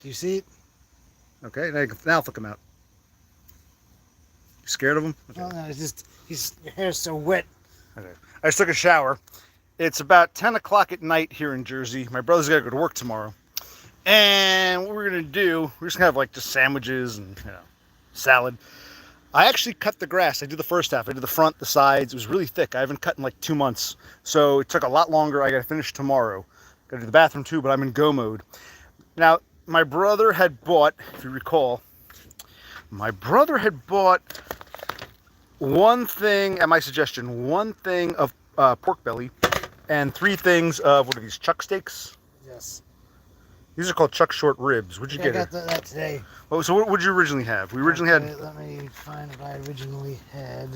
Do you see it? Okay, now flick him out. You scared of him? Okay. Oh, no, it's just your hair's so wet. Okay. I just took a shower. It's about 10 o'clock at night here in Jersey. My brother's got to go to work tomorrow. And what we're going to do, we're just going to have like just sandwiches and, salad. I actually cut the grass. I did the first half. I did the front, the sides. It was really thick. I haven't cut in like 2 months. So it took a lot longer. I got to finish tomorrow. Got to do the bathroom too, but I'm in go mode. Now, my brother had bought, if you recall, one thing, at my suggestion, one thing of pork belly and 3 things of, what are these, chuck steaks? Yes. These are called chuck short ribs. What'd you get? I got that today. Oh, so what did you originally have? We originally had... Let me find what I originally had.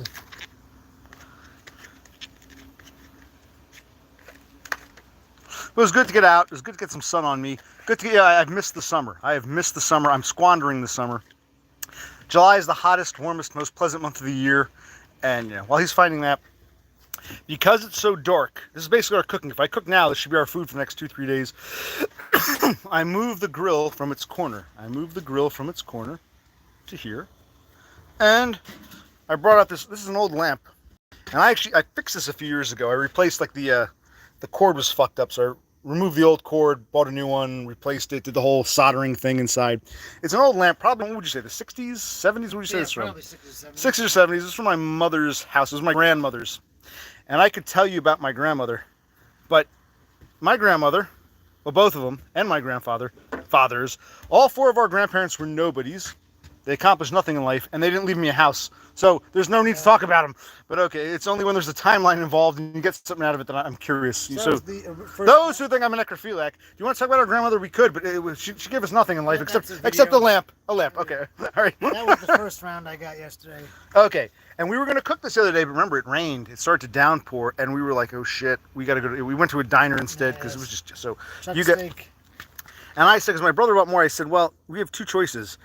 It was good to get out. It was good to get some sun on me. Good to get... I've missed the summer. I have missed the summer. I'm squandering the summer. July is the hottest, warmest, most pleasant month of the year. And, while he's finding that, because it's so dark, this is basically our cooking. If I cook now, this should be our food for the next 2-3 days. I move the grill from its corner. To here. And I brought out this is an old lamp. And I fixed this a few years ago. I replaced, like, the cord was fucked up, so I removed the old cord, bought a new one, replaced it, did the whole soldering thing inside. It's an old lamp, probably, what would you say, the 60s, 70s? What would you say it's from? Probably 60s or 70s. 60s or 70s. It's from my mother's house. It was my grandmother's. And I could tell you about my grandmother, but my grandmother, well, both of them, and my fathers, all 4 of our grandparents were nobodies. They accomplished nothing in life, and they didn't leave me a house. So there's no need to talk about them. But okay, it's only when there's a timeline involved and you get something out of it that I'm curious. So those who think I'm a necrophiliac, do you want to talk about our grandmother? We could, but she gave us nothing in life except a lamp. A lamp. Okay, all right. That was the first round I got yesterday. Okay, and we were going to cook this the other day, but remember it rained. It started to downpour, and we were like, oh shit, we got to go. We went to a diner instead because it was just so. Chuck steak. And I said, because my brother bought more, I said, well, we have 2 choices.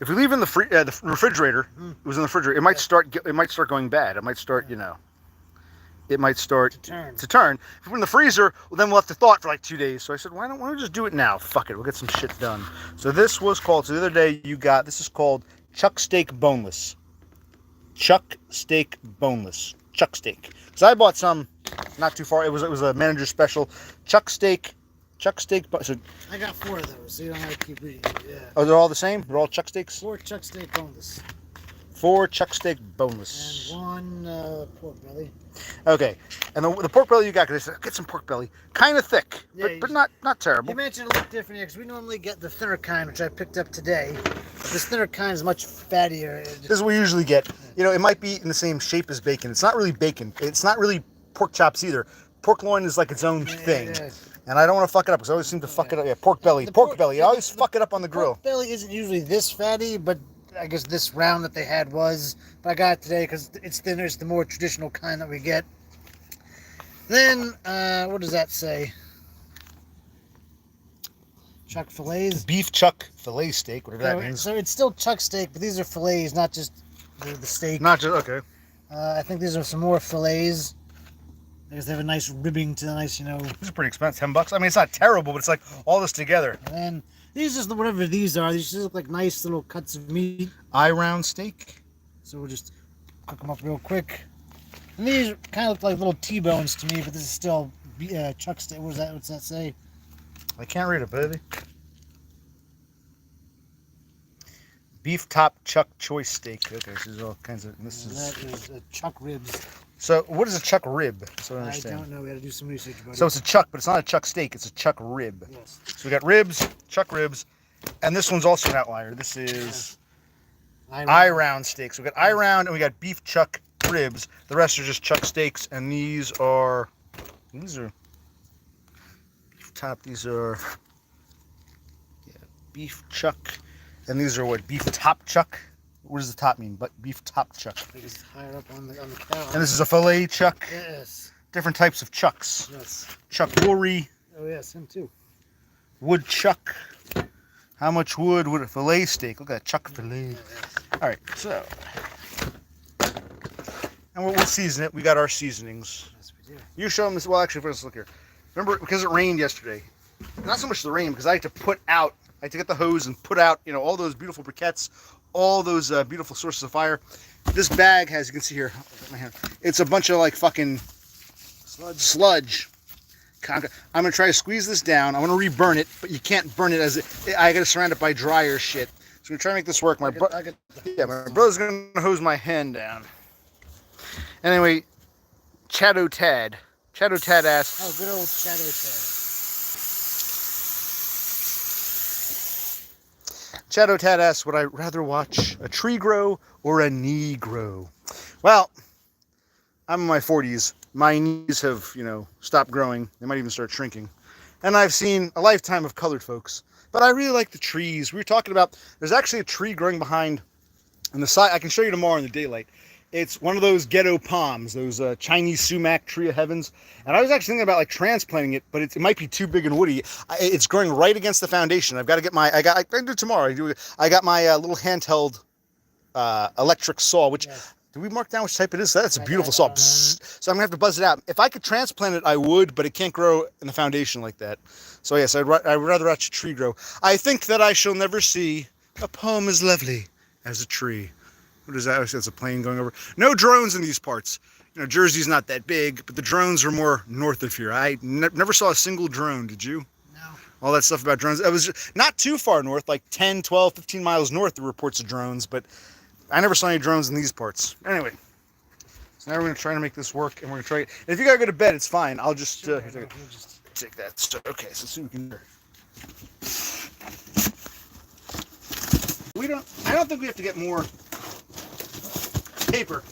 If we leave in the refrigerator, it was in the refrigerator. It might start going bad. It might start, it might start to turn. If we're in the freezer, well, then we'll have to thaw it for like 2 days. So I said, why don't we just do it now? Fuck it, we'll get some shit done. So this was called. So the other day this is called chuck steak boneless. Chuck steak boneless. Chuck steak. Because I bought some not too far. It was a manager special. Chuck steak. So I got 4 of those, so you don't have to keep reading. Yeah. Oh, they're all the same? They're all chuck steaks? 4 chuck steak boneless. 4 chuck steak boneless. And 1 pork belly. Okay. And the pork belly you got, because I said, get some pork belly. Kind of thick, but not terrible. You mentioned it looked different because we normally get the thinner kind, which I picked up today. This thinner kind is much fattier. This is what we usually get. It might be in the same shape as bacon. It's not really bacon. It's not really pork chops either. Pork loin is like its own thing. It is. And I don't want to fuck it up because I always seem to fuck it up. Yeah, pork belly. I always fuck it up on the grill. Pork belly isn't usually this fatty, but I guess this round that they had was. But I got it today because it's thinner. It's the more traditional kind that we get. Then, what does that say? Chuck fillets? Beef chuck fillet steak, whatever that means. So it's still chuck steak, but these are fillets, not just the steak. Not just, okay. I think these are some more fillets. Because they have a nice ribbing to the nice, These are pretty expensive, $10. I mean, it's not terrible, but it's like all this together. And then these just whatever these are. These just look like nice little cuts of meat. Eye-round steak. So we'll just cook them up real quick. And these kind of look like little T-bones to me, but this is still chuck steak. What's that say? I can't read it, baby. Beef top chuck choice steak. Okay, so there's all kinds of. That is chuck ribs. So what is a chuck rib? So I understand. I don't know. We got to do some research about it. So it's a chuck, but it's not a chuck steak. It's a chuck rib. Yes. So we got ribs, chuck ribs, and this one's also an outlier. This is eye-round steaks. So we got eye-round and we got beef chuck ribs. The rest are just chuck steaks, and these are beef top. These are beef chuck, and these are what, beef top chuck. What does the top mean? But beef top chuck. I think it's higher up on the cow. And this is a fillet chuck. Yes. Different types of chucks. Yes. Chuck woolly. Oh yes, him too. Wood chuck. How much wood would a fillet steak? Look at that chuck fillet. Yes. All right, so. And we'll season it. We got our seasonings. Yes, we do. You show them this. Well, actually, first look here. Remember, because it rained yesterday. Not so much the rain, because I had to put out. I had to get the hose and put out, all those beautiful briquettes, all those beautiful sources of fire. This bag has, you can see here, my hand, it's a bunch of like fucking sludge. I'm gonna try to squeeze this down. I want to reburn it, but you can't burn it I gotta surround it by drier shit. So we're trying to make this work. My brother's gonna hose my hand down. Anyway, Chato Tad asks. Oh, good old Chato Tad. Chato Tad asks, would I rather watch a tree grow or a knee grow? Well, I'm in my 40s. My knees have, stopped growing. They might even start shrinking. And I've seen a lifetime of colored folks. But I really like the trees. We were talking about, there's actually a tree growing behind on the side. I can show you tomorrow in the daylight. It's one of those ghetto palms, those Chinese sumac, tree of heavens. And I was actually thinking about like transplanting it, but it might be too big and woody. It's growing right against the foundation. I've got to get I do it tomorrow. I got my little handheld electric saw, which, did we mark down which type it is? That's a beautiful saw. So I'm gonna have to buzz it out. If I could transplant it, I would, but it can't grow in the foundation like that. So yes, I'd rather watch a tree grow. I think that I shall never see a poem as lovely as a tree. What is that? That's a plane going over. No drones in these parts. Jersey's not that big, but the drones are more north of here. I never saw a single drone, did you? No. All that stuff about drones. It was not too far north, like 10, 12, 15 miles north, the reports of drones, but I never saw any drones in these parts. Anyway, so now we're going to try to make this work, and we're going to try it. And if you got to go to bed, it's fine. I'll just, take that. So, okay, so soon we can... I don't think we have to get more paper.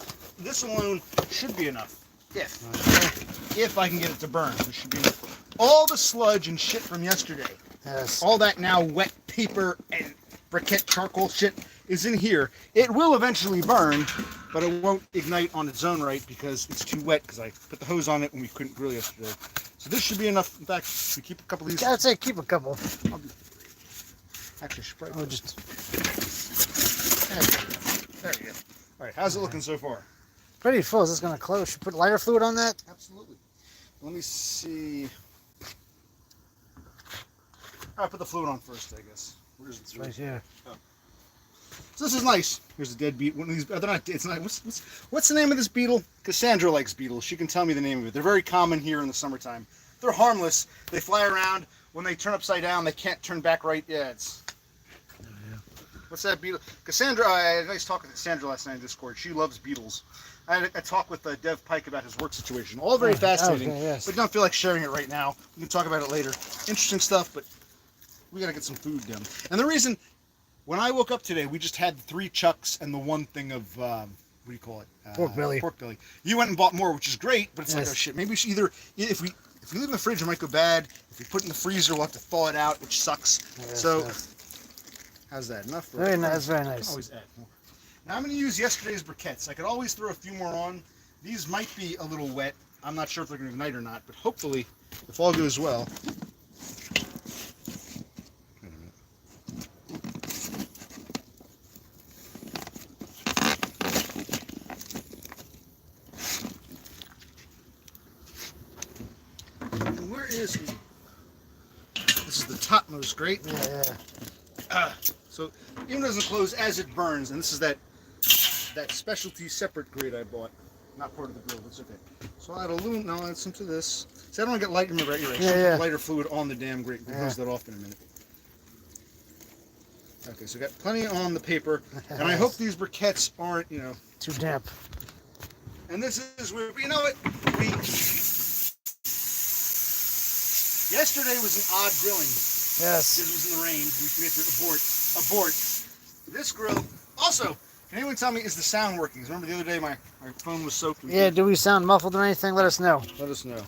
This alone should be enough. If I can get it to burn, this should be enough. All the sludge and shit from yesterday, all that now wet paper and briquette charcoal shit is in here. It will eventually burn, but it won't ignite on its own right because it's too wet because I put the hose on it when we couldn't grill yesterday. So this should be enough. In fact, we keep a couple of these. I'd say keep a couple. Actually, spray. Oh, just... There you go. All right, how's it looking so far? Pretty full. Is this going to close? Should we put lighter fluid on that? Absolutely. Let me see. I'll put the fluid on first, I guess. Where's the right here. Oh. So this is nice. Here's a dead beetle. One of these. They're not. It's not. What's the name of this beetle? Cassandra likes beetles. She can tell me the name of it. They're very common here in the summertime. They're harmless. They fly around. When they turn upside down, they can't turn back right. Yeah, it's. What's that beetle? Cassandra, I had a nice talk with Cassandra last night in Discord. She loves beetles. I had a talk with Dev Pike about his work situation. All very fascinating, but don't feel like sharing it right now. We can talk about it later. Interesting stuff, but we got to get some food done. And the reason, when I woke up today, we just had 3 chucks and the one thing of, what do you call it? Pork belly. Pork belly. You went and bought more, which is great, but it's like, oh shit, maybe we should either, if we leave it in the fridge, it might go bad. If we put it in the freezer, we'll have to thaw it out, which sucks. How's that? Enough? Very nice, very nice. Always add more. Now I'm going to use yesterday's briquettes. I could always throw a few more on. These might be a little wet. I'm not sure if they're going to ignite or not, but hopefully, if all goes well. Wait a minute. Where is he? This is the topmost grate. Yeah. So even though it doesn't close as it burns, and this is that specialty separate grate I bought, not part of the grill, but it's okay. So I'll add aluminum. Now I'll add some to this. See, I don't want to get light. Remember, you're right. Lighter fluid on the damn grate. We'll close that off in a minute. Okay, so we got plenty on the paper, and I hope these briquettes aren't, too damp. And this is where what? Yesterday was an odd grilling. Yes. This was in the rain. We have to abort. This grill. Also, can anyone tell me, is the sound working? Remember the other day my phone was soaked? Yeah, do we sound muffled or anything? Let us know. Let us know.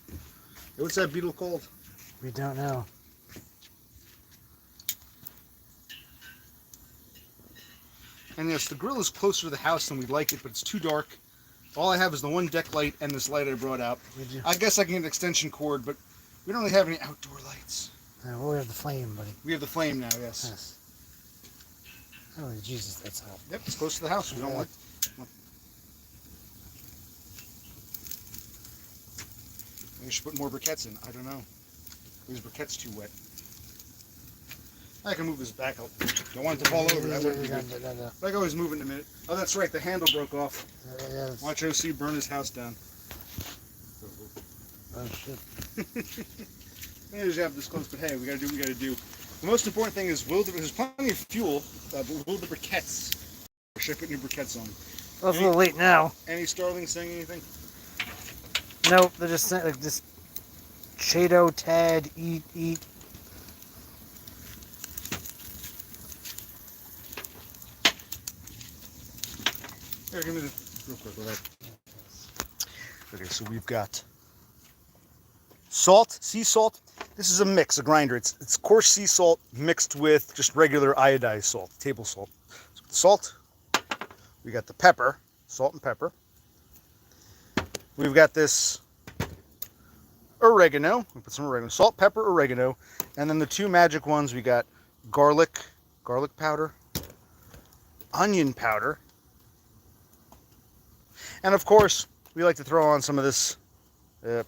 Hey, what's that beetle called? We don't know. And yes, the grill is closer to the house than we'd like it, but it's too dark. All I have is the one deck light and this light I brought out. I guess I can get an extension cord, but we don't really have any outdoor lights. Well, we have the flame, buddy. We have the flame now, yes. Oh, Jesus, that's hot. Yep, it's close to the house. We don't want... We should put more briquettes in. I don't know. These briquettes too wet. I can move this back. Don't want it to fall over. That wouldn't be good. But I can always move it in a minute. Oh, that's right. The handle broke off. Watch OC burn his house down. Oh shit. Maybe just have this close, but hey, we gotta do what we gotta do. The most important thing is there's plenty of fuel, but will the briquettes? Or should I put new briquettes on? Well, it's a little late now. Any starlings saying anything? Nope, they're just saying like this. Cheeto, Tad, eat. Here, give me this real quick. Okay, so we've got salt, sea salt. This is a mix, a grinder. It's coarse sea salt mixed with just regular iodized salt, table salt. So the salt, we got the pepper, salt and pepper. We've got this oregano. We put some oregano, salt, pepper, oregano, and then the two magic ones. We got garlic powder, onion powder, and of course we like to throw on some of this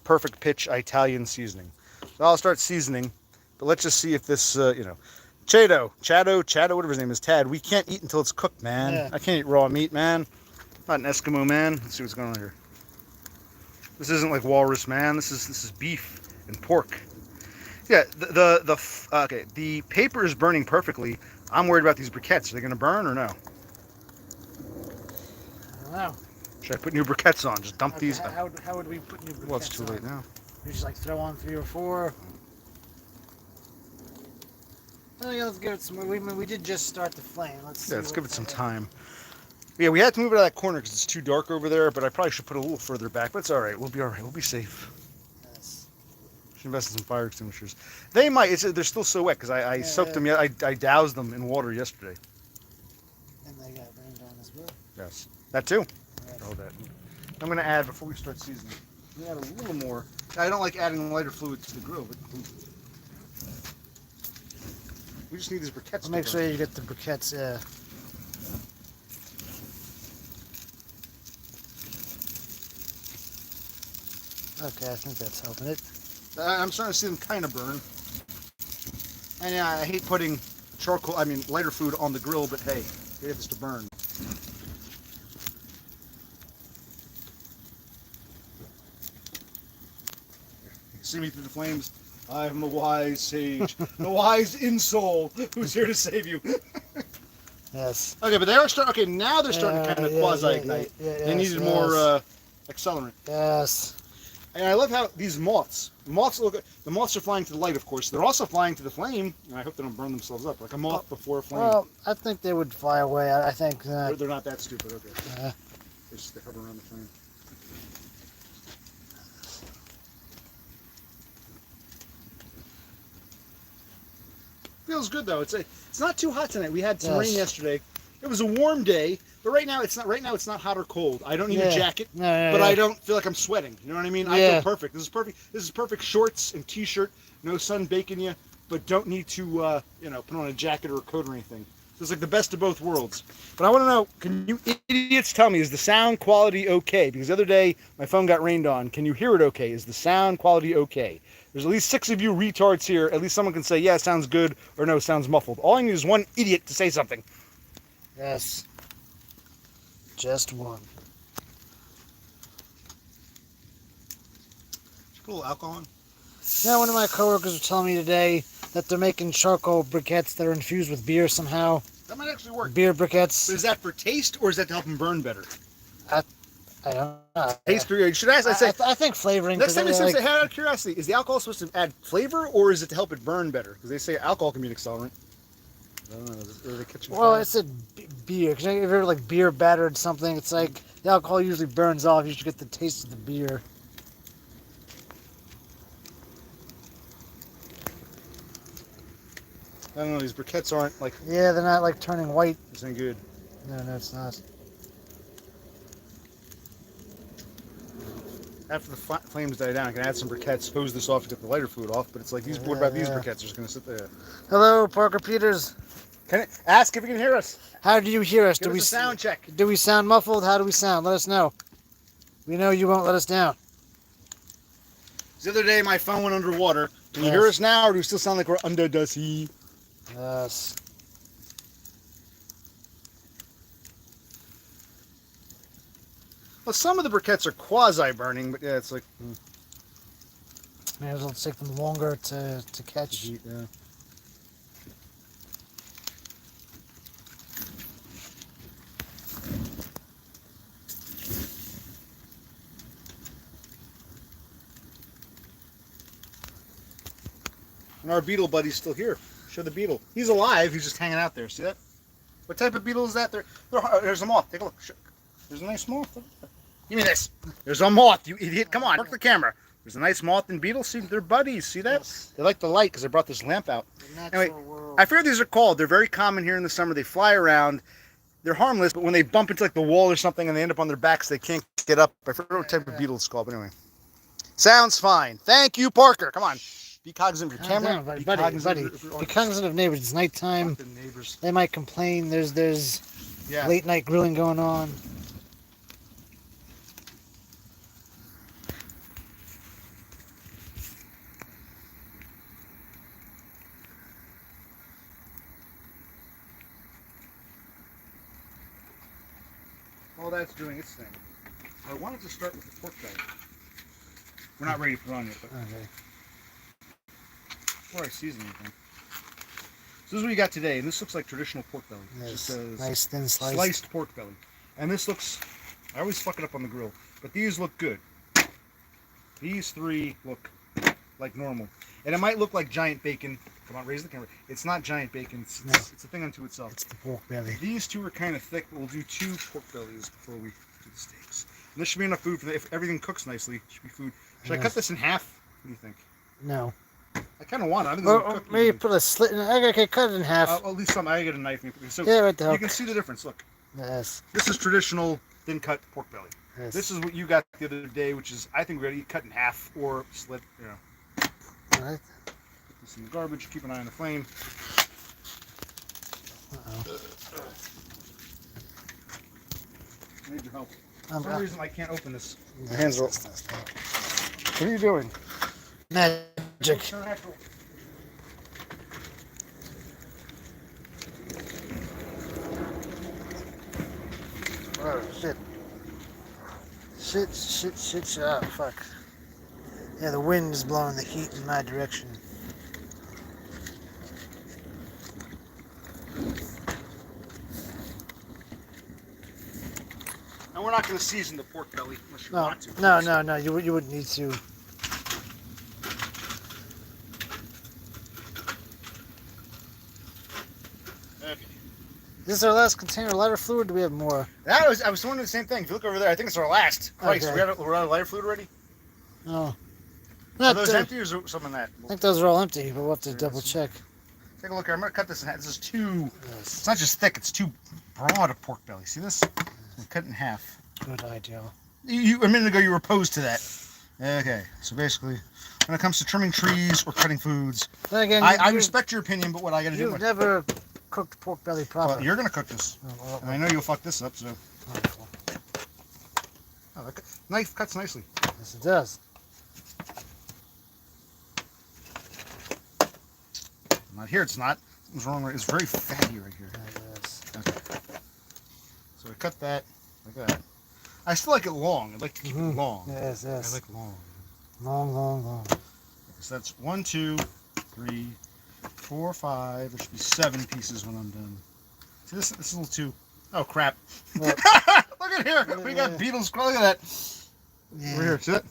perfect pitch Italian seasoning. So I'll start seasoning, but let's just see if this, Chado, whatever his name is, Tad. We can't eat until it's cooked, man. Yeah. I can't eat raw meat, man. I'm not an Eskimo, man. Let's see what's going on here. This isn't like walrus, man. This is beef and pork. Yeah, the paper is burning perfectly. I'm worried about these briquettes. Are they going to burn or no? I don't know. Should I put new briquettes on? Just dump these? How would we put new briquettes on? Well, it's too late now. You just like throw on 3 or 4. Oh yeah, let's give it some. We did just start the flame. Let's give it some time. Yeah, we had to move it out of that corner because it's too dark over there. But I probably should put it a little further back. But it's all right. We'll be all right. We'll be safe. Yes. Should invest in some fire extinguishers. They might. They're still so wet because I soaked them. I doused them in water yesterday. And they got rained on as well. Yes, that too. Yes. Oh, that. I'm going to add before we start seasoning. We add a little more. I don't like adding lighter fluid to the grill, but we just need these briquettes. Well, make sure you get the briquettes. Yeah. Okay, I think that's helping it. I'm starting to see them kind of burn. And yeah, I hate putting lighter food on the grill, but hey, they get this to burn. See me through the flames. I'm a wise sage, the wise insole who's here to save you. Yes. Okay, but they are starting. Okay, now they're starting to kind of quasi-ignite. They needed more accelerant. Yes. And I love how these moths look. The moths are flying to the light, of course. They're also flying to the flame, and I hope they don't burn themselves up like a moth before a flame. Well, I think they would fly away. I think they're not that stupid. Okay. They hover around the flame. Feels good though. It's not too hot tonight. We had some rain yesterday. It was a warm day, but right now it's not. Right now it's not hot or cold. I don't need a jacket, but I don't feel like I'm sweating. You know what I mean? I feel perfect. This is perfect. This is perfect shorts and t-shirt. No sun baking you, but don't need to put on a jacket or a coat or anything. So it's like the best of both worlds. But I want to know, can you idiots tell me, is the sound quality okay? Because the other day my phone got rained on. Can you hear it okay? Is the sound quality okay? There's at least 6 of you retards here. At least someone can say, yeah, it sounds good, or no, it sounds muffled. All I need is one idiot to say something. Yes. Just one. Did you put a little alcohol in? Yeah, one of my coworkers was telling me today that they're making charcoal briquettes that are infused with beer somehow. That might actually work. Beer briquettes. But is that for taste, or is that to help them burn better? I don't know. Taste or you should ask. I think flavoring. Next time you say, out of curiosity, is the alcohol supposed to add flavor, or is it to help it burn better? Because they say alcohol can be an accelerant. I don't know. Are they catching fire? Well, it said beer. Because if you're like beer battered something, it's like the alcohol usually burns off. You should get the taste of the beer. I don't know. These briquettes aren't like. Yeah, they're not like turning white. This ain't good. No, it's not. After the flames die down, I can add some briquettes, hose this off to get the lighter fluid off. But it's like these. What about these briquettes? They're just gonna sit there. Hello, Parker Peters. Can I ask if you can hear us? How do you hear us? Give us a sound check. Do we sound muffled? How do we sound? Let us know. We know you won't let us down. The other day, my phone went underwater. Can you hear us now, or do we still sound like we're under the sea? Yes. Well, some of the briquettes are quasi-burning, but yeah, it's like... Maybe it'll take them longer to catch. Heat, yeah. And our beetle buddy's still here. Show the beetle. He's alive. He's just hanging out there. See that? What type of beetle is that? There's a moth. Take a look. There's a nice moth. Give me this. There's a moth, you idiot. Come on, work the camera. There's a nice moth and beetle. See, they're buddies. See that? Yes. They like the light because I brought this lamp out. Anyway, World. I forget what these are called. They're very common here in the summer. They fly around. They're harmless, but when they bump into like the wall or something and they end up on their backs, they can't get up. I forget what type of beetle it's called, but anyway. Sounds fine. Thank you, Parker. Come on. Be cognizant of your camera. Buddy. Be cognizant of neighbors. It's nighttime. Neighbors. They might complain. There's late night grilling going on. All that's doing its thing. I wanted to start with the pork belly. We're not ready to put it on yet, but Okay. before I season anything. So this is what you got today, and this looks like traditional pork belly. It Yes. just says Nice thin slice. sliced pork belly. And this looks, I always fuck it up on the grill, but these look good. These three look like normal. And it might look like giant bacon. Come on, raise the camera. It's not giant bacon. It's a thing unto itself. It's the pork belly. These two are kind of thick, but we'll do 2 pork bellies before we do the steaks. And this should be enough food for if everything cooks nicely. It should be food. Should I cut this in half? What do you think? No. I kind of want it. I think it's gonna cook. Maybe put a slit in it. Okay, cut it in half. At least some. I get a knife. So Yeah, right there. you can see the difference. Look. Yes. This is traditional thin cut pork belly. Yes. This is what you got the other day, which is I think we're gonna eat cut in half or slit. You know. All right. Put this in the garbage. Keep an eye on the flame. Uh-oh. I need your help. For some reason I can't open this. Yeah, My hands are all. What are you doing? Magic. Oh, shit. Shit. Oh, fuck. Yeah, the wind is blowing the heat in my direction. And we're not going to season the pork belly unless you No, want to. no. You wouldn't need to. Okay. Is this our last container of lighter fluid? Or do we have more? I was wondering the same thing. If you look over there, I think it's our last. Christ, Okay. we're out of lighter fluid already? No. Are those empty or is there some in that? I think those are all empty, but we'll have to There double is. check. Take a look here. I'm going to cut this in half. This is too... Yes. It's not just thick, it's too broad a pork belly. See this? We'll cut it in half. Good idea. A minute ago you were opposed to that. Okay, so basically, when it comes to trimming trees or cutting foods, Then again, I respect your opinion, but what I got to do... You've never cooked pork belly properly. Well, you're going to cook this. And I know you'll fuck this up, so... Oh, that knife cuts nicely. Yes, it does. Not here, it's not. Something's wrong. It's very fatty right here. Yes. Okay. So I cut that like that. I still like it long. I'd like to keep it long. Yes. I like long. Long. So that's 1, 2, 3, 4, 5. There should be 7 pieces when I'm done. See, this is a little too... Oh, crap. What? Look at here. We got beetles. Look at that. Yeah. Over here. See it?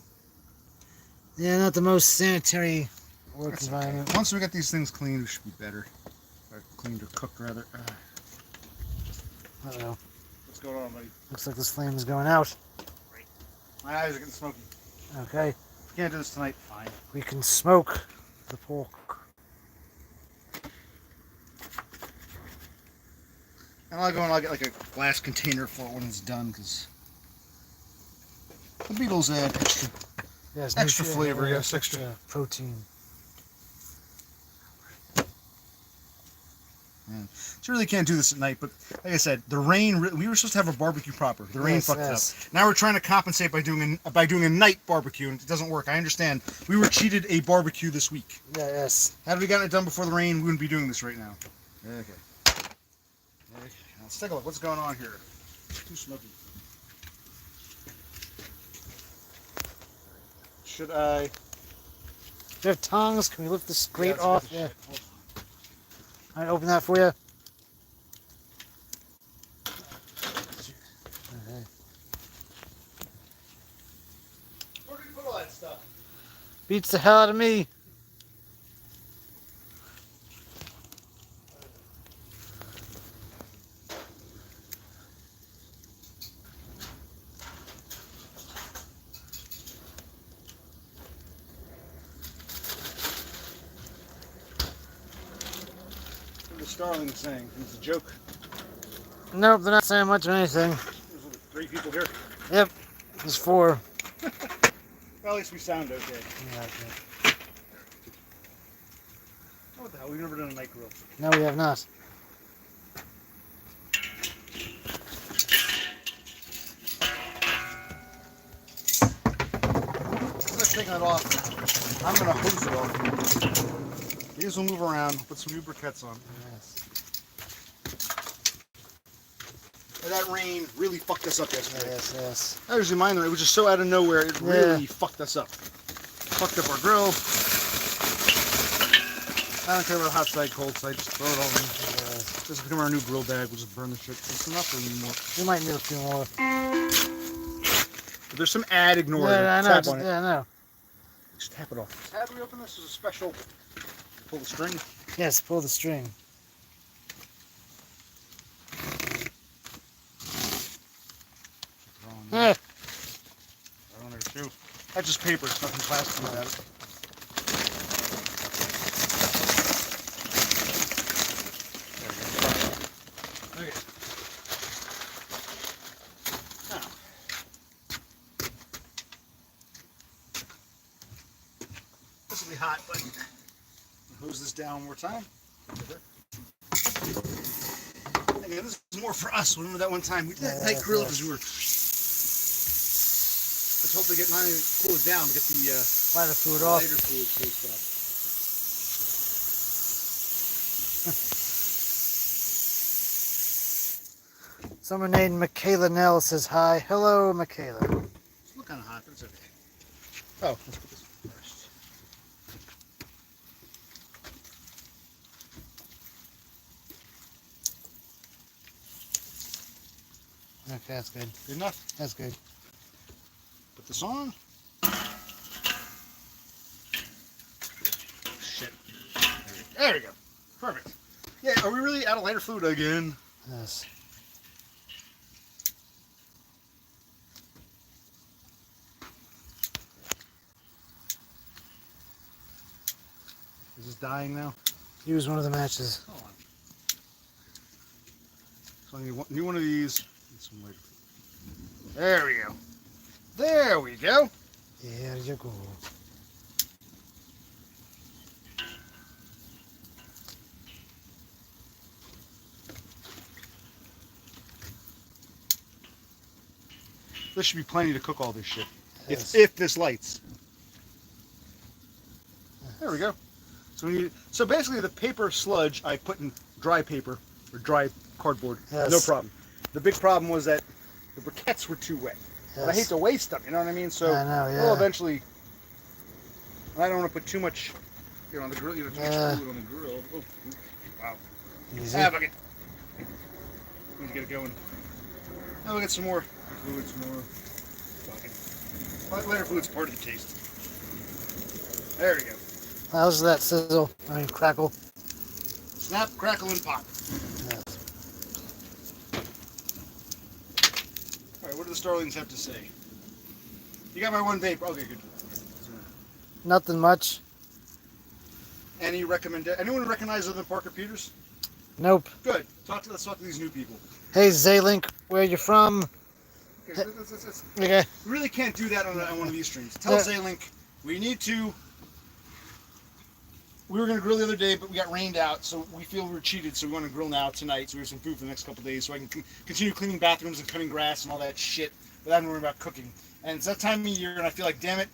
Yeah, not the most sanitary work environment. Okay. Once we get these things cleaned, we should be better. Or cleaned or cooked, rather. Uh-oh. What's going on, buddy? Looks like this flame is going out. My eyes are getting smoky. Okay. If we can't do this tonight, fine. We can smoke the pork. And I'll go and I'll get like a glass container for it when it's done, because the beetles add extra Yes, extra nutrient- flavor, yes, extra. protein. man. So you really can't do this at night. But like I said, the rain. We were supposed to have a barbecue proper. The rain fucked it up. Now we're trying to compensate by doing a night barbecue, and it doesn't work. I understand. We were cheated a barbecue this week. Yeah, yes. Had we gotten it done before the rain, we wouldn't be doing this right now. Okay. Let's take a look. What's going on here? Too smoky. Should I? Do you have tongs? Can we lift this grate off? Yeah. All right, open that for you. Where did you put all that stuff? Beats the hell out of me. The Starling's saying it's a joke. Nope, they're not saying much of anything. There's 3 people here. Yep, there's 4. Well, at least we sound okay. Yeah, okay. Oh, what the hell? We've never done a night grill. No, we have not. Let's take that off. I'm gonna hose it off. These will move around. Put some new briquettes on. Yes. And that rain really fucked us up yesterday. Yes, yes. I usually mind that it was just so out of nowhere. It really fucked us up. Fucked up our grill. I don't care about hot side, cold side. Just throw it all in. This has become our new grill bag. We'll just burn the shit. It's enough anymore. We might need a few more. But there's some ad. Ignore it. Yeah, I know. Tap on it. Yeah, I know. Just tap it off. How do we open this? Is a special. Pull the string. Yes, pull the string. Yeah. On there too. That's just paper. It's nothing plastic about it. There we go. Okay. Now. This will be hot, but hose this down one more time. Again, this is more for us. Remember that one time we did that night grill because we were. Let's hopefully get mine cool it down to get the Lighter fluid off. lighter fluid taste off. Someone named Michaela Nell says hi. Hello, Michaela. It's look kind of hot, but it's okay. Oh, let's put this on first. Okay, that's good. Good enough. That's good. Put this on. Shit. There we go. Perfect. Yeah, are we really out of lighter fluid again? Yes. Is this dying now? Use one of the matches. Hold on. So I need one, new one of these and some lighter fluid. There we go. There we go. There you go. This should be plenty to cook all this shit. Yes. If this lights. There we go. So basically the paper sludge I put in dry paper or dry cardboard. Yes. No problem. The big problem was that the briquettes were too wet. But I hate to waste them, you know what I mean? So I know, yeah. we'll eventually. I don't want to put too much, on the grill. Too much fluid on the grill. Oh, wow. Easy. Fuck it. Need to get it going. Now we'll get some more fluid, some more. Fucking. Lighter fluid's part of the taste. There we go. How's that sizzle? I mean, crackle. Snap, crackle, and pop. Yes. All right, what do the Starlings have to say? You got my one vape. Okay, good. Nothing much. Anyone recognize other than Parker Peters? Nope. Good. Let's talk to these new people. Hey, Zaylink, where you from? Okay, Okay. we really can't do that on one of these streams. Tell Zaylink we need to we were going to grill the other day, but we got rained out, so we feel we're cheated, so we want to grill now tonight, so we have some food for the next couple of days, so I can continue cleaning bathrooms and cutting grass and all that shit without having to worry about cooking. And it's that time of year, and I feel like, damn it,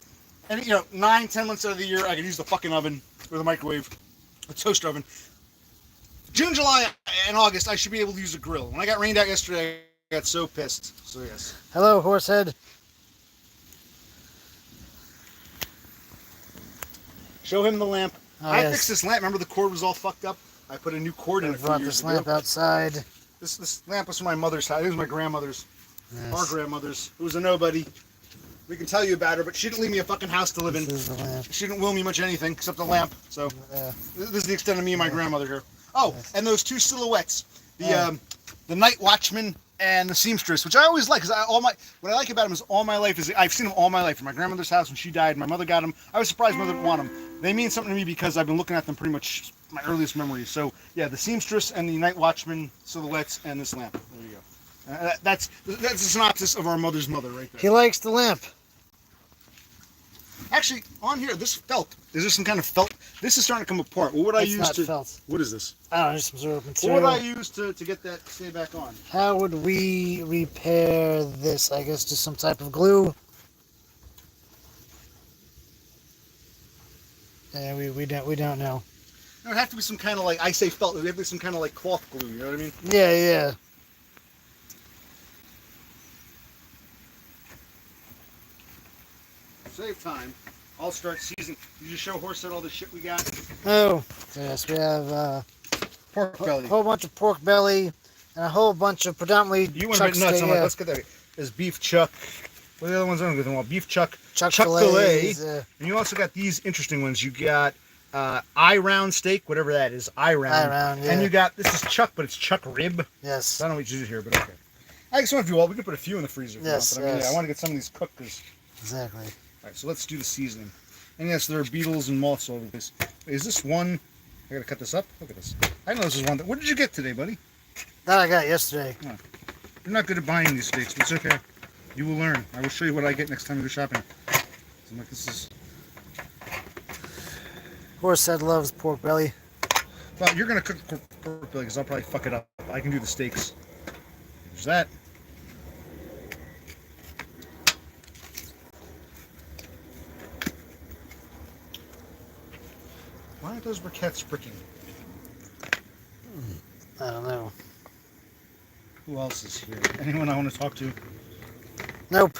and 9-10 months out of the year, I can use the fucking oven or the microwave, a toaster oven. June, July, and August, I should be able to use a grill. When I got rained out yesterday, I got so pissed. So yes. Hello, Horsehead. Show him the lamp. Oh, I yes. fixed this lamp. Remember the cord was all fucked up? I put a new cord in it a few Brought years this lamp ago. outside. This lamp was from my mother's house. It was my grandmother's. Yes. Our grandmother's. Who was a nobody. We can tell you about her, but she didn't leave me a fucking house to live in. This is the lamp. She didn't will me much anything except the lamp. So this is the extent of me and my grandmother here. Oh, Yes. and those two silhouettes, the night watchman and the seamstress, which I always like, because what I like about them is all my life is I've seen them all my life. From my grandmother's house when she died, my mother got them. I was surprised my mother didn't want them. They mean something to me because I've been looking at them pretty much my earliest memories. So yeah, the seamstress and the night watchman silhouettes and this lamp. There you go. That's a synopsis of our mother's mother right there. He likes the lamp. Actually, on here, this felt. Is there some kind of felt? This is starting to come apart. What would I It's use not to? felt. What is this? I don't know, just some sort of What material. would I use to get that to stay back on? How would we repair this? I guess just some type of glue. Yeah, we don't know. It would have to be some kind of like, I say felt. It would have to be some kind of like cloth glue. You know what I mean? Yeah. Save time. I'll start seasoning. You just show Horsehead all the shit we got. Oh, yes, we have Pork a belly. whole bunch of pork belly and a whole bunch of predominantly You went a bit chuck nuts. steak, I'm like, let's get that. There's beef chuck. What are the other ones I'm going to Beef chuck. chuck fillet. fillets, And you also got these interesting ones. You got eye round steak, whatever that is. Eye round. Eye round, yeah. And you got, this is chuck, but it's chuck rib. yes. I don't know what you do here, but okay. I just want to do all. We could put a few in the freezer. If Yes, you want, but yes. I want to get some of these cooked. Exactly. All right, so let's do the seasoning. And yes, there are beetles and moths all over this. Is this one? I gotta cut this up. Look at this. I know this is one. What did you get today, buddy? That I got yesterday. You're not good at buying these steaks, but it's okay. You will learn. I will show you what I get next time you go shopping. So I'm like, this is. Horsehead loves pork belly. Well, you're gonna cook pork belly because I'll probably fuck it up. I can do the steaks. There's that. Why are those briquettes bricking? I don't know. Who else is here? Anyone I want to talk to? Nope.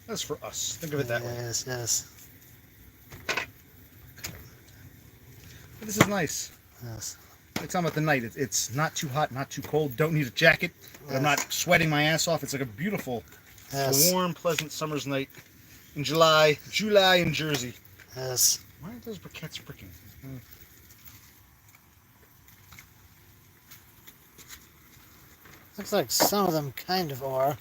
That's for us. Think of it that way. Yes. But this is nice. Yes. It's talking about the night. It's not too hot, not too cold. Don't need a jacket. But I'm not sweating my ass off. It's like a beautiful, Yes. warm, pleasant summer's night in July in Jersey. Yes. Why aren't those briquettes bricking? Looks like some of them kind of are.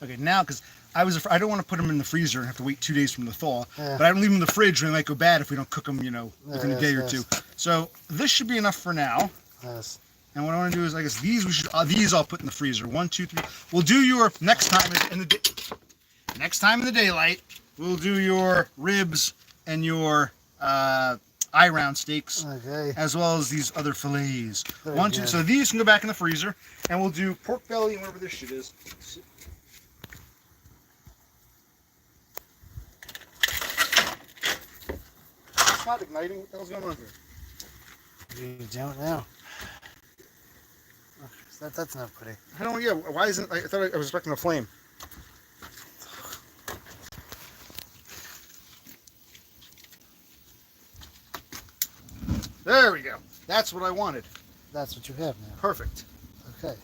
Okay, now because I don't want to put them in the freezer and have to wait 2 days from the thaw. Yeah. But I don't leave them in the fridge, or they might go bad if we don't cook them, within a day or yes. two. So this should be enough for now. Yes. And what I want to do is, I guess these I'll put in the freezer. 1, 2, 3. We'll do your next time in the next time in the daylight. We'll do your ribs and your eye round steaks, Okay. as well as these other fillets. Very 1, 2. good. So these can go back in the freezer, and we'll do pork belly and whatever this shit is. It's not igniting. What the hell's going on here? You don't know. That's not pretty. I don't. Yeah. Why isn't? I thought I was expecting a flame. There we go. That's what I wanted. That's what you have now. Perfect. Okay.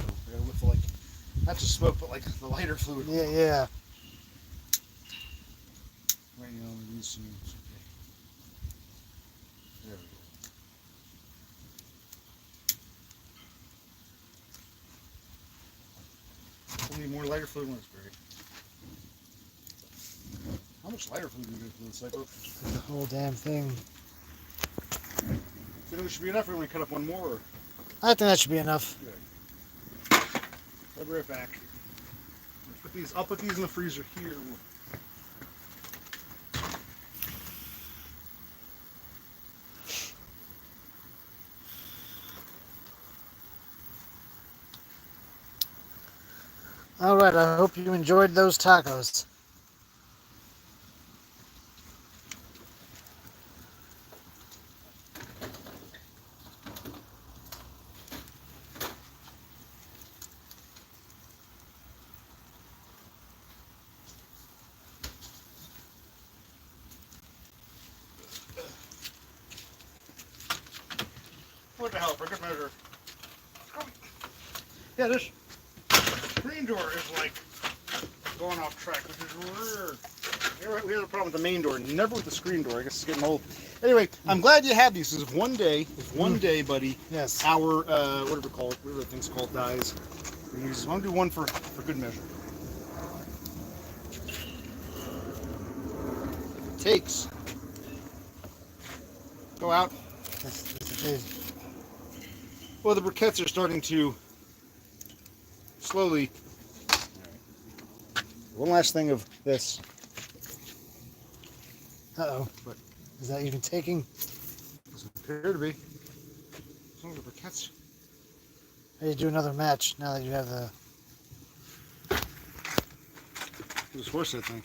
I gotta Not just smoke, but like the lighter fluid. Yeah, yeah. Right, you know, these seams. Okay. There we go. We need more lighter fluid when it's great. How much lighter fluid do we do for this cycle? The whole damn thing. So it should be enough, or we want to cut up one more? Or? I think that should be enough. Good. I'll be right back. I'll put these in the freezer here. All right, I hope you enjoyed those tacos. What the hell, for good measure. Yeah, this screen door is like going off track, which is weird. We have a problem with the main door, never with the screen door. I guess it's getting old. Anyway, I'm glad you have these, because if one day, buddy, Yes. our, whatever the thing's called, dies, I'm going to do one for good measure. It takes. Go out. Yes, it is. Well, the briquettes are starting to slowly. One last thing of this. Uh-oh. What? Is that even taking? Doesn't appear to be. Some of the briquettes. How do you do another match now that you have the... It was worse, I think.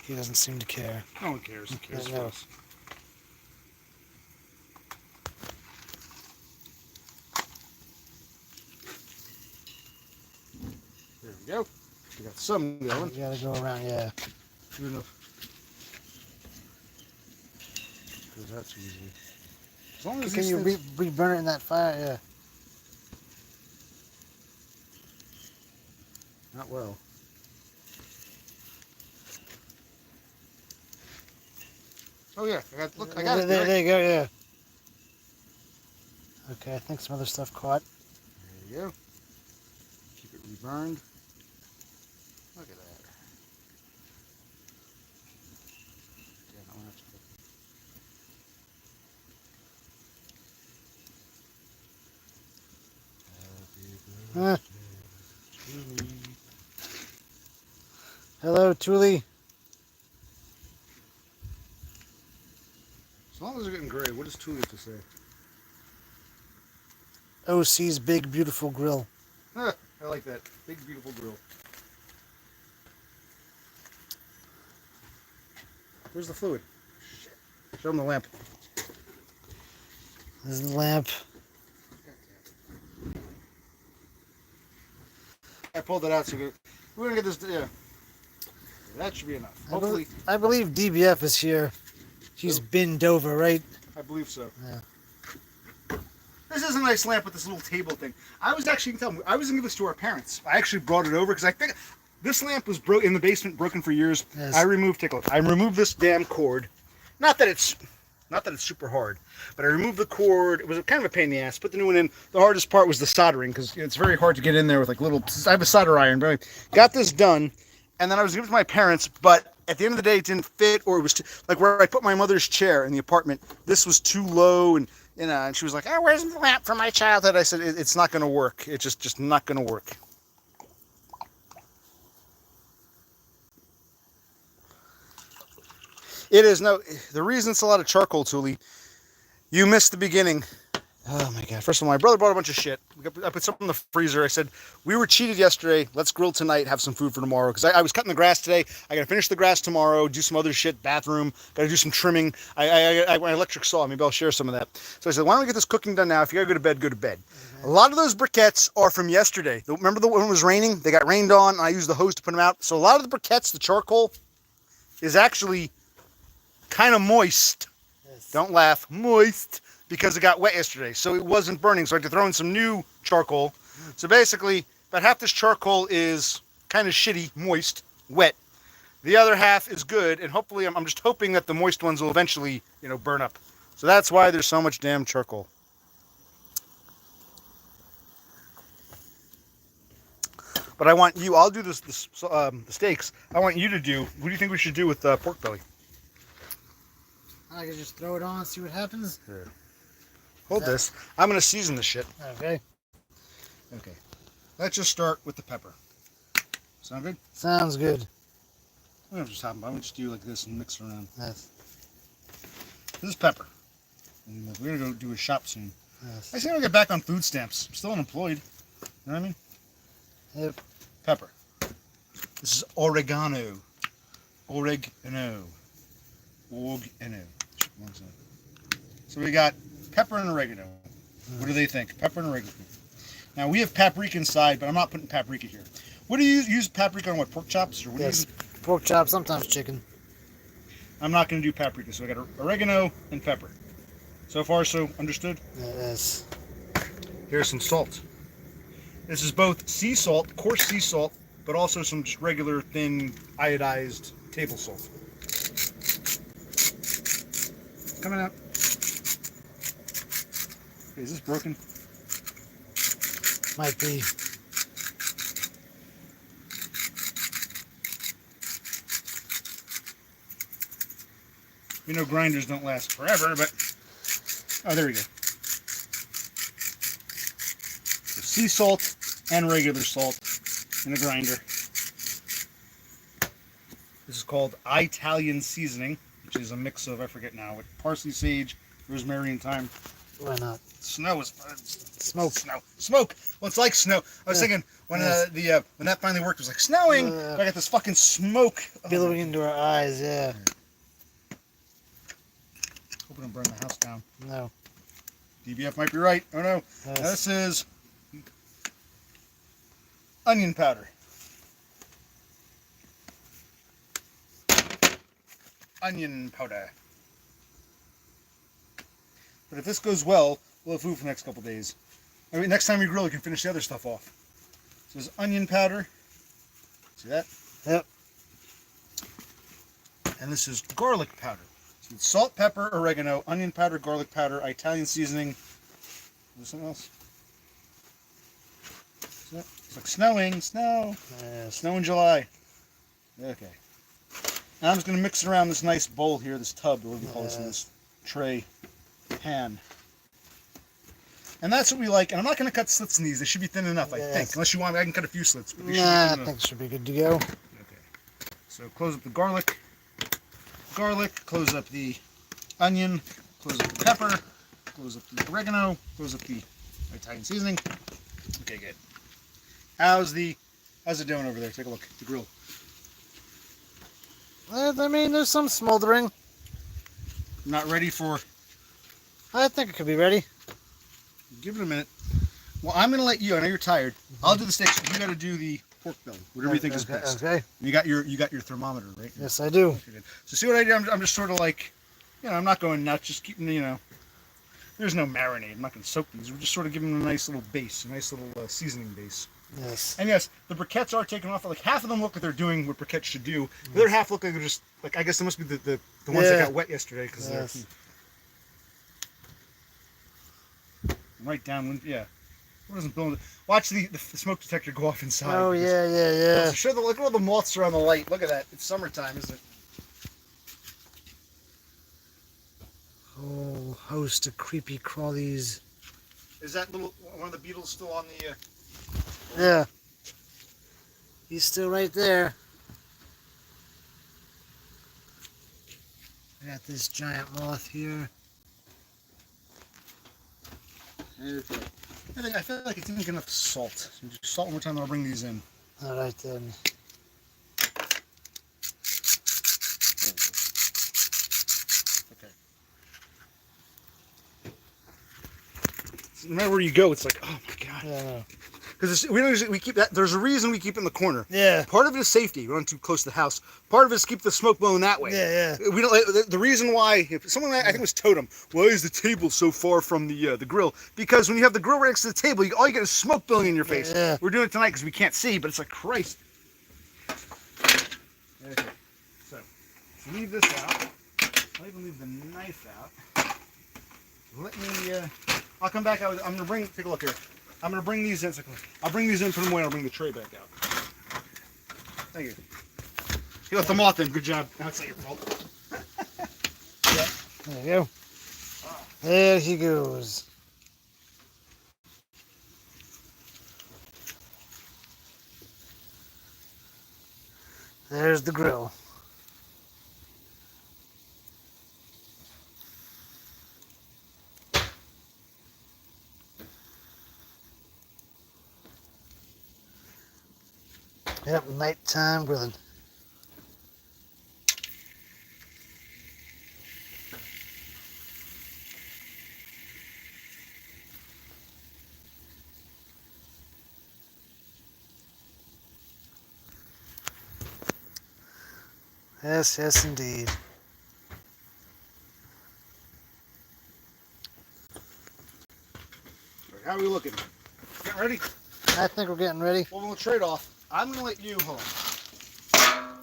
He doesn't seem to care. No one cares. Who cares? Yeah, no. For us? There we go. We got some going. You gotta go around, yeah. Good enough. Because that's easy. As long as Can these you things... re-burn it in that fire? Yeah. Not well. Oh yeah, I got it. There you go, yeah. Okay, I think some other stuff caught. There you go. Keep it reburned. Look at that. Yeah, no, that's good. Huh. Happy birthday. Hello, Thule. As long as they're getting gray, what does Tuli have to say? OC's Big Beautiful Grill. I like that. Big, beautiful grill. Where's the fluid? Shit. Show them the lamp. This is the lamp. I pulled it out so we're gonna get this. Yeah, that should be enough. Hopefully, I believe DBF is here. She's binned over, right? I believe so. Yeah. This is a nice lamp with this little table thing. I was actually, you can tell, I was gonna give this to our parents. I actually brought it over because I think this lamp was in the basement, broken for years. Yes. I removed this damn cord. Not that it's super hard, but I removed the cord. It was kind of a pain in the ass. Put the new one in. The hardest part was the soldering, because it's very hard to get in there with like little. I have a solder iron, but I got this done, and then I was giving it to my parents. But at the end of the day, it didn't fit, or it was too, like where I put my mother's chair in the apartment. This was too low, and and she was like, "Oh, where's the lamp from my childhood?" I said, "It's not going to work. It's just not going to work." It is no. The reason it's a lot of charcoal, Thule, you missed the beginning. Oh my God! First of all, my brother bought a bunch of shit. I put something in the freezer. I said, we were cheated yesterday. Let's grill tonight. Have some food for tomorrow. Because I was cutting the grass today. I got to finish the grass tomorrow. Do some other shit. Bathroom. Got to do some trimming. My electric saw. Maybe I'll share some of that. So I said, why don't we get this cooking done now? If you got to go to bed, go to bed. A lot of those briquettes are from yesterday. Remember when it was raining? They got rained on. And I used the hose to put them out. So a lot of the briquettes, the charcoal, is actually kind of moist. Yes. Don't laugh. Moist. Because it got wet yesterday, so it wasn't burning. So I had to throw in some new charcoal. So basically, about half this charcoal is kind of shitty, moist, wet. The other half is good, and hopefully, I'm just hoping that the moist ones will eventually, burn up. So that's why there's so much damn charcoal. But I want you. I'll do the steaks. I want you to do. What do you think we should do with pork belly? I can just throw it on, see what happens. Here. Hold this. I'm gonna season this shit. Okay. Okay. Let's just start with the pepper. Sound good? Sounds good. I'm just talking about. I'm gonna just do like this and mix it around. Yes. This is pepper. And we're gonna go do a shop soon. Yes. I think I'll get back on food stamps. I'm still unemployed. You know what I mean? Yep. Pepper. This is oregano. Oregano. So we got pepper and oregano. What do they think? Pepper and oregano. Now we have paprika inside, but I'm not putting paprika here. What do you use paprika on? What, pork chops? Or what Yes. do you use? Pork chops, sometimes chicken. I'm not going to do paprika, so I got oregano and pepper. So far, so understood? Yes. Here's some salt. This is both sea salt, coarse sea salt, but also some just regular thin iodized table salt. Coming out. Okay, is this broken? Might be. We know grinders don't last forever, but... Oh, there we go. So sea salt and regular salt in a grinder. This is called Italian seasoning, which is a mix of, I forget now, with parsley, sage, rosemary, and thyme. Why not? Snow is Smoke. Smoke. Well, it's like snow. I was thinking when when that finally worked, it was like snowing. I got this fucking smoke Billowing into our eyes, yeah. Hoping to burn the house down. No. DBF might be right. Oh no. Yes. Now this is onion powder. Onion powder. But if this goes well, we'll have food for the next couple days. I mean, next time we grill, we can finish the other stuff off. So there's onion powder. See that? Yep. And this is garlic powder. So it's salt, pepper, oregano, onion powder, garlic powder, Italian seasoning. Is there something else? It's like snowing, snow. Yes. Snow in July. Okay. Now I'm just going to mix it around this nice bowl here, this tub, or what do you call this, in this tray pan. And that's what we like. And I'm not going to cut slits in these. They should be thin enough, I think. Unless you want me, I can cut a few slits. But they should be Nah, I thin think it should be good to go. Okay. So close up the garlic. Close up the onion. Close up the pepper. Close up the oregano. Close up the Italian seasoning. Okay, good. How's it doing over there? Take a look. The grill. I mean, there's some smoldering. Not ready for... I think it could be ready. Give it a minute. Well, I'm going to let you. I know you're tired. I'll do the steaks. You got to do the pork belly. Whatever you think is best. Okay. You got your thermometer, right? Yes, I do. Okay, good. So see what I do? I'm just sort of like, I'm not going nuts. Just keeping, there's no marinade. I'm not going to soak these. We're just sort of giving them a nice little base, a nice little seasoning base. Yes. And yes, the briquettes are taken off. Like half of them look like they're doing what briquettes should do. The other half look like they're just I guess they must be the ones that got wet yesterday because they're right down. Yeah. What doesn't blow? Watch the smoke detector go off inside. Oh yeah. Show look at all the moths are on the light. Look at that. It's summertime, isn't it? Whole host of creepy crawlies. Is that one of the beetles still on the? Yeah. He's still right there. I got this giant moth here. Okay. I feel like it didn't get enough salt. So just salt one more time, and I'll bring these in. All right then. Okay. No matter where you go, it's like, oh my god. Yeah. because we keep that. There's a reason we keep it in the corner. Yeah. Part of it is safety. We don't too close to the house. Part of it is keep the smoke blowing that way. Yeah, yeah. We don't. The reason why, if someone I think it was Totem, why is the table so far from the grill? Because when you have the grill right next to the table, all you get is smoke blowing in your face. Yeah. We're doing it tonight because we can't see, but it's like Christ. Okay. So leave this out. I'll even leave the knife out. Let me. I'll come back. I'm gonna bring. Take a look here. I'm gonna bring these in. I'll bring these in, put them away. I'll bring the tray back out. Thank you. You left the moth in. Good job. That's not your fault. There you go. There he goes. There's the grill. Yep, nighttime grilling. Yes, yes, indeed. How are we looking? Getting ready? I think we're getting ready. Well, we'll trade off. I'm gonna let you hold on.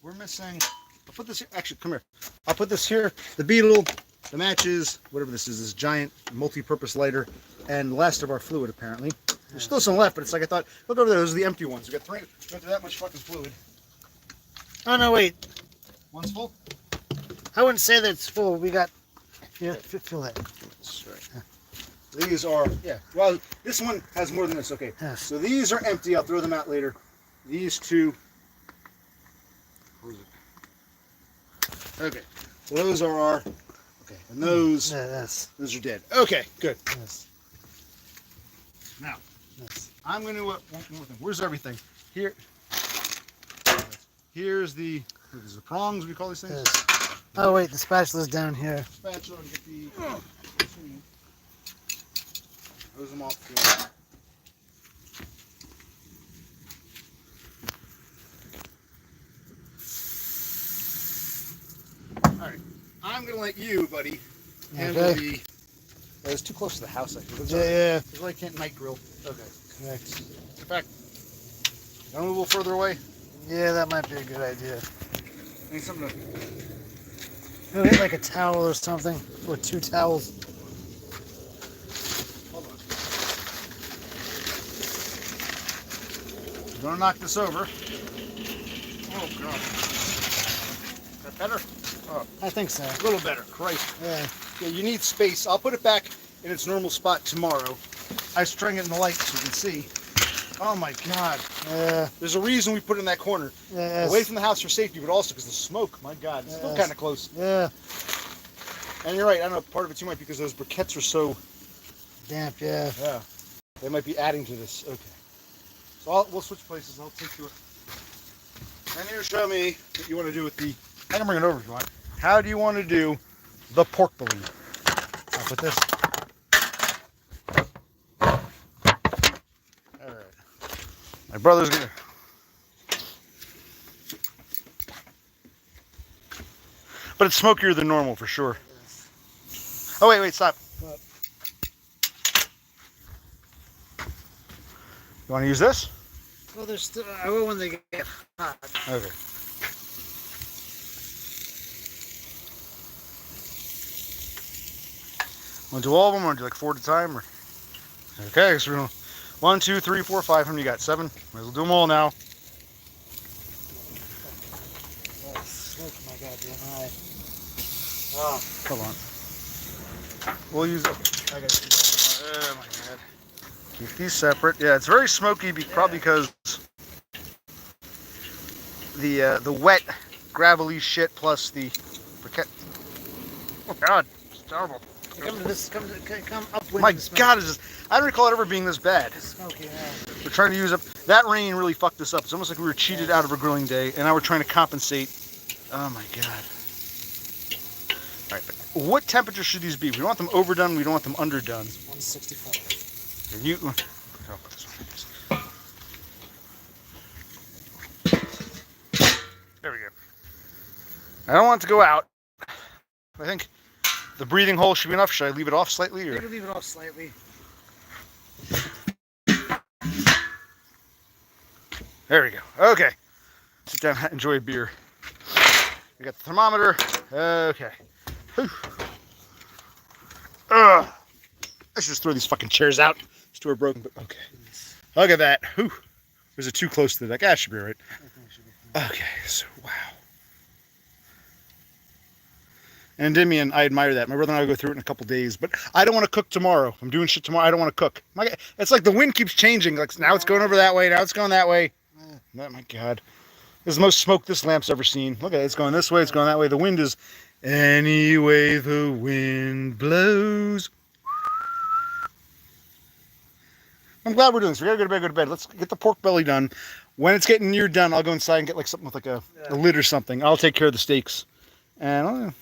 We're missing. I'll put this here. Actually, come here. I'll put this here. The beetle, the matches, whatever this is, this giant multi-purpose lighter, and the last of our fluid apparently. There's still some left, but it's like I thought. Look over there. Those are the empty ones. We got 3. We went through that much fucking fluid. Oh, no, wait. One's full. I wouldn't say that it's full. We got... Yeah, feel that. That's right. These are, yeah. Well, this one has more than this. Okay. Yes. So these are empty. I'll throw them out later. These two. Where is it? Okay. So those are our. Okay. And those. Yes. Those are dead. Okay. Good. Yes. Now, Yes. I'm going to. One more thing. Where's everything? Here. Here's the. What is the prongs? We call these things. Yes. Oh, wait. The spatula's down here. Spatula and get the. Close them off. Alright. I'm going to let you, buddy, handle Okay. the... It's too close to the house, I think. Yeah. That's why I can't night grill. Okay. Correct. In fact, you want to move a little further away? Yeah, that might be a good idea. I need something to... Maybe get like a towel or something. Or 2 towels. Hold on. I'm going to knock this over. Oh, God. Is that better? Oh, I think so. a little better. Christ. Yeah. Yeah, you need space. I'll put it back in its normal spot tomorrow. I string it in the light so you can see. Oh my God. Yeah. There's a reason we put it in that corner. Yes. Away from the house for safety, but also because the smoke, my God, it's still Yes. kind of close. Yeah. And you're right, I don't know, part of it too might be because those briquettes are so, Damp, yeah. yeah, they might be adding to this. Okay. So we'll switch places. I'll take you. And you show me what you want to do with the, I can bring it over if you want. How do you want to do the pork belly? I'll put this. Alright. My brother's gonna. But it's smokier than normal for sure. Yes. Oh, wait, stop. What? You want to use this? Well, there's still... I will when they get hot. Okay. Want to do all of them, or want to do like 4 at a time? Or... Okay, so we're going to 1, 2, 3, 4, 5. How many you got? 7? Might as well do them all now. Oh, smoke my goddamn eye. Oh. Hold on. We'll use. I got to. Oh my God. Keep these separate. Yeah, it's very smoky, probably because the wet, gravelly shit plus the briquette. Oh God, it's terrible. Come to this. Come up with My the smoke. God, I don't recall it ever being this bad. It's smoky, yeah. We're trying to use up. That rain really fucked us up. It's almost like we were cheated out of a grilling day, and now we're trying to compensate. Oh my God. All right, but what temperature should these be? We don't want them overdone. We don't want them underdone. 165. You. I don't want it to go out. I think the breathing hole should be enough. Should I leave it off slightly? Or? Maybe leave it off slightly. There we go. Okay. Sit down, enjoy a beer. We got the thermometer. Okay. Whew. I should just throw these fucking chairs out. These two are broken, but okay. Look at that. Whew. Was it too close to the deck? Ah, should be right. Okay, so wow. And Endymion, I admire that. My brother and I will go through it in a couple days, but I don't want to cook tomorrow. I'm doing shit tomorrow. I don't want to cook. It's like the wind keeps changing. Like now it's going over that way. Now it's going that way. Oh my God. This is the most smoke this lamp's ever seen. Look at it. It's going this way. It's going that way. The wind is any way the wind blows. I'm glad we're doing this. We gotta go to bed. Let's get the pork belly done. When it's getting near done, I'll go inside and get like something with like a lid or something. I'll take care of the steaks. And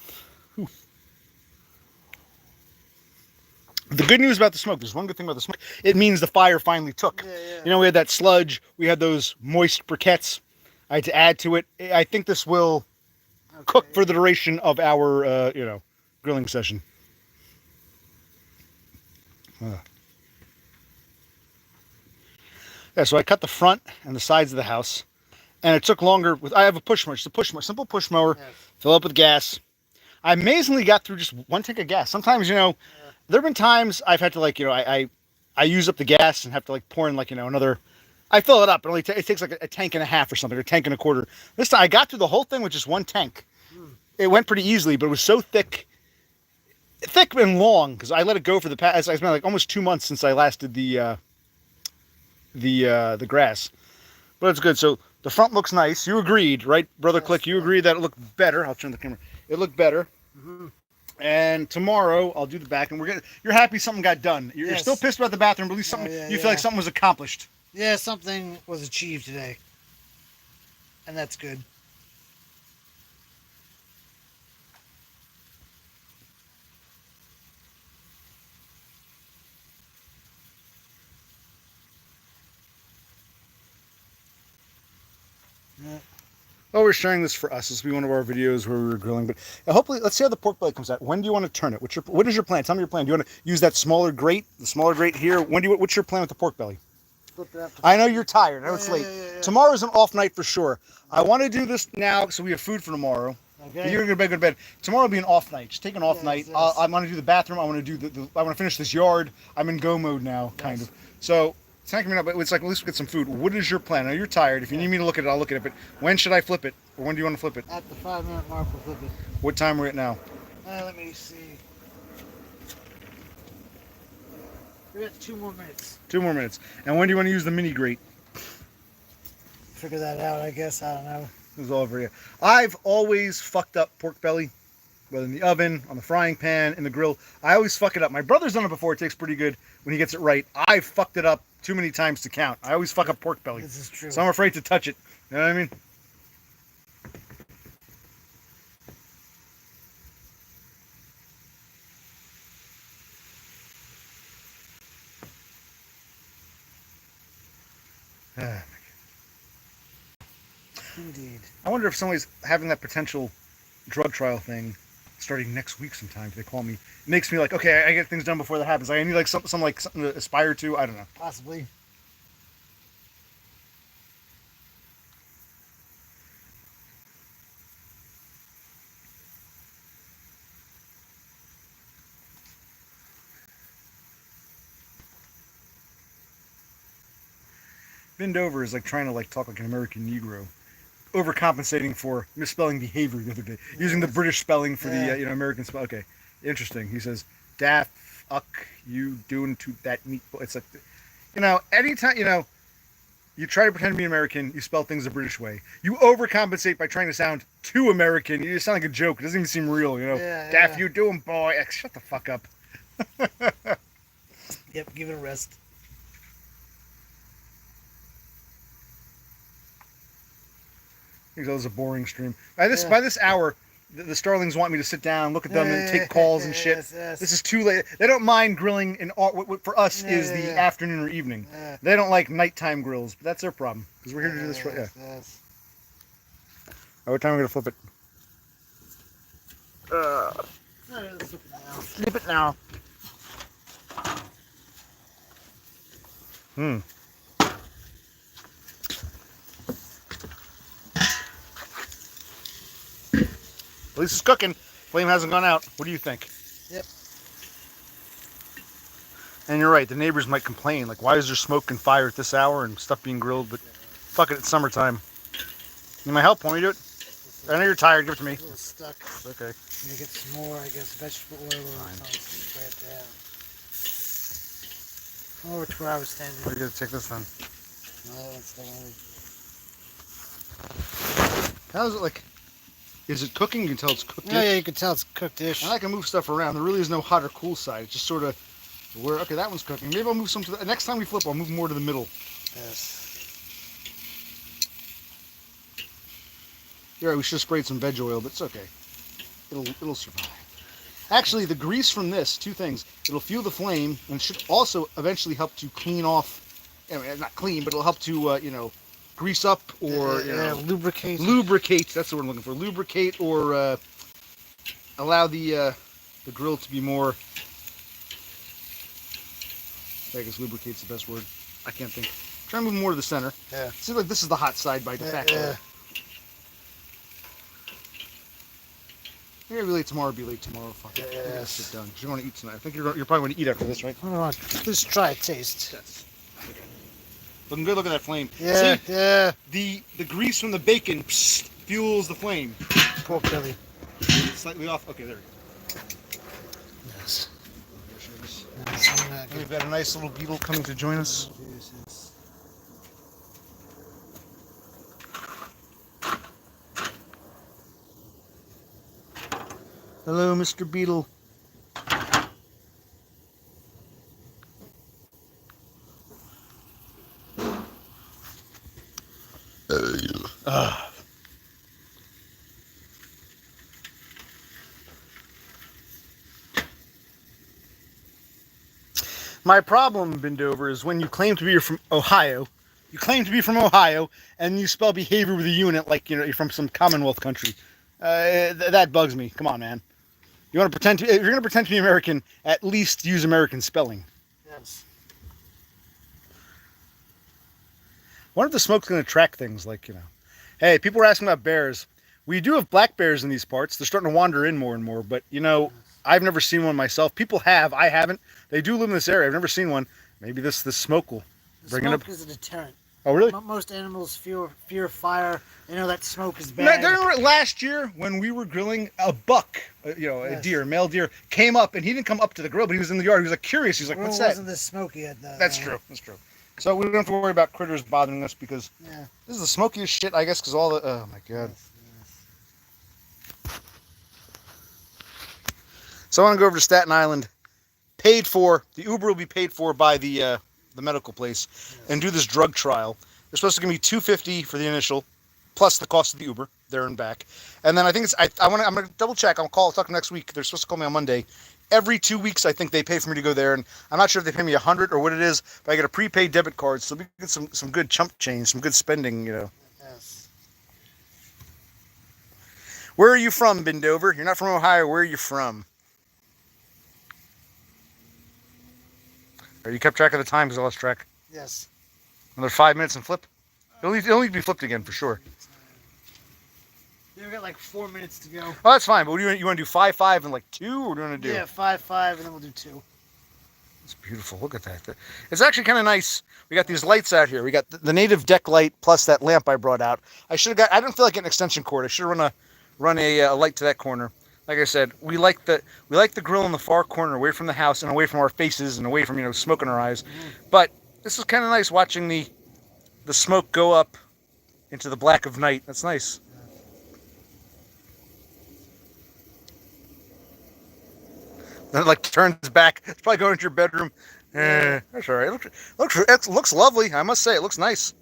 the good news about the smoke, there's one good thing about the smoke. It means the fire finally took. You know, we had that sludge. We had those moist briquettes. I had to add to it. I think this will cook for the duration of our, grilling session. Yeah, so I cut the front and the sides of the house, and it took longer. I have a push mower, just a push mower, simple push mower, fill up with gas. I amazingly got through just one tank of gas. Sometimes, there have been times I've had to I use up the gas and have to pour in another. I fill it up. It takes like a tank and a half or something, or a tank and a quarter. This time I got through the whole thing with just one tank. It went pretty easily, but it was so thick and long because I let it go for the past. I spent like almost 2 months since I last did the grass, but it's good. So the front looks nice. You agreed, right, Brother Click? You agreed that it looked better. I'll turn the camera. It looked better. And tomorrow I'll do the back, and you're happy something got done. You're still pissed about the bathroom, but at least something you feel like something was accomplished. Yeah, something was achieved today, and that's good. Oh, we're sharing this for us. This will be one of our videos where we were grilling. But hopefully, let's see how the pork belly comes out. When do you want to turn it? What is your plan? Tell me your plan. Do you want to use that smaller grate, the smaller grate here? What's your plan with the pork belly? Flip it up. I know you're tired. I know it's late. Tomorrow's an off night for sure. I want to do this now so we have food for tomorrow. Okay. You're gonna go to bed. Tomorrow will be an off night. Just take an off night. I want to do the bathroom. I want to do I want to finish this yard. I'm in go mode now, kind of. So. It's not coming up, but it's like at least we get some food. What is your plan? I know you're tired. If you need me to look at it, I'll look at it. But when should I flip it? Or when do you want to flip it? At the 5-minute mark, we'll flip it. What time are we at now? Let me see. We got 2 more minutes. 2 more minutes. And when do you want to use the mini grate? Figure that out, I guess. I don't know. This is all over here. I've always fucked up pork belly, whether in the oven, on the frying pan, in the grill. I always fuck it up. My brother's done it before. It tastes pretty good when he gets it right. I've fucked it up too many times to count. I always fuck up pork belly. This is true. So I'm afraid to touch it. You know what I mean? Indeed. I wonder if somebody's having that potential drug trial thing starting next week sometime. If they call me, it makes me like, okay, I get things done before that happens. I need something to aspire to. I don't know. Possibly. Bend over is like trying to talk like an American Negro, overcompensating for misspelling behavior the other day, using the British spelling for the American spell. Okay, interesting. He says, "Daft fuck you doing to that meat." It's like, anytime you try to pretend to be American, you spell things the British way. You overcompensate by trying to sound too American. You sound like a joke. It doesn't even seem real. Daft you doing, boy? Shut the fuck up. Yep, give it a rest. I think that was a boring stream. By this hour, the Starlings want me to sit down, look at them, and take calls and shit. This is too late. They don't mind grilling what for us is the afternoon or evening. They don't like nighttime grills, but that's their problem because we're here to do this. What time are we gonna flip it? Flip it now. At least it's cooking. Flame hasn't gone out. What do you think? Yep. And you're right. The neighbors might complain. Like, why is there smoke and fire at this hour and stuff being grilled? But fuck it, it's summertime. Need my help? Want me to do it? I know you're tired. Give it to me. A little stuck. It's okay. I'm gonna get some more, I guess, vegetable oil or something. Spray it down. Over to where I was standing. What are you gonna take this then? No, that's the one. How is it like? Is it cooking? You can tell it's cooked. Yeah, you can tell it's cooked-ish. And I can move stuff around. There really is no hot or cool side. It's just sort of where. Okay, that one's cooking. Maybe I'll move some to the next time we flip. I'll move more to the middle. Yes. You're right. We should have sprayed some veg oil, but it's okay. It'll survive. Actually, the grease from this, two things. It'll fuel the flame, and it should also eventually help to clean off. I mean, not clean, but it'll help to grease up or lubricate. Lubricate. That's the word I'm looking for. Lubricate or allow the grill to be more. I guess lubricate's the best word. I can't think. Try and move more to the center. Yeah. Seems like this is the hot side by de facto. Yeah. Maybe late tomorrow. Be late tomorrow. Fuck it. Yes. Sit down. 'Cause you want to eat tonight. I think you're probably going to eat after this, right? Hold on. Let's try a taste. Yes. Looking good. Look at that flame. Yeah. See, Yeah. the grease from the bacon fuels the flame. Poor Billy. Slightly off. Okay, there we go. Yes. We've got a nice little beetle coming to join us. Hello, Mr. Beetle. My problem, Bindover, is when you claim to be from Ohio, and you spell behavior with a unit like you're from some Commonwealth country. That bugs me. Come on, man. You want to pretend to? If you're going to pretend to be American, at least use American spelling. Yes. I wonder if the smoke's going to track things like, hey, people are asking about bears. We do have black bears in these parts. They're starting to wander in more and more, but, I've never seen one myself. People have. I haven't. They do live in this area. I've never seen one. Maybe this smoke will bring it up. Smoke is a deterrent. Oh, really? Most animals fear fire. They know that smoke is bad. Last year when we were grilling, a buck, a deer, male deer, came up, and he didn't come up to the grill, but he was in the yard. He was like curious. He's like, "What's that?" It wasn't this smoky yet, though. That's true. That's true. So we don't have to worry about critters bothering us because this is the smokiest shit, I guess, because all the oh my god. Yes. So I want to go over to Staten Island. Paid for. The Uber will be paid for by the medical place, and do this drug trial. They're supposed to give me $250 for the initial, plus the cost of the Uber there and back. And then I think I'm gonna double check. I'll talk next week. They're supposed to call me on Monday. Every 2 weeks, I think they pay for me to go there, and I'm not sure if they pay me $100 or what it is, but I get a prepaid debit card, so we get some good chump change, some good spending, Yes. Where are you from, Bindover? You're not from Ohio. Where are you from? You kept track of the time because I lost track. Yes. Another 5 minutes and flip? It'll need to be flipped again for sure. We've got like 4 minutes to go. Oh, that's fine. But what do you want to do? 5-5 and like 2? Or what do you want to do? Yeah, 5-5, and then we'll do 2. It's beautiful. Look at that. It's actually kind of nice. We got these lights out here. We got the native deck light plus that lamp I brought out. I didn't feel like getting an extension cord. I should have run a light to that corner. Like I said, we like the grill in the far corner, away from the house and away from our faces and away from smoke in our eyes. But this is kind of nice watching the smoke go up into the black of night. That's nice. Then it like turns back. It's probably going into your bedroom. That's all right. It looks lovely. I must say, it looks nice.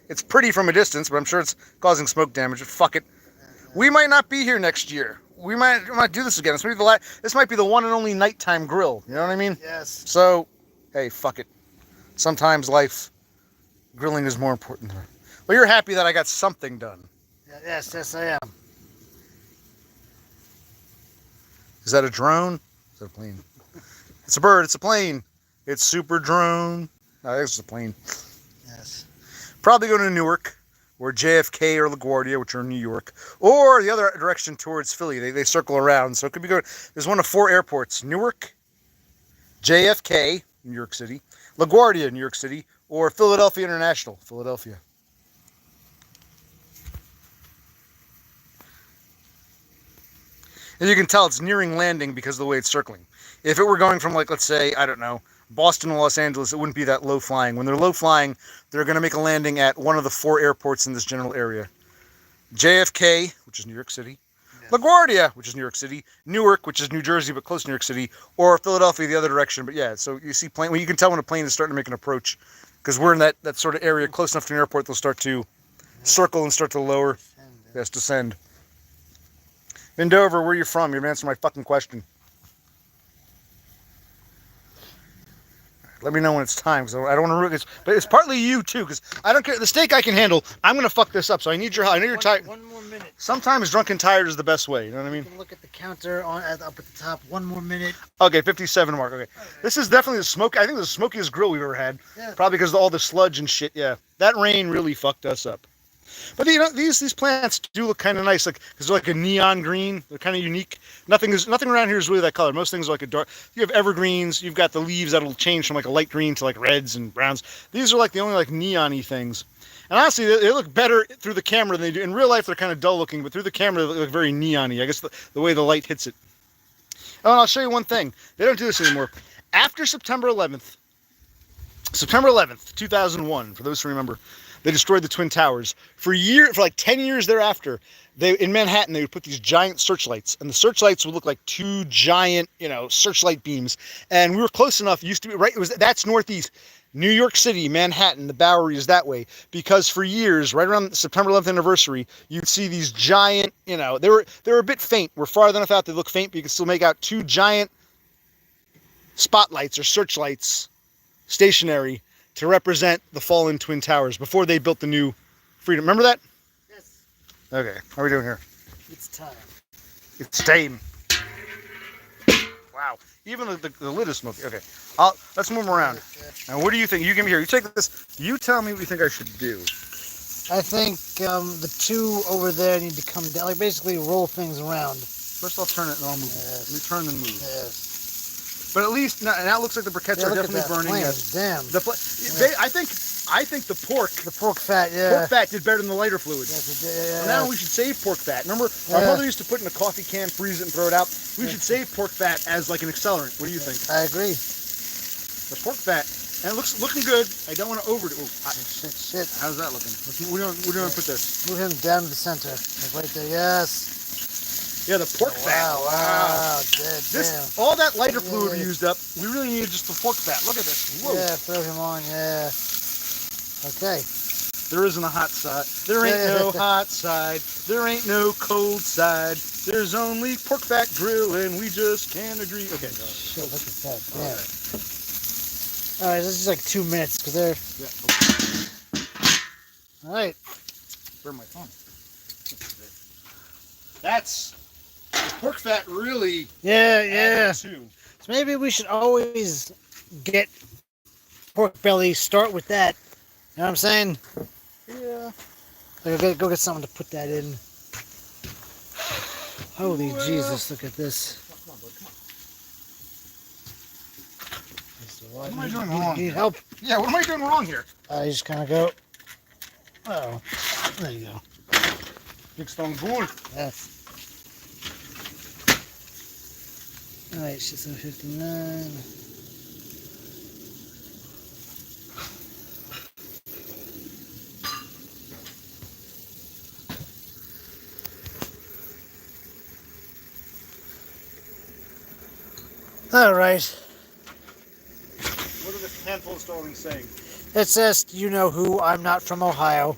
It's pretty from a distance, but I'm sure it's causing smoke damage. Fuck it. We might not be here next year. We might do this again. This might be the one and only nighttime grill. You know what I mean? Yes. So, hey, fuck it. Sometimes grilling is more important. Well, you're happy that I got something done. Yes, I am. Is that a drone? Is that a plane? It's a bird. It's a plane. It's Super Drone. No, it's a plane. Yes. Probably going to Newark, or JFK or LaGuardia, which are in New York, or the other direction towards Philly. They circle around, so it could be going. There's one of 4 airports: Newark, JFK, New York City, LaGuardia, New York City, or Philadelphia International, Philadelphia. And you can tell it's nearing landing because of the way it's circling. If it were going from, like, let's say, I don't know, Boston to Los Angeles, it wouldn't be that low flying. When they're low flying, they're going to make a landing at one of the 4 airports in this general area. JFK, which is New York City, yes. LaGuardia, which is New York City, Newark, which is New Jersey but close to New York City, or Philadelphia the other direction. But yeah, so you see plane. Well, you can tell when a plane is starting to make an approach because we're in that sort of area close enough to an airport. They'll start to circle and start to lower. Yes, descend. Vindover, where are you from? You've answered my fucking question. Let me know when it's time, because I don't want to ruin this. But it's partly you, too, because I don't care. The steak I can handle. I'm going to fuck this up, so I need your help. I know you're tired. One more minute. Sometimes drunk and tired is the best way. You know what I mean? Look at the counter up at the top. One more minute. Okay, 57 mark. Okay. This is definitely the smoke. I think the smokiest grill we've ever had. Yeah. Probably because of all the sludge and shit. Yeah. That rain really fucked us up. But you know, these plants do look kind of nice, like because they're like a neon green. They're kind of unique. Nothing around here is really that color. Most things are like a dark. You have evergreens. You've got the leaves that'll change from like a light green to like reds and browns. These are like the only like neon-y things. And honestly, they look better through the camera than they do in real life. They're kind of dull looking, but through the camera they look very neon-y. I guess the way the light hits it. Oh, and I'll show you one thing. They don't do this anymore. After September 11th, 2001. For those who remember. They destroyed the Twin Towers. For like 10 years thereafter, in Manhattan, they would put these giant searchlights, and the searchlights would look like 2 giant, searchlight beams. And we were close enough. Used to be right. That's northeast, New York City, Manhattan. The Bowery is that way because for years, right around the September 11th anniversary, you'd see these giant. They were a bit faint. We're farther enough out they look faint, but you can still make out 2 giant spotlights or searchlights, stationary, to represent the fallen Twin Towers before they built the new Freedom. Remember that? Yes. Okay, how are we doing here? It's time. It's time. Wow. Even the lid is smoky. Okay, let's move them around. Now, what do you think? You give me here. You take this. You tell me what you think I should do. I think the 2 over there need to come down. Like basically roll things around. First, I'll turn it and I'll move it. Let me turn and move. Yes. But at least now it looks like the briquettes are definitely burning. Yes. Damn. I think the pork fat, pork fat did better than the lighter fluid. Yes, yeah. So now we should save pork fat. Remember, our mother used to put in a coffee can, freeze it, and throw it out. We should save pork fat as like an accelerant. What do you think? I agree. The pork fat, and it looking good. I don't want to overdo it. Shit. How's that looking? We're going to put this. Move him down to the center, like right there. Yes. Yeah, the pork fat. Wow. Damn. All that lighter fluid we used up, we really needed just the pork fat. Look at this. Whoa. Yeah, throw him on, yeah. Okay. There isn't a hot side. There ain't no hot side. There ain't no cold side. There's only pork fat grill, and we just can't agree. Okay. Shit, look at that. Damn. All right, this is like 2 minutes, because they're... Yeah. Okay. All right. Burn my phone. That's... pork fat really. Yeah. So maybe we should always get pork belly. Start with that. You know what I'm saying? Yeah. Like, go get something to put that in. Holy Jesus! Look at this. Come on, bud. Come on. What am I doing wrong? Need help? Yeah. What am I doing wrong here? You just kind of go. Oh, there you go. Big stone gold. Yes. Alright, she's 59. Alright. What are the handful of starlings saying? It says, you know who, I'm not from Ohio.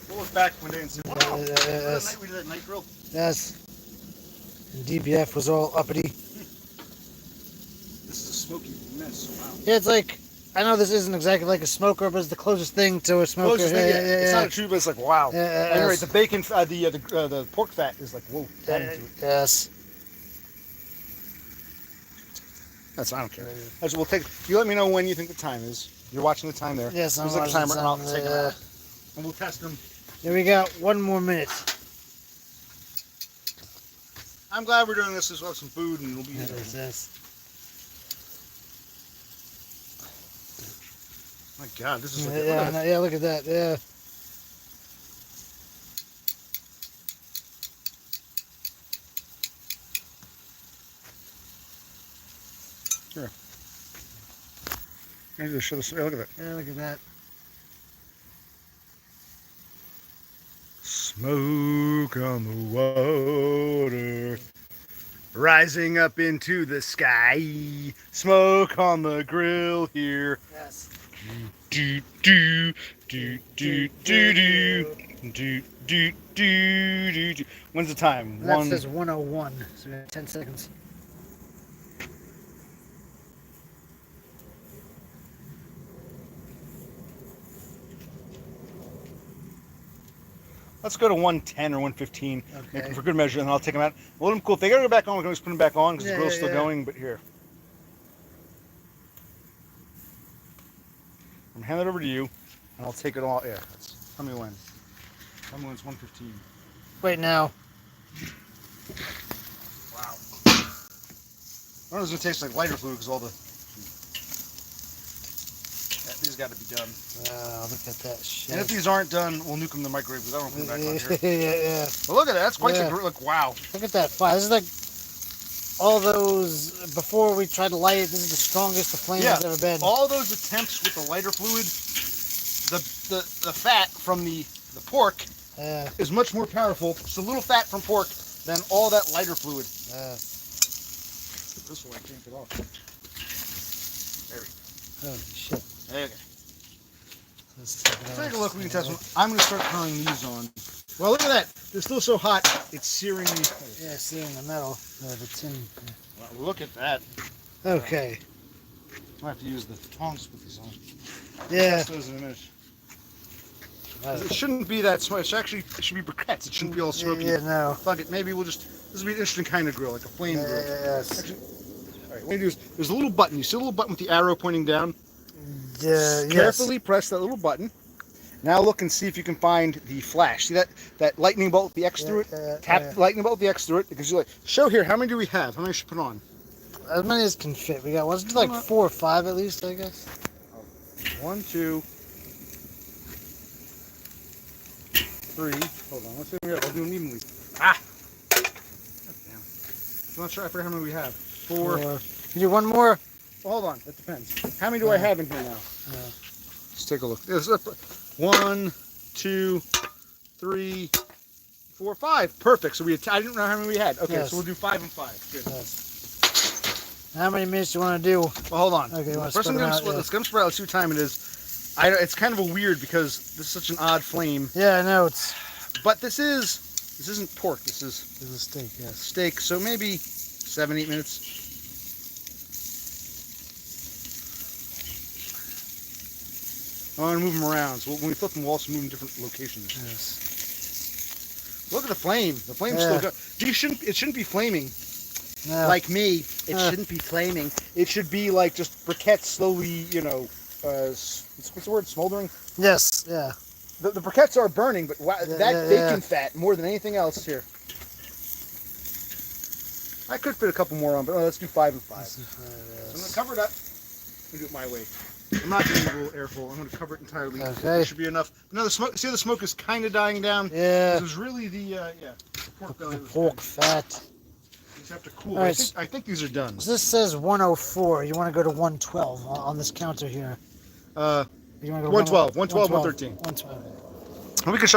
We'll look back one day and say, wow, yes. we did that Nightgrille. Yes. And DBF was all uppity. This is a smoky mess. Wow. Yeah, it's like, I know this isn't exactly like a smoker, but it's the closest thing to a smoker. Closest thing, It's not a chew, but it's like wow. And right, the bacon, the pork fat is like whoa. Adding to it. Yes. That's I don't care. We'll take. You let me know when you think the time is. You're watching the time there. Yes, I'm watching watching the timer, the and I'll time, take them out, and we'll test them. Here we got 1 more minute. I'm glad we're doing this. We'll have some food, and we'll be. Yes. My God, this is like Yeah, look at that. Yeah. Here. Maybe just show this. Look at that. Yeah, look at that. Smoke on the water, rising up into the sky. Smoke on the grill here. Yes. Do do do do do do do do do do. When's the time? That says 1:01. So we have 10 seconds. Let's go to 1:10 or 1:15. Okay. For good measure, and I'll take them out. We'll let them cool. If they gotta go back on, we can just put them back on because the grill's still going. But here, I'm gonna hand it over to you, and I'll take it all. Yeah. Tell me when. Tell me when it's 1:15. Wait now. Wow. I don't know if it's gonna taste like lighter fluid because all the. These got to be done. Wow, look at that shit. And if these aren't done, we'll nuke them in the microwave because I don't put them back on here. Yeah. But look at that. That's quite the grill. Look, wow. Look at that fire. This is like all those, before we tried to light it, this is the strongest the flame has ever been. All those attempts with the lighter fluid, the fat from the pork is much more powerful. It's a little fat from pork than all that lighter fluid. This one I can't get off. There we go. Holy shit. Okay. Let's take a look. We can test them. I'm going to start throwing these on. Well, look at that. They're still so hot. It's searing me. Yeah, searing the metal. The tin. Well, look at that. Okay. I have to use the tongs to put these on. Yeah. Test those in a minute. It shouldn't be that smoky. It should be briquettes. It shouldn't be all smoky. Yeah, no. Fuck it. Maybe we'll just. This will be an interesting kind of grill, like a flame grill. Yes. Actually, all right. What you do is there's a little button. You see a little button with the arrow pointing down. Carefully press that little button. Now look and see if you can find the flash. See that lightning bolt with the X through it? Tap the lightning bolt with the X through it because you're like, show here, how many do we have? How many should put on? As many as can fit. We got, let's do like 4 or 5 at least, I guess. 1, 2, 3. Hold on, let's see. I'll do them evenly. Ah! God damn. I'm not sure. I forgot how many we have. 4. Can you do one more? Well, hold on. That depends. How many do I have in here now? Let's take a look. 1, 2, 3, 4, 5. Perfect. So I didn't know how many we had. Okay, so we'll do 5 and 5. Good. Yes. How many minutes do you want to do? Well, hold on. Okay, first I'm going to split. Let's go spread out. Let's see what time it is. It's kind of a weird because this is such an odd flame. Yeah, I know it's. But this isn't pork. This is a steak. Yes. Steak. So maybe 7, 8 minutes. I want to move them around. So when we flip them, we'll also move them different locations. Yes. Look at the flame. The flame's still going. It shouldn't be flaming. No. Like me. It shouldn't be flaming. It should be like just briquettes slowly, what's the word? Smoldering? Yes. Yeah. The briquettes are burning, but that bacon fat more than anything else here. I could fit a couple more on, but let's do 5 and 5. So I'm going to cover it up. I'm going to do it my way. I'm not doing a little airful. I'm going to cover it entirely. Okay. There should be enough. No, the smoke. See, the smoke is kind of dying down. Yeah. This is really the pork belly. The pork fat. These have to cool. Right. I think these are done. So this says 104. You want to go to 112 on this counter here. You want to go 112, 113. 112. And we can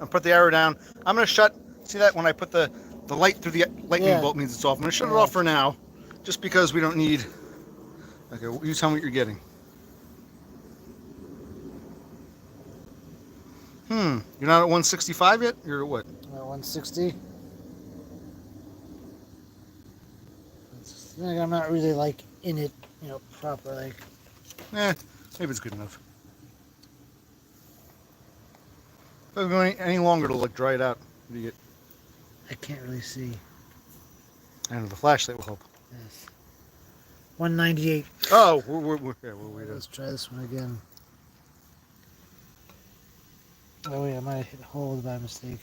put the arrow down. I'm going to shut. See that when I put the light through the lightning bolt means it's off. I'm going to shut it off for now, just because we don't need. Okay, you tell me what you're getting. You're not at 165 yet? You're at what? 160. I'm not really like in it, properly. Maybe it's good enough. If I was going any longer to like dry it out, what do you get? I can't really see. I don't know, the flashlight will help. Yes. 198. Oh, we're Let's try this one again. Oh wait, I might have hit hold by mistake.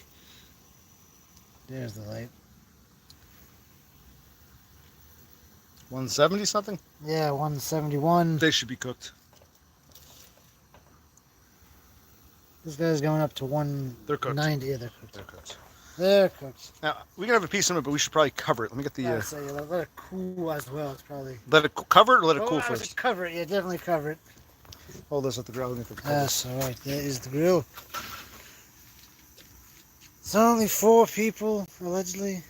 There's the light. 170 something? Yeah, 171. They should be cooked. This guy's going up to They're cooked. 190. Yeah, they're cooked. They're cooked. They're cooked. Now, we can have a piece of it, but we should probably cover it. Let me get the... I'd say let it cool as well. It's probably... Let it cover it or let it Oh, cool I should first? cover it. Yeah, definitely cover it. Hold this at the grill. Yes, alright. There is the grill. It's only 4 people, allegedly.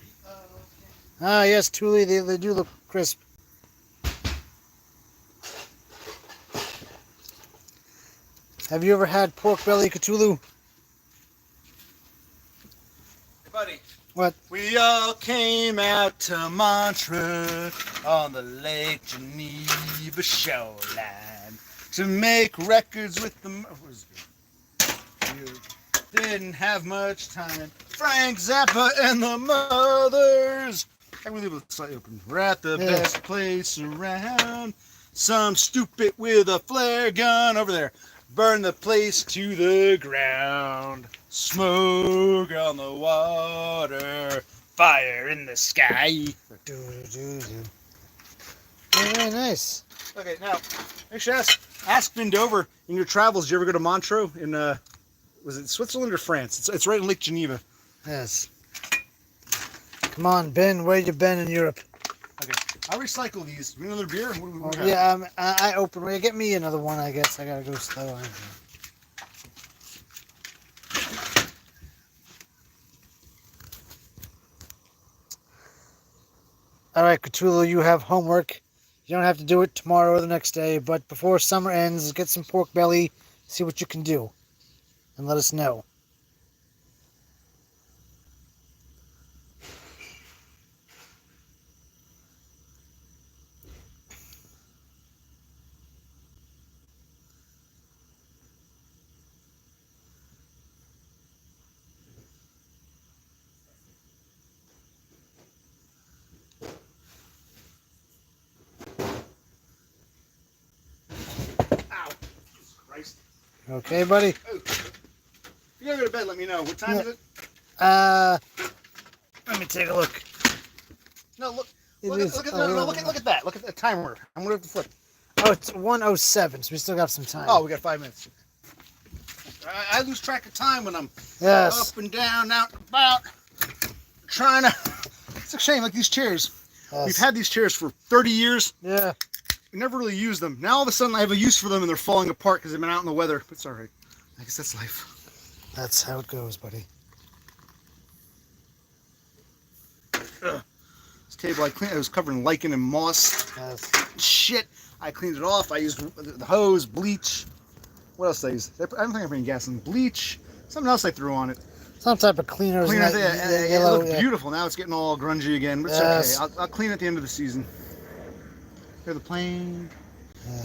Ah, yes, Thule, they do look crisp. Have you ever had pork belly, Cthulhu? Hey, buddy. What? We all came out to Montreux on the Lake Geneva shoreline to make records with the... You didn't have much time. Frank Zappa and the Mothers. I can leave it slightly open. We're at the best place around. Some stupid with a flare gun over there. Burn the place to the ground. Smoke on the water. Fire in the sky. Very nice. Okay, now, actually ask Ben Dover, in your travels, did you ever go to Montreux in, was it Switzerland or France? It's right in Lake Geneva. Yes. Come on, Ben. Where you been in Europe? Okay, I'll recycle these. We need another beer? What do we Yeah, I open. Well, get me another one, I guess. I gotta go slow. Alright, Cthulhu, you have homework. You don't have to do it tomorrow or the next day, but before summer ends, get some pork belly, see what you can do, and let us know. Okay, buddy? Oh. If you gotta go to bed, let me know. What time is it? Let me take a look. No, look. Look Look at that. Look at the timer. I'm gonna have to flip. Oh, it's 1:07, so we still got some time. Oh, we got 5 minutes. I lose track of time when I'm yes. up and down, out and about, trying to... It's a shame, like these chairs. Yes. We've had these chairs for 30 years. Yeah. We never really used them. Now all of a sudden I have a use for them and they're falling apart because they've been out in the weather. But it's all right. I guess that's life. That's how it goes, buddy. Ugh. This table I cleaned, it was covered in lichen and moss. Yes. Shit. I cleaned it off. I used the hose, bleach. What else did I use? I don't think I put any gasoline. Bleach. Something else I threw on it. Some type of cleaner. Cleaner, it looked beautiful. Now it's getting all grungy again, but it's yes. okay. I'll clean it at the end of the season. Hear the plane. Yes.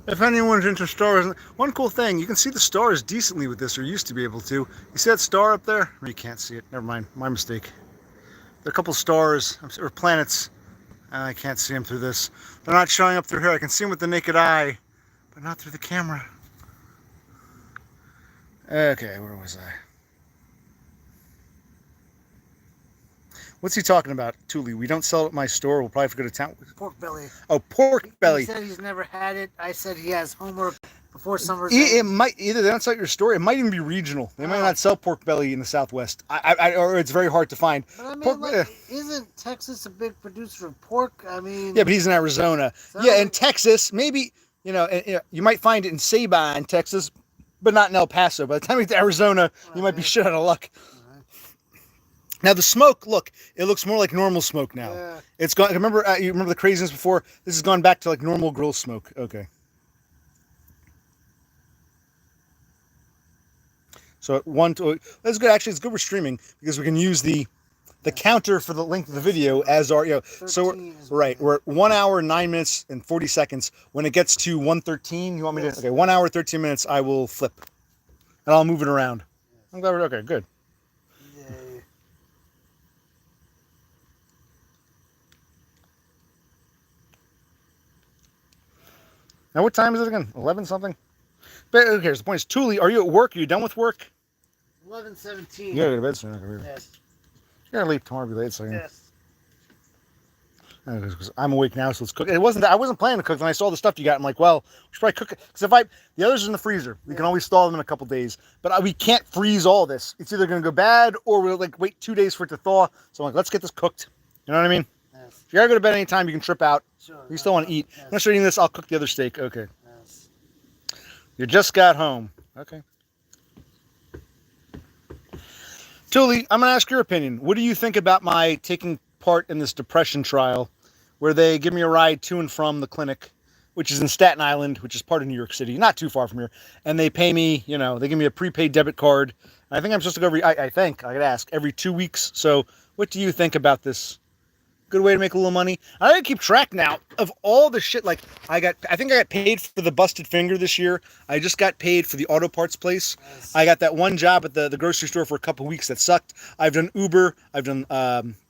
If anyone's into stars, one cool thing, you can see the stars decently with this, or used to be able to. You see that star up there? Or you can't see it. Never mind. My mistake. There are a couple stars, or planets. I can't see them through this. They're not showing up through here. I can see them with the naked eye, but not through the camera. Okay, where was I? What's he talking about, Thule? We don't sell it at my store. We'll probably have to go to town. Pork belly. Oh, pork belly. He said he's never had it. I said he has homework before summer's It might either they don't sell it at your store. It might even be regional. They might not sell pork belly in the Southwest. Or it's very hard to find. But I mean, pork, isn't Texas a big producer of pork? I mean. Yeah, but he's in Arizona. So, yeah, in Texas, maybe you might find it in Sabine, Texas, but not in El Paso. By the time you get to Arizona, you might be shit out of luck. Now the smoke, look, it looks more like normal smoke now. Yeah. It's gone. Remember, you remember the craziness before? This has gone back to like normal grill smoke. Okay. So that's good. Actually, it's good we're streaming because we can use the the counter for the length of the video as our, so we're at 1 hour, 9 minutes, and 40 seconds. When it gets to 1:13, you want me to, okay, 1 hour, 13 minutes, I will flip. And I'll move it around. I'm glad we're, okay, good. Yay. Now, what time is it again? 11 something? But who cares? The point is, Thule, are you at work? Are you done with work? 11:17. You gotta go to bed soon. Yes. You gotta leave tomorrow, be late, so Yes. because I'm awake now, so let's cook. It wasn't that I wasn't planning to cook. When I saw the stuff you got, I'm like, well, we should probably cook it. Because the others are in the freezer. We can always thaw them in a couple days. But we can't freeze all this. It's either gonna go bad or we'll like wait 2 days for it to thaw. So I'm like, let's get this cooked. You know what I mean? Yes. If you gotta go to bed anytime, you can trip out. Sure. You still want to eat. Yes. I'm not eating this. I'll cook the other steak. Okay. Yes. You just got home. Okay. Thule, I'm going to ask your opinion. What do you think about my taking part in this depression trial where they give me a ride to and from the clinic, which is in Staten Island, which is part of New York City, not too far from here, and they pay me, they give me a prepaid debit card. I think I'm supposed to go I could ask, every 2 weeks. So what do you think about this? Good way to make a little money. I gotta keep track now of all the shit. Like I think I got paid for the busted finger this year. I just got paid for the auto parts place. Yes. I got that one job at the grocery store for a couple weeks that sucked. I've done Uber. I've done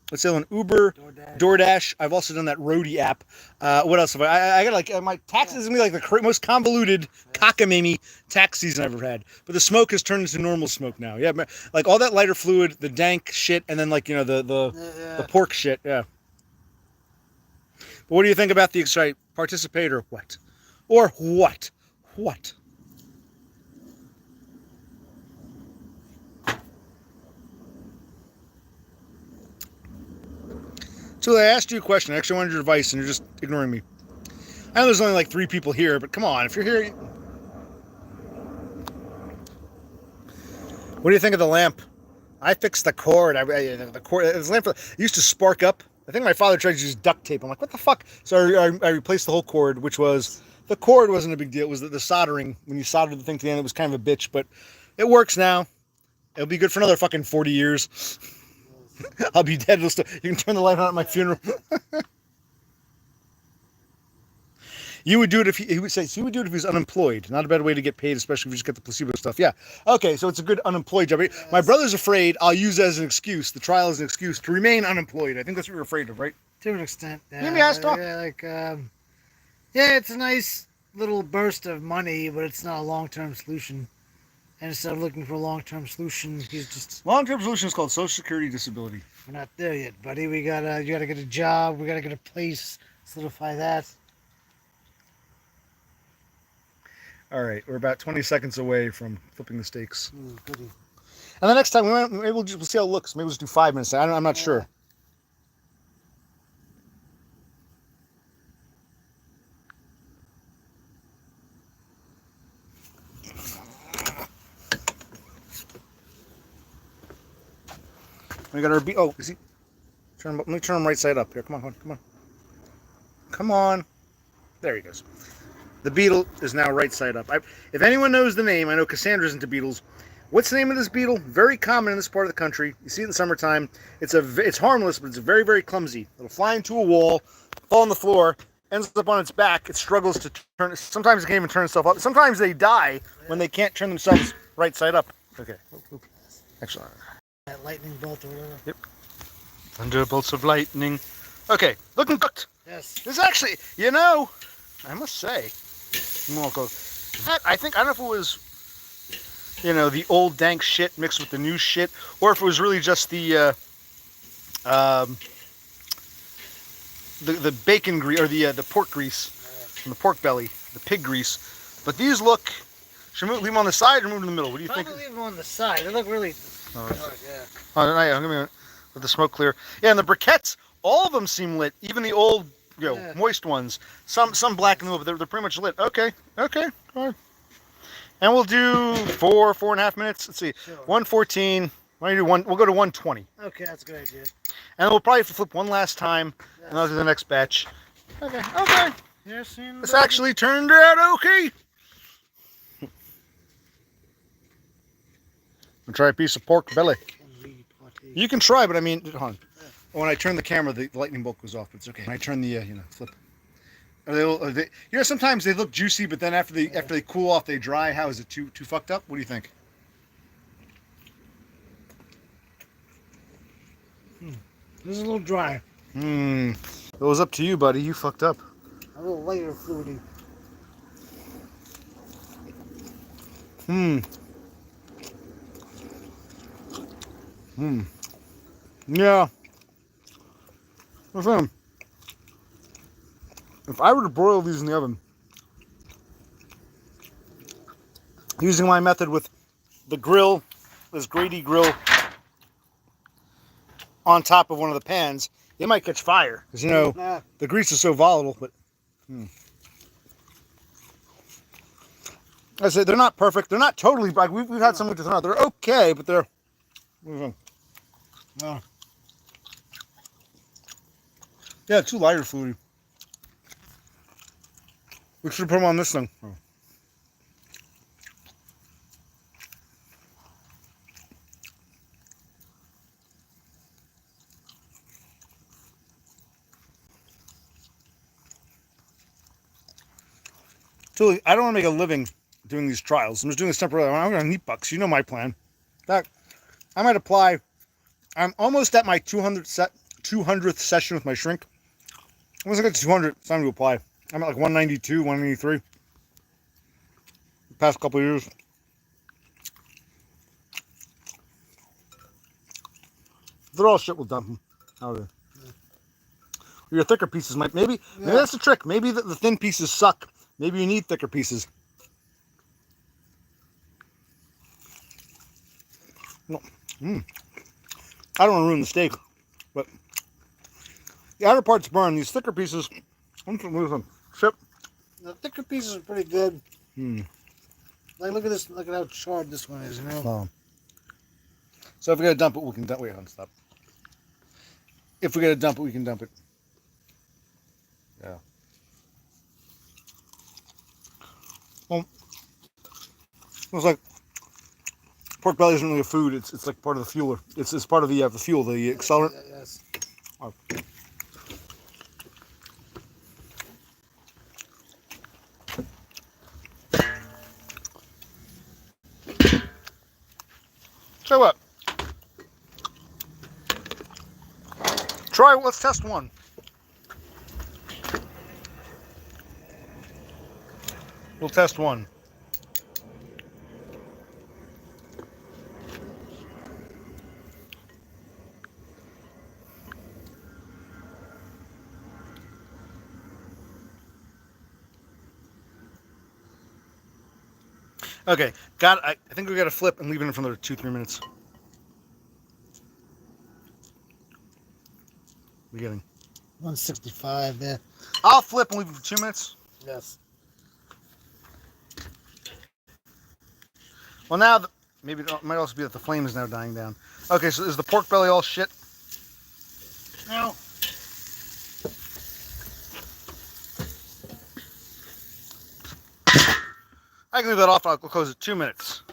what's the other one? Uber, DoorDash. I've also done that Roadie app. What else have I got like my taxes is gonna be like the most convoluted cockamamie tax season I've ever had. But the smoke has turned into normal smoke now. Yeah, like all that lighter fluid, the dank shit, and then like the pork shit. Yeah. But what do you think about the site? Participate or what? Or what? What? So I asked you a question. I actually wanted your advice, and you're just ignoring me. I know there's only like 3 people here, but come on. If you're here... What do you think of the lamp? I fixed the cord. The cord. This lamp used to spark up. I think my father tried to use duct tape. I'm like, what the fuck? So I replaced the whole cord, which was... The cord wasn't a big deal. It was the soldering. When you soldered the thing to the end, it was kind of a bitch. But it works now. It'll be good for another fucking 40 years. I'll be dead. You can turn the light on at my funeral. You would do it if he would say he would do it if he was unemployed. Not a bad way to get paid, especially if you just get the placebo stuff. Yeah. Okay, so it's a good unemployed job. Yes. My brother's afraid I'll use it as an excuse. The trial is an excuse to remain unemployed. I think that's what you're afraid of, right? To an extent. Yeah. Give me ass talk. Yeah, it's a nice little burst of money, but it's not a long-term solution. And instead of looking for a long-term solution, he's just... Long-term solution is called Social Security Disability. We're not there yet, buddy. You gotta get a job. We gotta get a place. Solidify that. All right, we're about 20 seconds away from flipping the steaks. Goody. And the next time, maybe we'll see how it looks. Maybe we'll just do 5 minutes. I'm not sure. We got our beet. Oh, is he? Let me turn him right side up here. Come on, come on. Come on. There he goes. The beetle is now right side up. If anyone knows the name, I know Cassandra's into beetles. What's the name of this beetle? Very common in this part of the country. You see it in the summertime. It's harmless, but it's very, very clumsy. It'll fly into a wall, fall on the floor, ends up on its back. It struggles to turn. Sometimes it can't even turn itself up. Sometimes they die when they can't turn themselves right side up. Okay. Excellent. That lightning bolt or whatever. Yep. Thunderbolts of lightning. Okay, looking cooked. Yes. This actually, I must say, I don't know if it was, the old dank shit mixed with the new shit, or if it was really just the bacon grease or the pork grease from the pork belly, the pig grease. But these look. Should we leave them on the side or move them in the middle? What do you think? Probably leave them on the side. They look really. Oh, yeah. Oh, I'm gonna let the smoke clear. Yeah, and the briquettes, all of them seem lit. Even the old, moist ones. Some black in the middle, but they're pretty much lit. Okay. All right. And we'll do 4.5 minutes. Let's see, Sure. 1:14. Why don't you do one? We'll go to 1:20. Okay, that's a good idea. And we'll probably flip one last time, and I'll do the next batch. Okay. Yes, This actually turned out okay. I'll try a piece of pork belly. Can we partake? You can try, but I mean, hold on. When I turn the camera, the lightning bolt goes off. But it's okay. When I turn the, flip. Are they, sometimes they look juicy, but then after they cool off, they dry. How is it too fucked up? What do you think? This is a little dry. It was up to you, buddy. You fucked up. A little lighter fruity. Yeah. Listen, if I were to broil these in the oven, using my method with the grill, this Grady grill, on top of one of the pans, it might catch fire. Because, the grease is so volatile. But I said, they're not perfect. They're not totally, like, we've had some with they're okay, but they're... Yeah, too lighter fluid. We should put them on this thing. Truly, I don't want to make a living doing these trials. I'm just doing this temporarily. I'm going to need bucks. You know my plan. In fact, I might apply. I'm almost at my 200th session with my shrink. Once I get to 200, it's time to apply. I'm at like 192, 193. The past couple of years. They're all shit, we'll dump them. How are they? Your thicker pieces might, maybe that's the trick. Maybe the thin pieces suck. Maybe you need thicker pieces. No. I don't want to ruin the steak, but the outer part's burned. These thicker pieces, I'm just lose them. Chip. The thicker pieces are pretty good. Like, look at this. Look at how charred this one is, So if we gotta dump it, we can dump. Wait, stop. If we gotta dump it, we can dump it. Yeah. Well, it's like pork belly isn't really a food. It's like part of the fuel. It's part of the fuel, the accelerant. Yes. Oh. So what? Let's test one. We'll test one. Okay, I think we got to flip and leave it in for another 2-3 minutes. Beginning. 165, yeah. I'll flip and leave it for 2 minutes. Yes. Well, now, maybe it might also be that the flame is now dying down. Okay, so is the pork belly all shit? No. I can leave that off. I'll close it 2 minutes.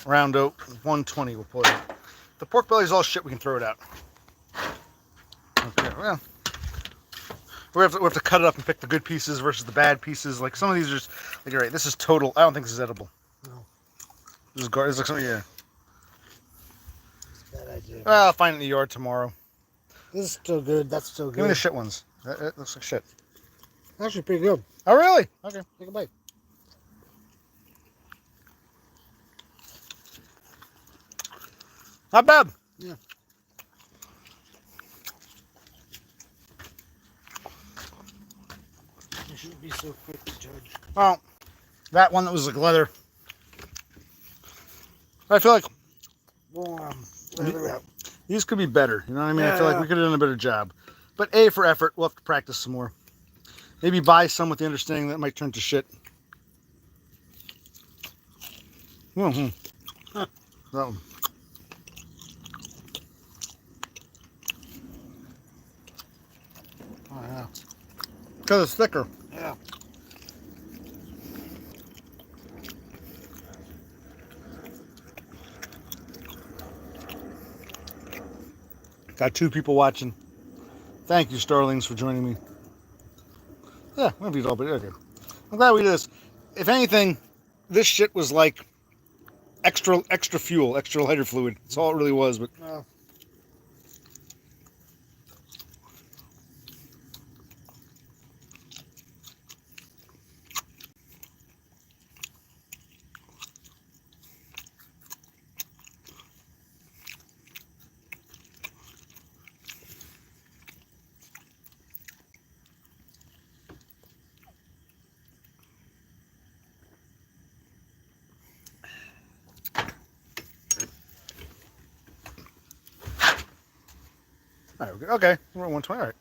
Round out 120. We'll pull it out. The pork belly is all shit. We can throw it out. Okay, well, we have to cut it up and pick the good pieces versus the bad pieces. Like some of these are just like, all right, this is total. I don't think this is edible. No. This is garbage. This looks like something, yeah. It's a bad idea. Well, I'll find it in the yard tomorrow. This is still good. That's still good. Give me the shit ones. That looks like shit. Actually, pretty good. Oh, really? Okay. Take a bite. Not bad. Yeah. You shouldn't be so quick to judge. Well, that one that was like leather. I feel like Warm. these could be better. You know what I mean? Yeah, I feel like we could have done a better job. But A, for effort, we'll have to practice some more. Maybe buy some with the understanding that it might turn to shit. Mm-hmm. Huh. That one. Oh, yeah. Because it's thicker. Yeah. Got 2 people watching. Thank you, Starlings, for joining me. Yeah, I'm gonna eat all, but okay. I'm glad we did this. If anything, this shit was like extra fuel, extra lighter fluid. That's all it really was. But Well, all right, okay, we're at 120. All right.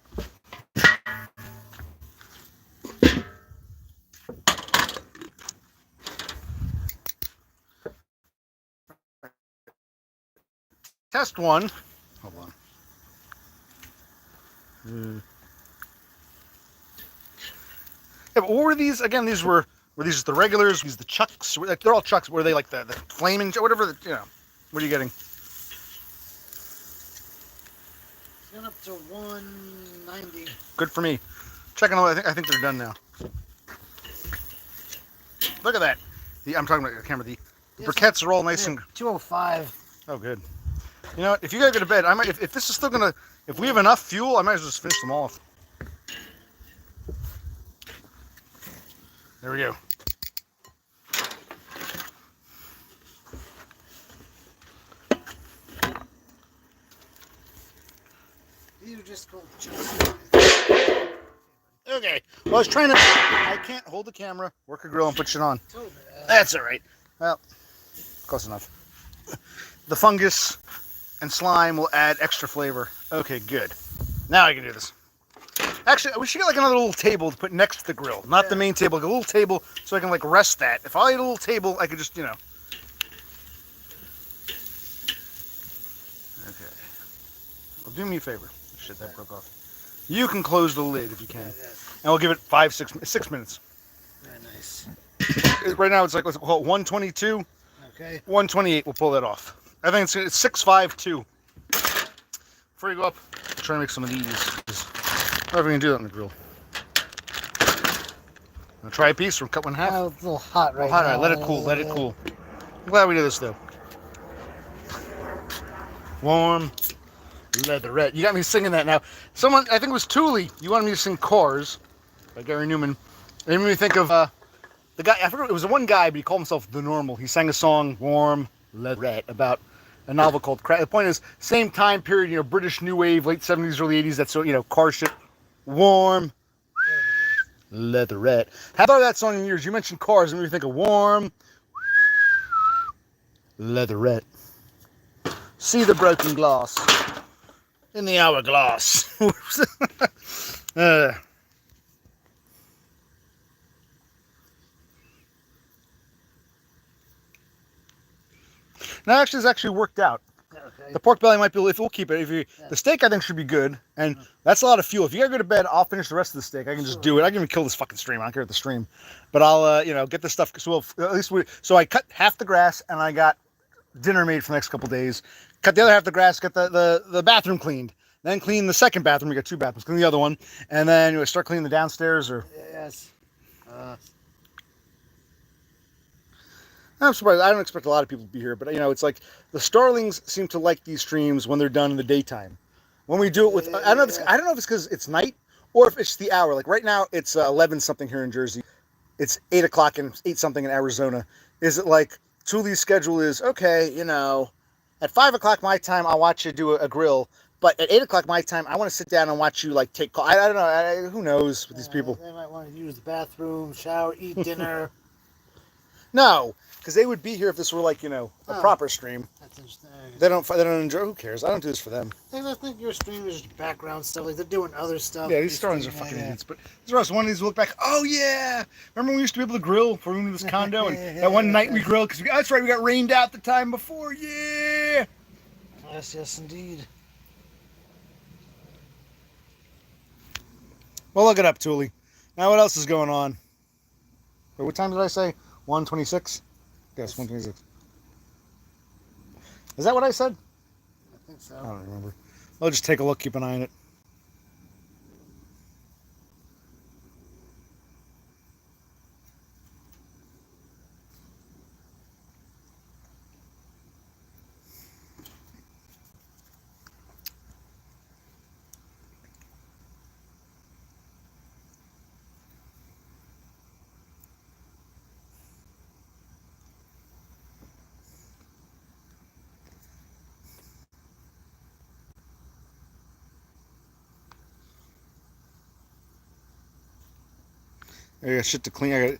Test 1. Hold on. Yeah, but what were these again? These were these the regulars? These the chucks? Like, they're all chucks. Were they like the flaming? Whatever. What are you getting? it's gone up to 190. Good for me. Checking out. I think they're done now. Look at that. I'm talking about the camera. The briquettes are all nice and. 205. Oh, good. You know what? If you gotta go to bed, I might. If this is still gonna. If we have enough fuel, I might as well just finish them off. There we go. These are just called chucks. Okay. Well, I was trying to. I can't hold the camera, work a grill, and put shit on. That's all right. Well, close enough. The fungus and slime will add extra flavor. Okay, good. Now I can do this. Actually, we should get like another little table to put next to the grill. Not the main table, like a little table so I can like rest that. If I had a little table, I could just, Okay. Well, do me a favor. Shit, that broke off. You can close the lid if you can. And we'll give it 6 minutes. Very nice. Right now it's like, let's call it 122. Okay. 128, we'll pull that off. I think it's 652. Before you go up, try to make some of these. I don't know if we can do that on the grill. Wanna try a piece or cut one in half? Oh, it's a little hot right Hot, now. all right, let it cool, let it cool. I'm glad we did this though. Warm, leatherette. You got me singing that now. Someone, I think it was Thule, you wanted me to sing Cars by Gary Newman. It made me think of the guy, I forget, it was the one guy, but he called himself The Normal. He sang a song, Warm, Leatherette, about a novel called Crash. The point is, same time period, British New Wave, late 70s, early 80s, that's, car shit. Warm, leatherette. How about that song in yours? You mentioned cars, and we think of warm, leatherette. See the broken glass in the hourglass. Now, actually, it's actually worked out. Okay. The pork belly might be, if we'll keep it. The steak, I think, should be good, and that's a lot of fuel. If you gotta go to bed, I'll finish the rest of the steak. I can just do it. I can even kill this fucking stream. I don't care about the stream, but I'll, get this stuff. So at least so I cut half the grass, and I got dinner made for the next couple days. Cut the other half of the grass. Got the bathroom cleaned. Then clean the second bathroom. We got 2 bathrooms. Clean the other one, and then start cleaning the downstairs. Or Yes. I'm surprised. I don't expect a lot of people to be here, but it's like the Starlings seem to like these streams when they're done in the daytime. When we do it with, I don't know if it's because it's night or if it's the hour. Like right now, it's 11 something here in Jersey. It's 8 o'clock and 8 something in Arizona. Is it like Thule's schedule is okay? At 5 o'clock my time, I'll watch you do a grill. But at 8 o'clock my time, I want to sit down and watch you like take call. I don't know. Who knows with these people? They might want to use the bathroom, shower, eat dinner. No, because they would be here if this were like a proper stream. That's interesting. They don't enjoy. Who cares? I don't do this for them. I think your stream is just background stuff. Like they're doing other stuff. Yeah, these Starlings are fucking idiots. But these are us. One of these will look back. Oh yeah, remember when we used to be able to grill for moving to this condo, and that one night we grilled because that's right, we got rained out the time before. Yeah. Yes, indeed. Well, look it up, Thule. Now, what else is going on? Wait, what time did I say? 126? Yes, 126. Is that what I said? I think so. I don't remember. I'll just take a look, keep an eye on it. I got shit to clean.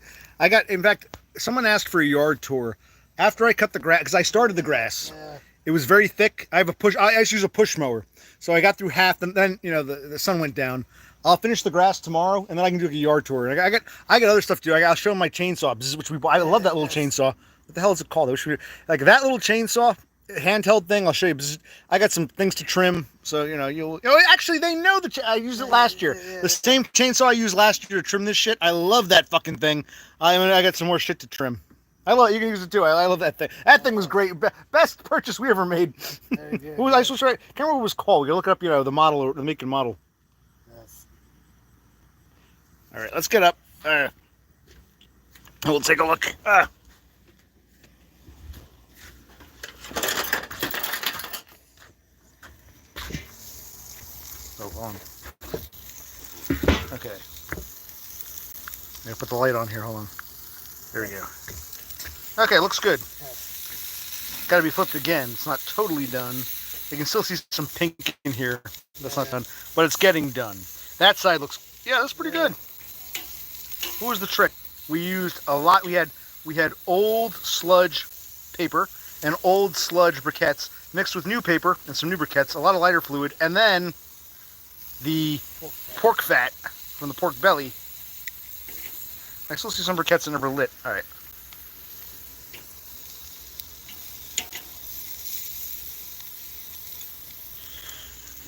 In fact, someone asked for a yard tour. After I cut the grass, because I started the grass, it was very thick. I just use a push mower. So I got through half, and then, the sun went down. I'll finish the grass tomorrow, and then I can do a yard tour. And I got other stuff to do. I'll show them my chainsaw, which we bought. I love that little chainsaw. What the hell is it called? Like that little chainsaw, handheld thing. I'll show you. I got some things to trim, so you'll. Actually, they know I used it last year. The same chainsaw I used last year to trim this shit. I love that fucking thing. I got some more shit to trim. You can use it too. I love that thing. That thing was great. Best purchase we ever made. Who was I supposed to write? Can't remember what it was called. We gotta look up, the model or the make and model. Yes. All right, let's get up. We'll take a look. Oh, wrong. Okay. I'm gonna put the light on here. Hold on. There we go. Okay, looks good. Got to be flipped again. It's not totally done. You can still see some pink in here. That's not done, but it's getting done. That side looks, that's pretty good. What was the trick? We used a lot. We had old sludge paper and old sludge briquettes mixed with new paper and some new briquettes, a lot of lighter fluid, and then the pork fat from the pork belly. I still see some briquettes that never lit. All right.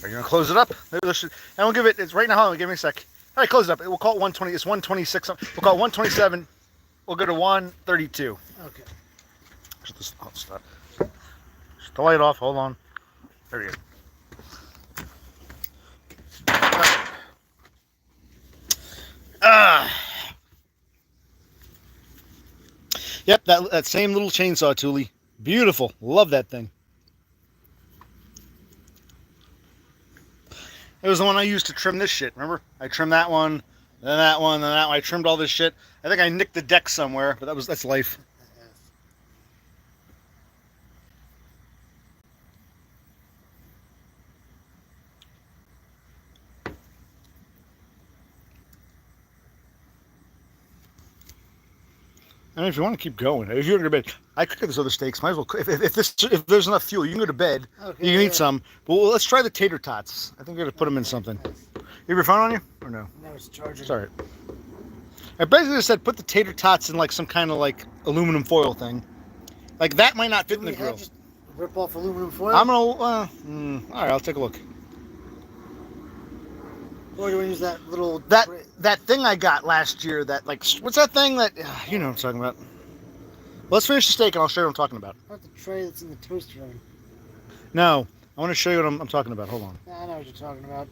Are you gonna close it up? Maybe and we'll give it. It's right now. Hold on, give me a sec. All right, close it up. We'll call it 120. It's 126. We'll call it 127. We'll go to 132. Okay. I'll stop. Shut the light off. Hold on. There we go. Yep, that same little chainsaw, Thule. Beautiful. Love that thing. It was the one I used to trim this shit, remember? I trimmed that one, then that one, then that one. I trimmed all this shit. I think I nicked the deck somewhere, but that's life. I mean, if you want to keep going, if you're going to bed, I could get those other steaks. Might as well. If there's enough fuel, you can go to bed. Okay, you can eat some. But let's try the tater tots. I think we're going to put them in something. You have your phone on you or no? No, it's charging. Sorry. I basically just said put the tater tots in like some kind of like aluminum foil thing. Like that might not fit in the grill. Just rip off aluminum foil. I'm gonna. All right, I'll take a look. Or do we use that little... That thing I got last year, that, like, what's that thing that... you know what I'm talking about. Let's finish the steak and I'll show you what I'm talking about. Not the tray that's in the toaster oven. No, I want to show you what I'm talking about. Hold on. I know what you're talking about.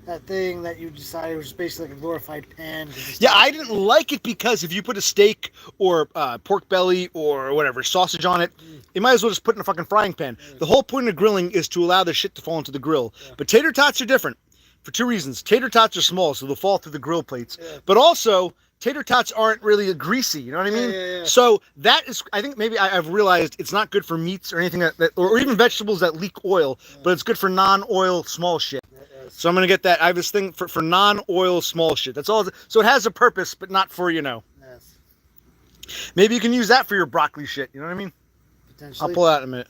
That thing that you decided was basically like a glorified pan. Yeah, I didn't like it because if you put a steak or pork belly or whatever, sausage on it, you might as well just put it in a fucking frying pan. The whole point of grilling is to allow the shit to fall into the grill. Yeah. But tater tots are different. For two reasons. Tater tots are small, so they'll fall through the grill plates. Yeah. But also, tater tots aren't really greasy, you know what I mean? Yeah. So that is, I think maybe I've realized it's not good for meats or anything or even vegetables that leak oil, but it's good for non-oil small shit. So I'm going to get that. I have this thing for non-oil small shit. That's all. So it has a purpose, but not for, Yes. Maybe you can use that for your broccoli shit, you know what I mean? Potentially. I'll pull that in a minute.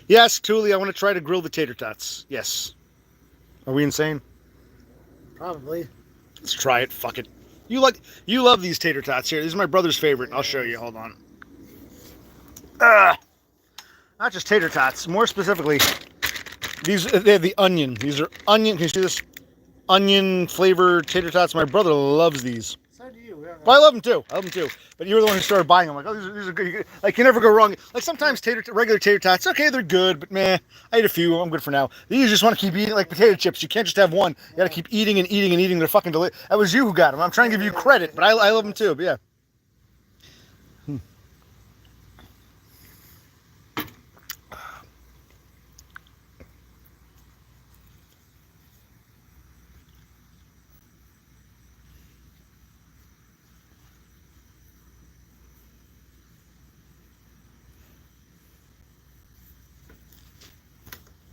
Yes, Thule, I want to try to grill the tater tots. Yes. Are we insane? Probably. Let's try it. Fuck it. You love these tater tots here. This is my brother's favorite. I'll show you. Hold on. Not just tater tots. More specifically, they're the onion. These are onion. Can you see this? Onion flavored tater tots. My brother loves these. So do you. But I love them too. But you were the one who started buying them. Like, oh, these are good. Like, you never go wrong. Like, sometimes regular tater tots, okay, they're good, but man, I ate a few. I'm good for now. You just want to keep eating like potato chips. You can't just have one. You got to keep eating and eating and eating. They're fucking delicious. That was you who got them. I'm trying to give you credit, but I love them too. But yeah.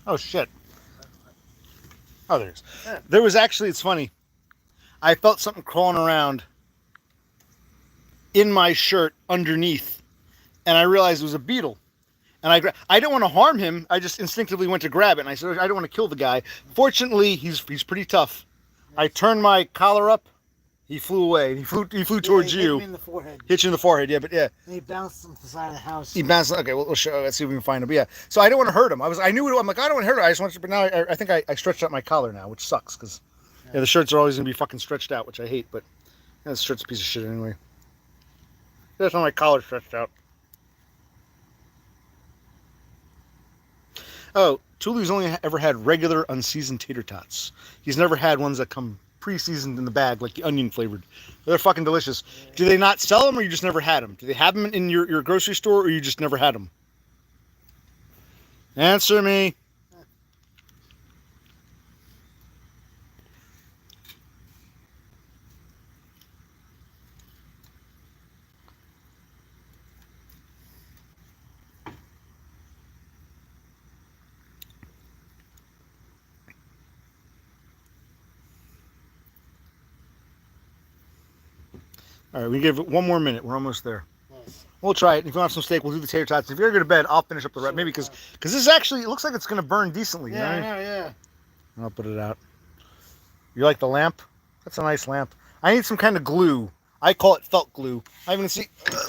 Oh shit. Oh, there it is. There was actually, it's funny. I felt something crawling around in my shirt underneath, and I realized it was a beetle. And I didn't want to harm him. I just instinctively went to grab it, and I said, I don't want to kill the guy. Fortunately, he's pretty tough. I turned my collar up. He flew away. He flew towards you. Hit me in the forehead. Hit you in the forehead, yeah, but yeah. And he bounced off the side of the house. He bounced. Okay, we'll show. Let's see if we can find him. But yeah. So I don't want to hurt him. I knew it. I'm like, I don't want to hurt him. I just want to. But now I think I stretched out my collar now, which sucks because the shirts are always gonna be fucking stretched out, which I hate. But this shirt's a piece of shit anyway. That's how my collar stretched out. Oh, Tuli's only ever had regular unseasoned tater tots. He's never had ones that come pre-seasoned in the bag, like the onion flavored. They're fucking delicious. Do they not sell them, or you just never had them? Do they have them in your grocery store, or you just never had them? Answer me. All right, we give it 1 more minute. We're almost there. Nice. We'll try it. If you want some steak, we'll do the tater tots. If you're going to bed, I'll finish up the rest. Maybe because this is actually, it looks like it's going to burn decently. Yeah, right? yeah. I'll put it out. You like the lamp? That's a nice lamp. I need some kind of glue. I call it felt glue. I haven't seen.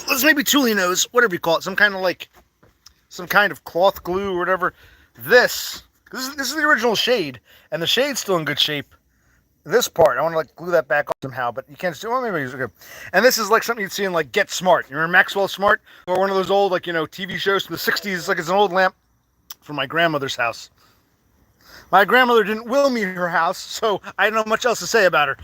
Let's maybe Tuli knows. Whatever you call it, some kind of cloth glue or whatever. This is the original shade, and the shade's still in good shape. This part, I want to like glue that back on somehow, but you can't do. Well, maybe it's okay. And this is like something you'd see in like Get Smart. You remember Maxwell Smart, or one of those old TV shows from the '60s? Like it's an old lamp from my grandmother's house. My grandmother didn't will me her house, so I don't know much else to say about her.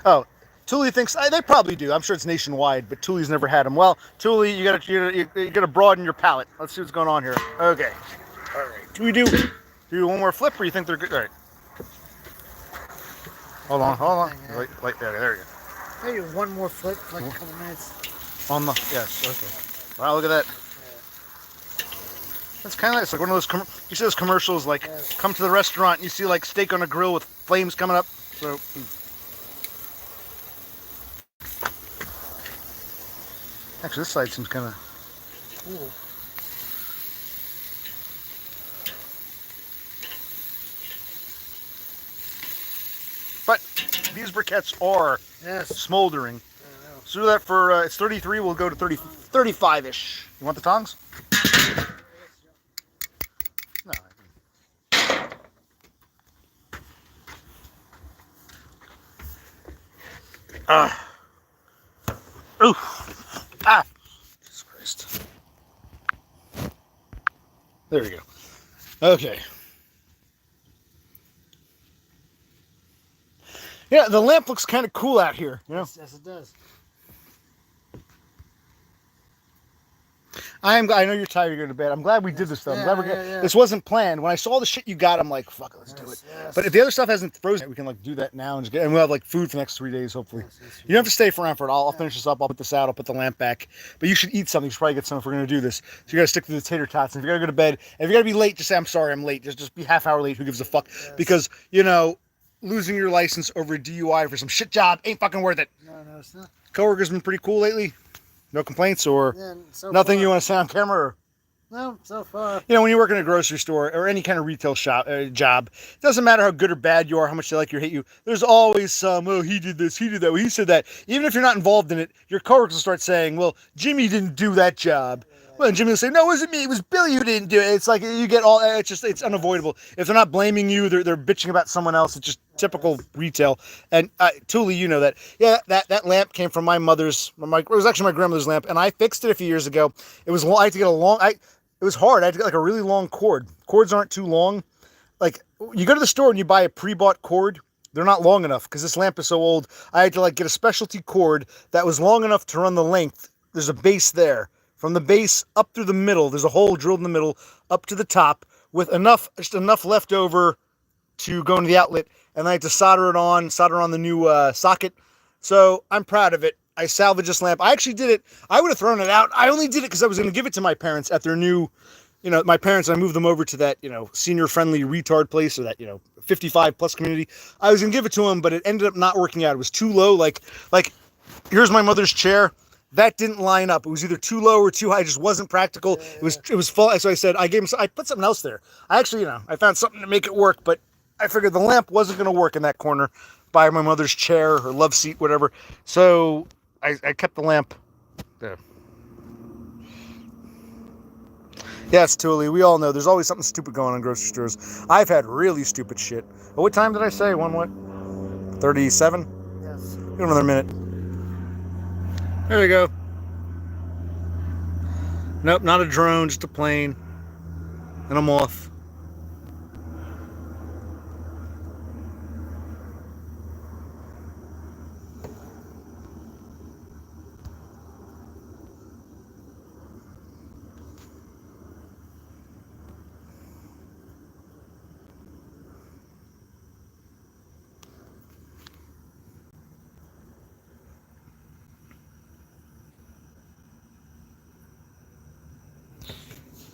Oh, Tuli thinks they probably do. I'm sure it's nationwide, but Tuli's never had them. Well, Tuli, you gotta broaden your palate. Let's see what's going on here. Okay, all right. Do we do one more flip, or you think they're good? All right. Hold on. Wait, there you go. Maybe one more flip for like a couple minutes. Yes, okay. Wow, look at that. Yeah. That's kind of nice. Like one of those, you see those commercials, like, come to the restaurant, and you see like steak on a grill with flames coming up. So. Actually, this side seems kind of. Ooh. But these briquettes are smoldering. So do that for, it's 33, we'll go to 35-ish. You want the tongs? No. Ooh. Ah. Jesus Christ. There we go. Okay. Yeah, the lamp looks kind of cool out here. You know? Yes, it does. I know you're tired. You're going to bed. I'm glad we did this though. I'm glad This wasn't planned. When I saw the shit you got, I'm like, fuck it, let's do it. Yes. But if the other stuff hasn't frozen, we can like do that now and we'll have like food for the next 3 days, hopefully. You don't have to stay around for it. I'll finish this up. I'll put this out. I'll put the lamp back. But you should eat something. You should probably get some if we're going to do this. So you got to stick to the tater tots. And if you got to go to bed, if you got to be late, just say I'm sorry, I'm late. Just be half hour late. Who gives a fuck? Yes. Because losing your license over a DUI for some shit job ain't fucking worth it. No, it's not. Coworkers been pretty cool lately. No complaints or nothing you want to say on camera? Or? No, so far. When you work in a grocery store or any kind of retail shop job, it doesn't matter how good or bad you are, how much they like you or hate you. There's always some, he did this, he did that, well, he said that. Even if you're not involved in it, your coworkers will start saying, well, Jimmy didn't do that job. Well, and Jimmy will say, no, it wasn't me. It was Billy who didn't do it. It's like you get it's unavoidable. If they're not blaming you, they're bitching about someone else. It just typical retail. And Thule, you know that. Yeah, that lamp came from my mother's. It was actually my grandmother's lamp, and I fixed it a few years ago. It was I had to get a long. It was hard. I had to get like a really long cord. Cords aren't too long. Like you go to the store and you buy a pre-bought cord. They're not long enough because this lamp is so old. I had to like get a specialty cord that was long enough to run the length. There's a base there. From the base up through the middle, there's a hole drilled in the middle up to the top with just enough left over to go into the outlet. And I had to solder on the new socket. So I'm proud of it. I salvaged this lamp. I actually did it. I would have thrown it out. I only did it because I was going to give it to my parents at their new, my parents, I moved them over to that, senior friendly retard place, or that, 55 plus community. I was going to give it to them, but it ended up not working out. It was too low. Like here's my mother's chair. That didn't line up. It was either too low or too high. It just wasn't practical. It was full. So I said, I put something else there. I actually, I found something to make it work, but I figured the lamp wasn't going to work in that corner by my mother's chair or love seat, whatever. So I kept the lamp there. Yes, Thule, we all know there's always something stupid going on in grocery stores. I've had really stupid shit. But what time did I say? 37? Yes. Give it another minute. There we go. Nope, not a drone, just a plane. And a moth.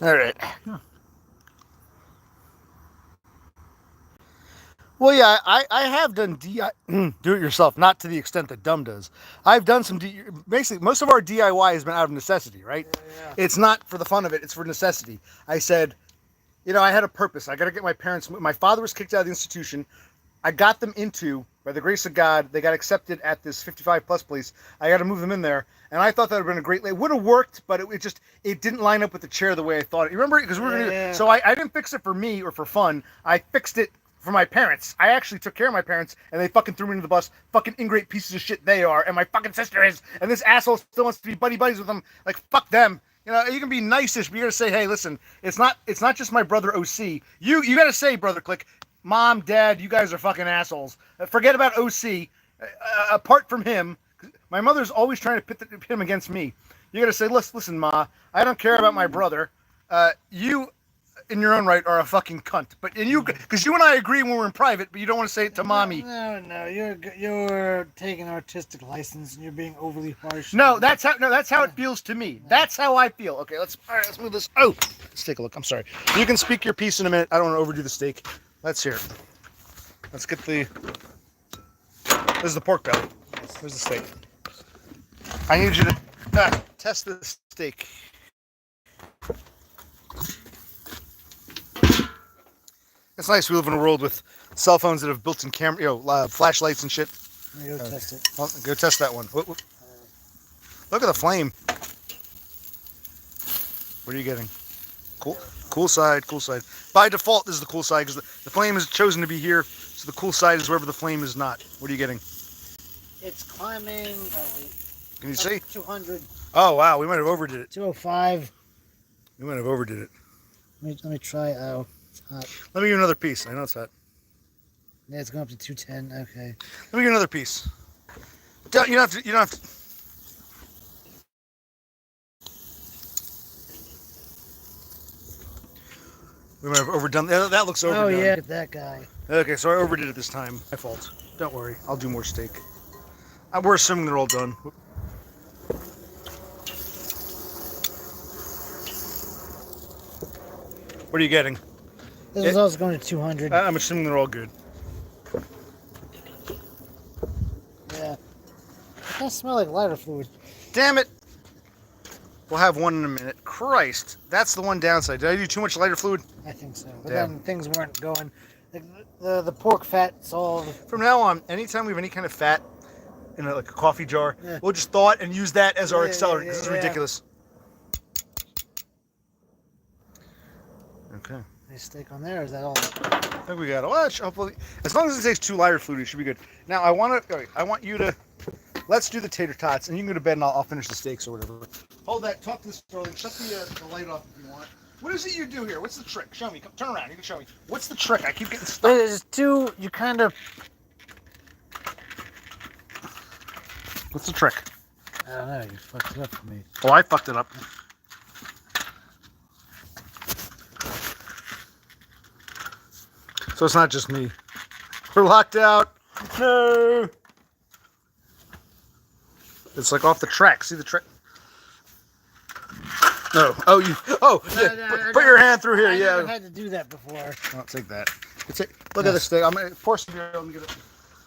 All right. Well, yeah, I have done do-it-yourself, not to the extent that Dumb does. I've done some, basically, most of our DIY has been out of necessity, right? Yeah. It's not for the fun of it, it's for necessity. I said, I had a purpose. I got to get my parents, my father was kicked out of the institution. I got them into, by the grace of God, they got accepted at this 55 plus place. I got to move them in there. And I thought that would have been a great, it would have worked, but it didn't line up with the chair the way I thought it. You remember? Because we were going to, so I didn't fix it for me or for fun. I fixed it for my parents. I actually took care of my parents, and they fucking threw me into the bus. Fucking ingrate pieces of shit they are, and my fucking sister is. And this asshole still wants to be buddies with them. Like, fuck them. You can be nice-ish, but you got to say, hey, listen, it's not just my brother OC. You got to say, Brother Click, Mom, Dad, you guys are fucking assholes. Forget about OC. Apart from him, my mother's always trying to pit him against me. You got to say, listen, Ma, I don't care about my brother. You, in your own right, are a fucking cunt. Because you and I agree when we're in private, but you don't want to say it to Mommy. No, you're taking artistic license and you're being overly harsh. No, that's how it feels to me. That's how I feel. Okay, let's move this. Oh, let's take a look. I'm sorry. You can speak your piece in a minute. I don't want to overdo the steak. Let's hear it. Let's get the. This is the pork belly. Here's the steak. I need you to test the steak. It's nice we live in a world with cell phones that have built-in camera, flashlights and shit. Go test it. Well, go test that one. Look at the flame. What are you getting? Cool side. By default, this is the cool side because the flame is chosen to be here, so the cool side is wherever the flame is not. What are you getting? It's climbing. Can you see? 200. Oh wow, we might have overdid it. 205. We might have overdid it. Let me try. Oh, it's hot. Let me give you another piece. I know it's hot. Yeah, it's going up to 210. Okay. Let me give you another piece. You don't have to. We might have overdone. That looks overdone. Oh yeah, that guy. Okay, so I overdid it this time. My fault. Don't worry. I'll do more steak. We're assuming they're all done. What are you getting? This is also going to 200. I'm assuming they're all good. Yeah. It kind of smell like lighter fluid. Damn it. We'll have one in a minute. Christ. That's the one downside. Did I do too much lighter fluid? I think so. But Damn. then things weren't going. The pork fat's all. From now on, anytime we have any kind of fat in a coffee jar, we'll just thaw it and use that as our accelerant. This is ridiculous. Okay. Okay. Any steak on there, or is that all? think we got to watch. Hopefully, as long as it takes 2 lighter fluid, it should be good. Now I want you to let's do the tater tots, and you can go to bed, and I'll finish the steaks or whatever. Hold that. Talk to this Sterling. Shut the light off if you want. What is it you do here? What's the trick? Show me. Come, turn around. You can show me. What's the trick? I keep getting stuck. There's two. You kind of. What's the trick? I don't know. You fucked it up for me. Oh, I fucked it up. So it's not just me. We're locked out. No. It's like off the track. See the track? No. Oh, you. Oh, yeah. Put your hand through here. I Yeah. never had to do that before. I'll take that. Look at this thing. I'm gonna pour some beer. Let me get it.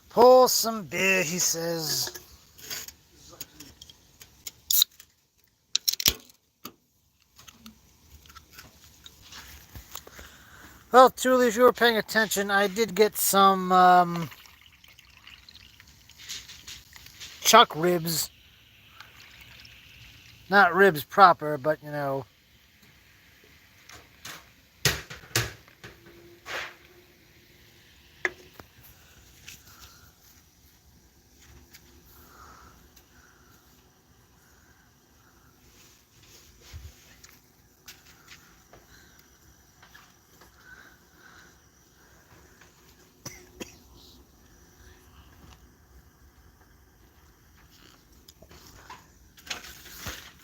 Pour some beer, he says. Well, Thule, if you were paying attention, I did get some chuck ribs. Not ribs proper, but you know.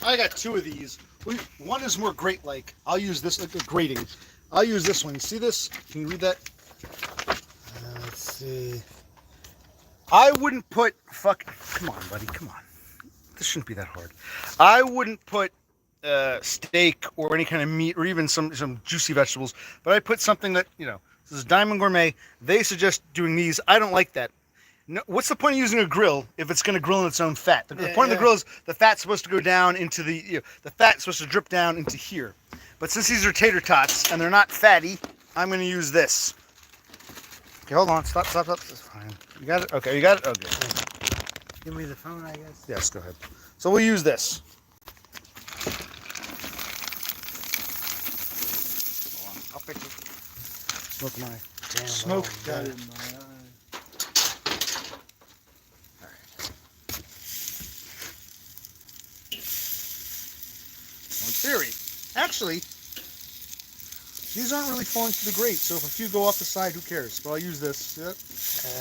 I got 2 of these. One is more grate-like. I'll use this like a grating. I'll use this one. You see this? Can you read that? Let's see. I wouldn't put come on, buddy. Come on. This shouldn't be that hard. I wouldn't put steak or any kind of meat or even some juicy vegetables, but I put something that, this is Diamond Gourmet. They suggest doing these. I don't like that. No, what's the point of using a grill if it's going to grill in its own fat? The point of the grill is the fat's supposed to go down into the fat's supposed to drip down into here. But since these are tater tots and they're not fatty, I'm going to use this. Okay, hold on. Stop. That's fine. You got it? Okay, you got it? Okay. Give me the phone, I guess. Yes, go ahead. So we'll use this. Hold on. I'll fix it. Smoke my Damn, smoke oh, got man. in my eye. Theory. Actually, these aren't really falling to the grate, so if a few go off the side, who cares? But I'll use this. Yep.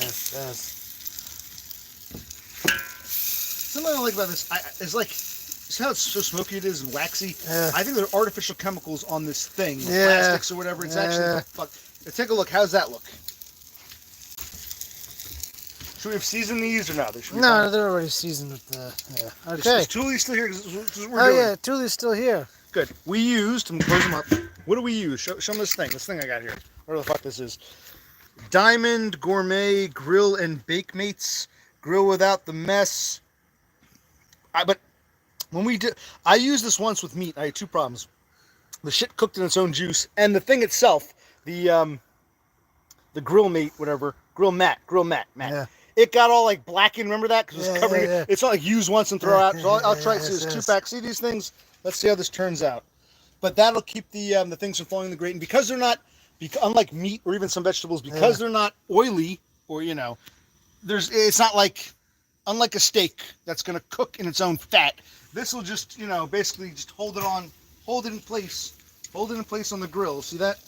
Yes. Something I don't like about this is like, see how it's so smoky it is and waxy? Yeah. I think there are artificial chemicals on this thing, like Yeah. plastics or whatever. It's actually, fuck. Take a look. How's that look? Should we have seasoned these or no? They should be No, fine. they're already seasoned with the. Yeah. Okay. Is Thule still here? 'Cause this is what we're Oh doing. yeah, Thule's still here. Good. We used, I'm close them up. What do we use? Show them this thing I got here. Whatever the fuck this is. Diamond Gourmet Grill and Bake Mates. Grill without the mess. But when we did, I used this once with meat. I had 2 problems. The shit cooked in its own juice, and the thing itself, the grill mate, whatever, grill mat. Yeah. It got all like blackened. Remember that? Because it's covering yeah. it. It's not like use once and throw out. So I'll try it. See this Yes. 2-pack. See these things? Let's see how this turns out. But that'll keep the things from falling in the grate. And because they're not, unlike meat or even some vegetables, because they're not oily or it's not like, unlike a steak that's going to cook in its own fat. This will just basically just hold it in place on the grill. See that?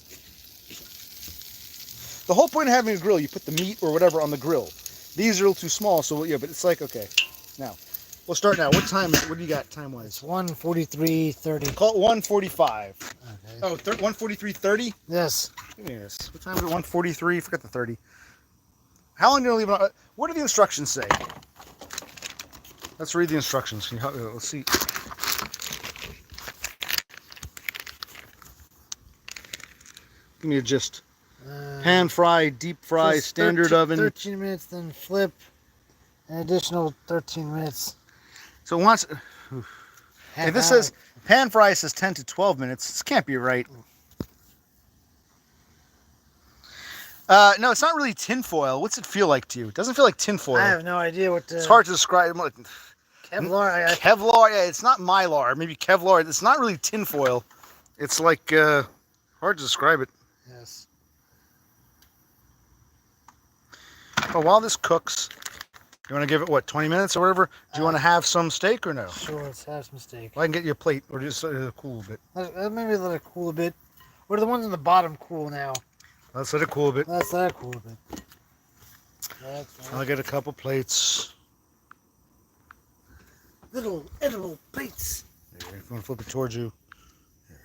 The whole point of having a grill, you put the meat or whatever on the grill. These are a little too small, so yeah, but it's like, okay. Now, we'll start now. What time is it? What do you got time-wise? It's 1:43:30. Call it 1:45. Okay. Oh, 1:43:30? Yes. Give me this. What time is it? 1:43? Forget the 30. How long do you leave it on? What do the instructions say? Let's read the instructions. Can you help me? Let's see. Give me a gist. Pan fry, deep fry, Just standard 13 oven. 13 minutes, then flip. An additional 13 minutes. So once, Half if this hour. says pan fry says 10 to 12 minutes, this can't be right. No, it's not really tinfoil. What's it feel like to you? It doesn't feel like tinfoil. I have no idea what. It's hard to describe. Kevlar. Kevlar, yeah, it's not Mylar. Maybe Kevlar. It's not really tinfoil. It's like hard to describe it. Yes. Well, while this cooks, you want to give it, what, 20 minutes or whatever? Do you want to have some steak or no? Sure, let's have some steak. Well, I can get you a plate or just cool a bit. Maybe let it cool a bit. What are the ones on the bottom cool now? Let's let it cool a bit. Let's let it cool a bit. That's right. I'll get a couple plates. Little edible plates. There, if you want to flip it towards you. Here.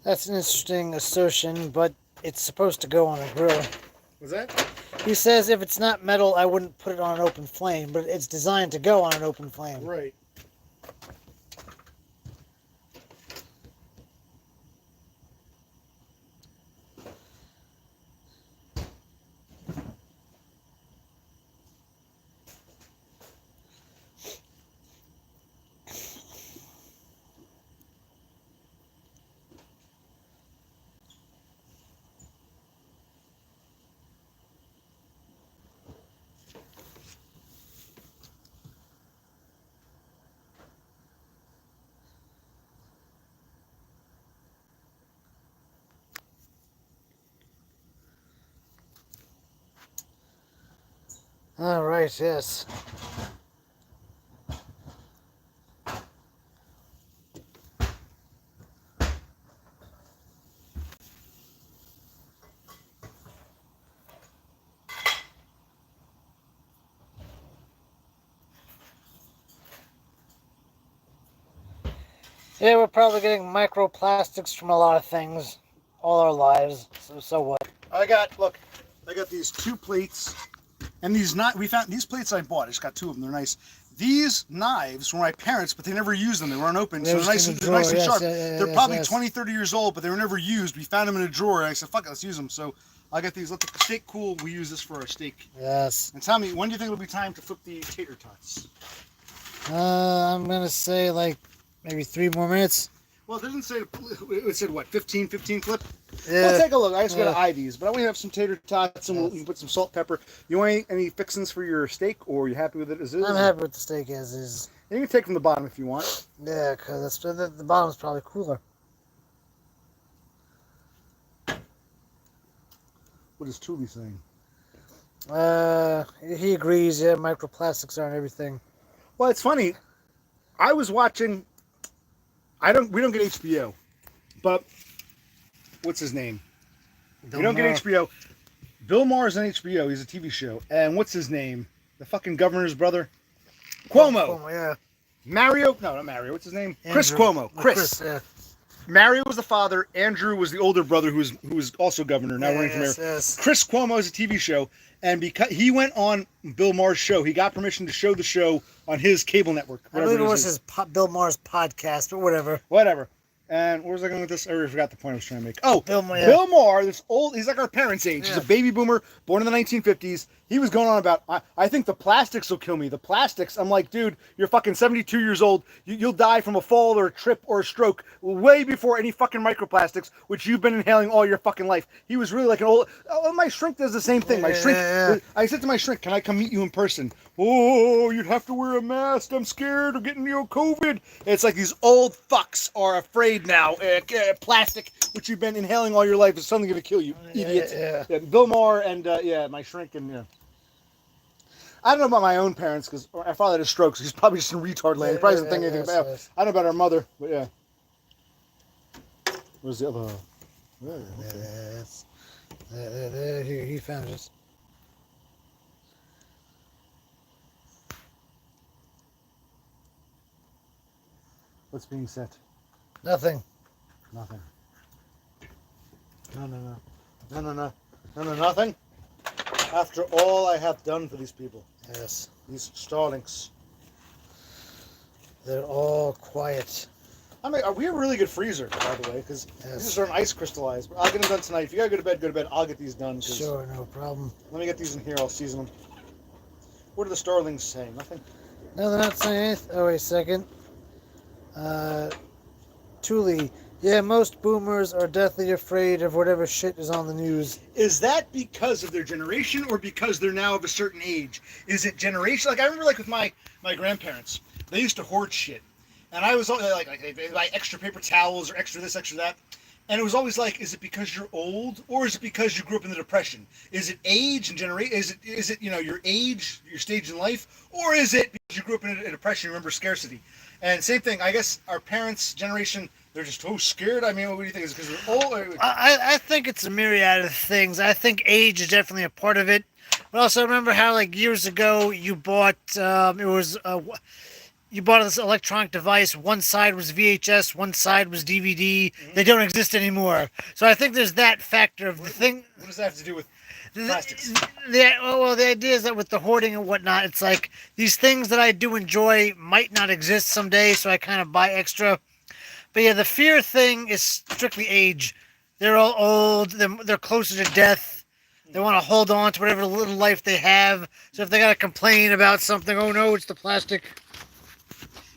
That's an interesting assertion, but it's supposed to go on a grill. Was that? He says if it's not metal, I wouldn't put it on an open flame, but it's designed to go on an open flame. Right. All right, yes. Yeah, we're probably getting microplastics from a lot of things all our lives. So what? I got these 2 plates, and these these plates I bought. I just got 2 of them. They're nice. These knives were my parents, but they never used them. They weren't open, so they're nice and sharp. They're probably 20, 30 years old, but they were never used. We found them in a drawer, and I said, "Fuck it, let's use them." So I got these. Let the steak cool. We use this for our steak. Yes. And tell me, when do you think it'll be time to flip the tater tots? I'm gonna say like maybe 3 more minutes. Well, it didn't say. It said what? 15 flip. Yeah. We'll take a look. I just gotta eye these, but I want to have some tater tots, and we can put some salt, pepper. You want any fixings for your steak, or are you happy with it as is? I'm happy with the steak as is. And you can take from the bottom if you want. Yeah, because the bottom's probably cooler. What is Thule saying? He agrees. Yeah, microplastics are on everything. Well, it's funny. I was watching. We don't get HBO, but what's his name? We don't get HBO. Bill Maher's on HBO. He's a TV show. And what's his name? The fucking governor's brother? Cuomo. Yeah. Mario. No, not Mario. What's his name? Andrew. Chris Cuomo. Chris. Yeah. Mario was the father. Andrew was the older brother who was also governor, now running for mayor. Yes. Chris Cuomo is a TV show, and because he went on Bill Maher's show, he got permission to show the show on his cable network. I believe it was Bill Maher's podcast or whatever. Whatever. And where was I going with this? I already forgot the point I was trying to make. Oh, Bill Maher. Bill Maher, this old, he's like our parents' age. Yeah. He's a baby boomer, born in the 1950s. He was going on about, I think the plastics will kill me. The plastics. I'm like, dude, you're fucking 72 years old. You'll die from a fall or a trip or a stroke way before any fucking microplastics, which you've been inhaling all your fucking life. He was really like an old, my shrink does the same thing. My shrink, I said to my shrink, can I come meet you in person? Oh, you'd have to wear a mask. I'm scared of getting COVID. It's like these old fucks are afraid now. Plastic, which you've been inhaling all your life, is suddenly going to kill you, idiots. Yeah. Bill Maher and my shrink and I don't know about my own parents because my father had a stroke, so he's probably just in retard land. He probably doesn't think anything about it. I don't know about our mother, but yeah. Where's the other? Yes. There, he found us. What's being set? Nothing. Nothing. No, nothing. After all I have done for these people. Yes. These Starlings. They're all quiet. I mean, we have a really good freezer, by the way, because these are ice crystallized. But I'll get them done tonight. If you gotta go to bed, I'll get these done. Sure, no problem. Let me get these in here. I'll season them. What are the Starlings saying? Nothing? No, they're not saying anything. Oh, wait a second. Thule, Yeah, most boomers are deathly afraid of whatever shit is on the news. Is that because of their generation or because they're now of a certain age? Is it generation? Like I remember, like with my grandparents, they used to hoard shit, and I was like they buy extra paper towels or extra this, extra that, and it was always like, is it because you're old or is it because you grew up in the Depression? Is it age and generation? Is it your age, your stage in life, or is it because you grew up in a Depression? You remember scarcity? And same thing, I guess our parents' generation, they're just so scared. I mean, what do you think? Is it because they're old? Or... I think it's a myriad of things. I think age is definitely a part of it. But also remember how like years ago you bought you bought this electronic device. One side was VHS, one side was DVD. Mm-hmm. They don't exist anymore. So I think there's that factor of the thing. What does that have to do with plastics? The idea is that with the hoarding and whatnot, it's like these things that I do enjoy might not exist someday, so I kind of buy extra. But yeah, the fear thing is strictly age. They're all old. They're closer to death. They want to hold on to whatever little life they have. So if they got to complain about something, oh no, it's the plastic.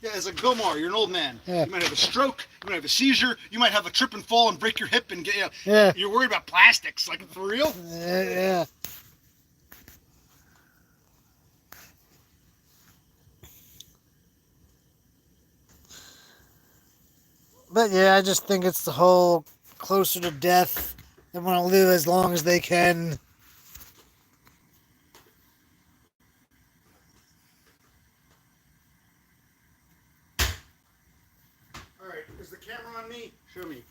Yeah, as a Gomar, you're an old man. Yeah. You might have a stroke. You might have a seizure. You might have a trip and fall and break your hip and get. Yeah. You're worried about plastics, like for real? Yeah. But yeah, I just think it's the whole closer to death. They want to live as long as they can. All right, is the camera on me? Show me.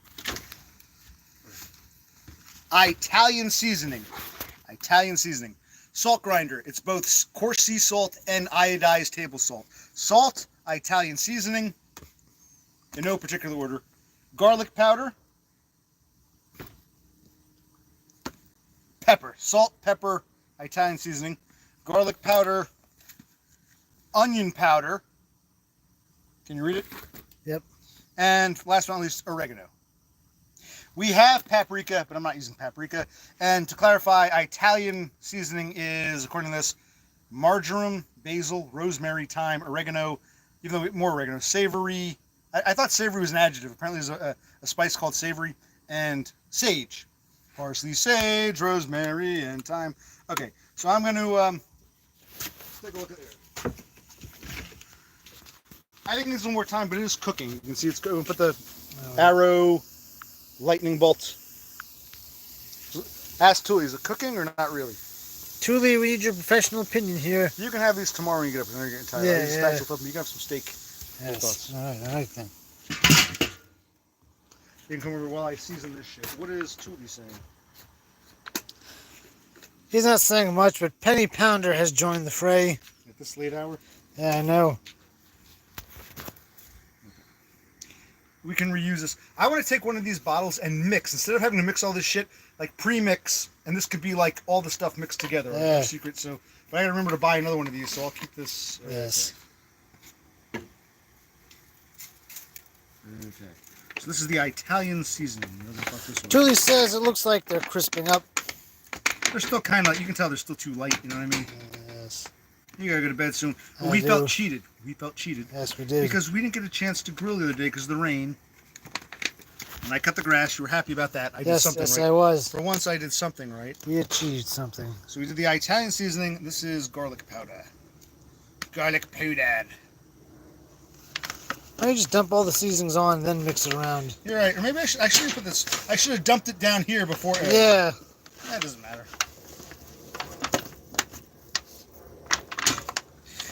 Italian seasoning. Italian seasoning. Salt grinder. It's both coarse sea salt and iodized table salt. Salt, Italian seasoning, in no particular order. Garlic powder. Pepper. Salt, pepper, Italian seasoning. Garlic powder. Onion powder. Can you read it? Yep. And last but not least, oregano. We have paprika, but I'm not using paprika. And to clarify, Italian seasoning is, according to this, marjoram, basil, rosemary, thyme, oregano, even though more oregano, savory. I thought savory was an adjective. Apparently there's a spice called savory. And sage. Parsley, sage, rosemary, and thyme. Okay, so I'm going to take a look at it. I think it needs a little more time, but it is cooking. You can see it's going. Put the arrow, lightning bolt. Ask Tully, is it cooking or not really? Tully, we need your professional opinion here. You can have these tomorrow when you get up. You're getting tired. Yeah, You can have some steak. Yes. All right then. You can come over while I season this shit. What is Tully saying? He's not saying much, but Penny Pounder has joined the fray. At this late hour? Yeah, I know. We can reuse this. I want to take one of these bottles and mix. Instead of having to mix all this shit, like pre-mix, and this could be like all the stuff mixed together. Right? Yeah. Secret. So, but I gotta remember to buy another one of these, so I'll keep this. Yes. Okay. So this is the Italian seasoning. Julie says it looks like they're crisping up. They're still kind of, you can tell they're still too light, you know what I mean? Yes. You gotta go to bed soon. But I we do. felt cheated. We felt cheated. Yes, we did. Because we didn't get a chance to grill the other day because of the rain. And I cut the grass. You were happy about that. I did something yes, right. I was. For once, I did something right. We achieved something. So we did the Italian seasoning. This is garlic powder. Garlic powder. Why don't you just dump all the seasonings on and then mix it around? You're right. Or maybe I should have put this. I should have dumped it down here before. Yeah. That doesn't matter.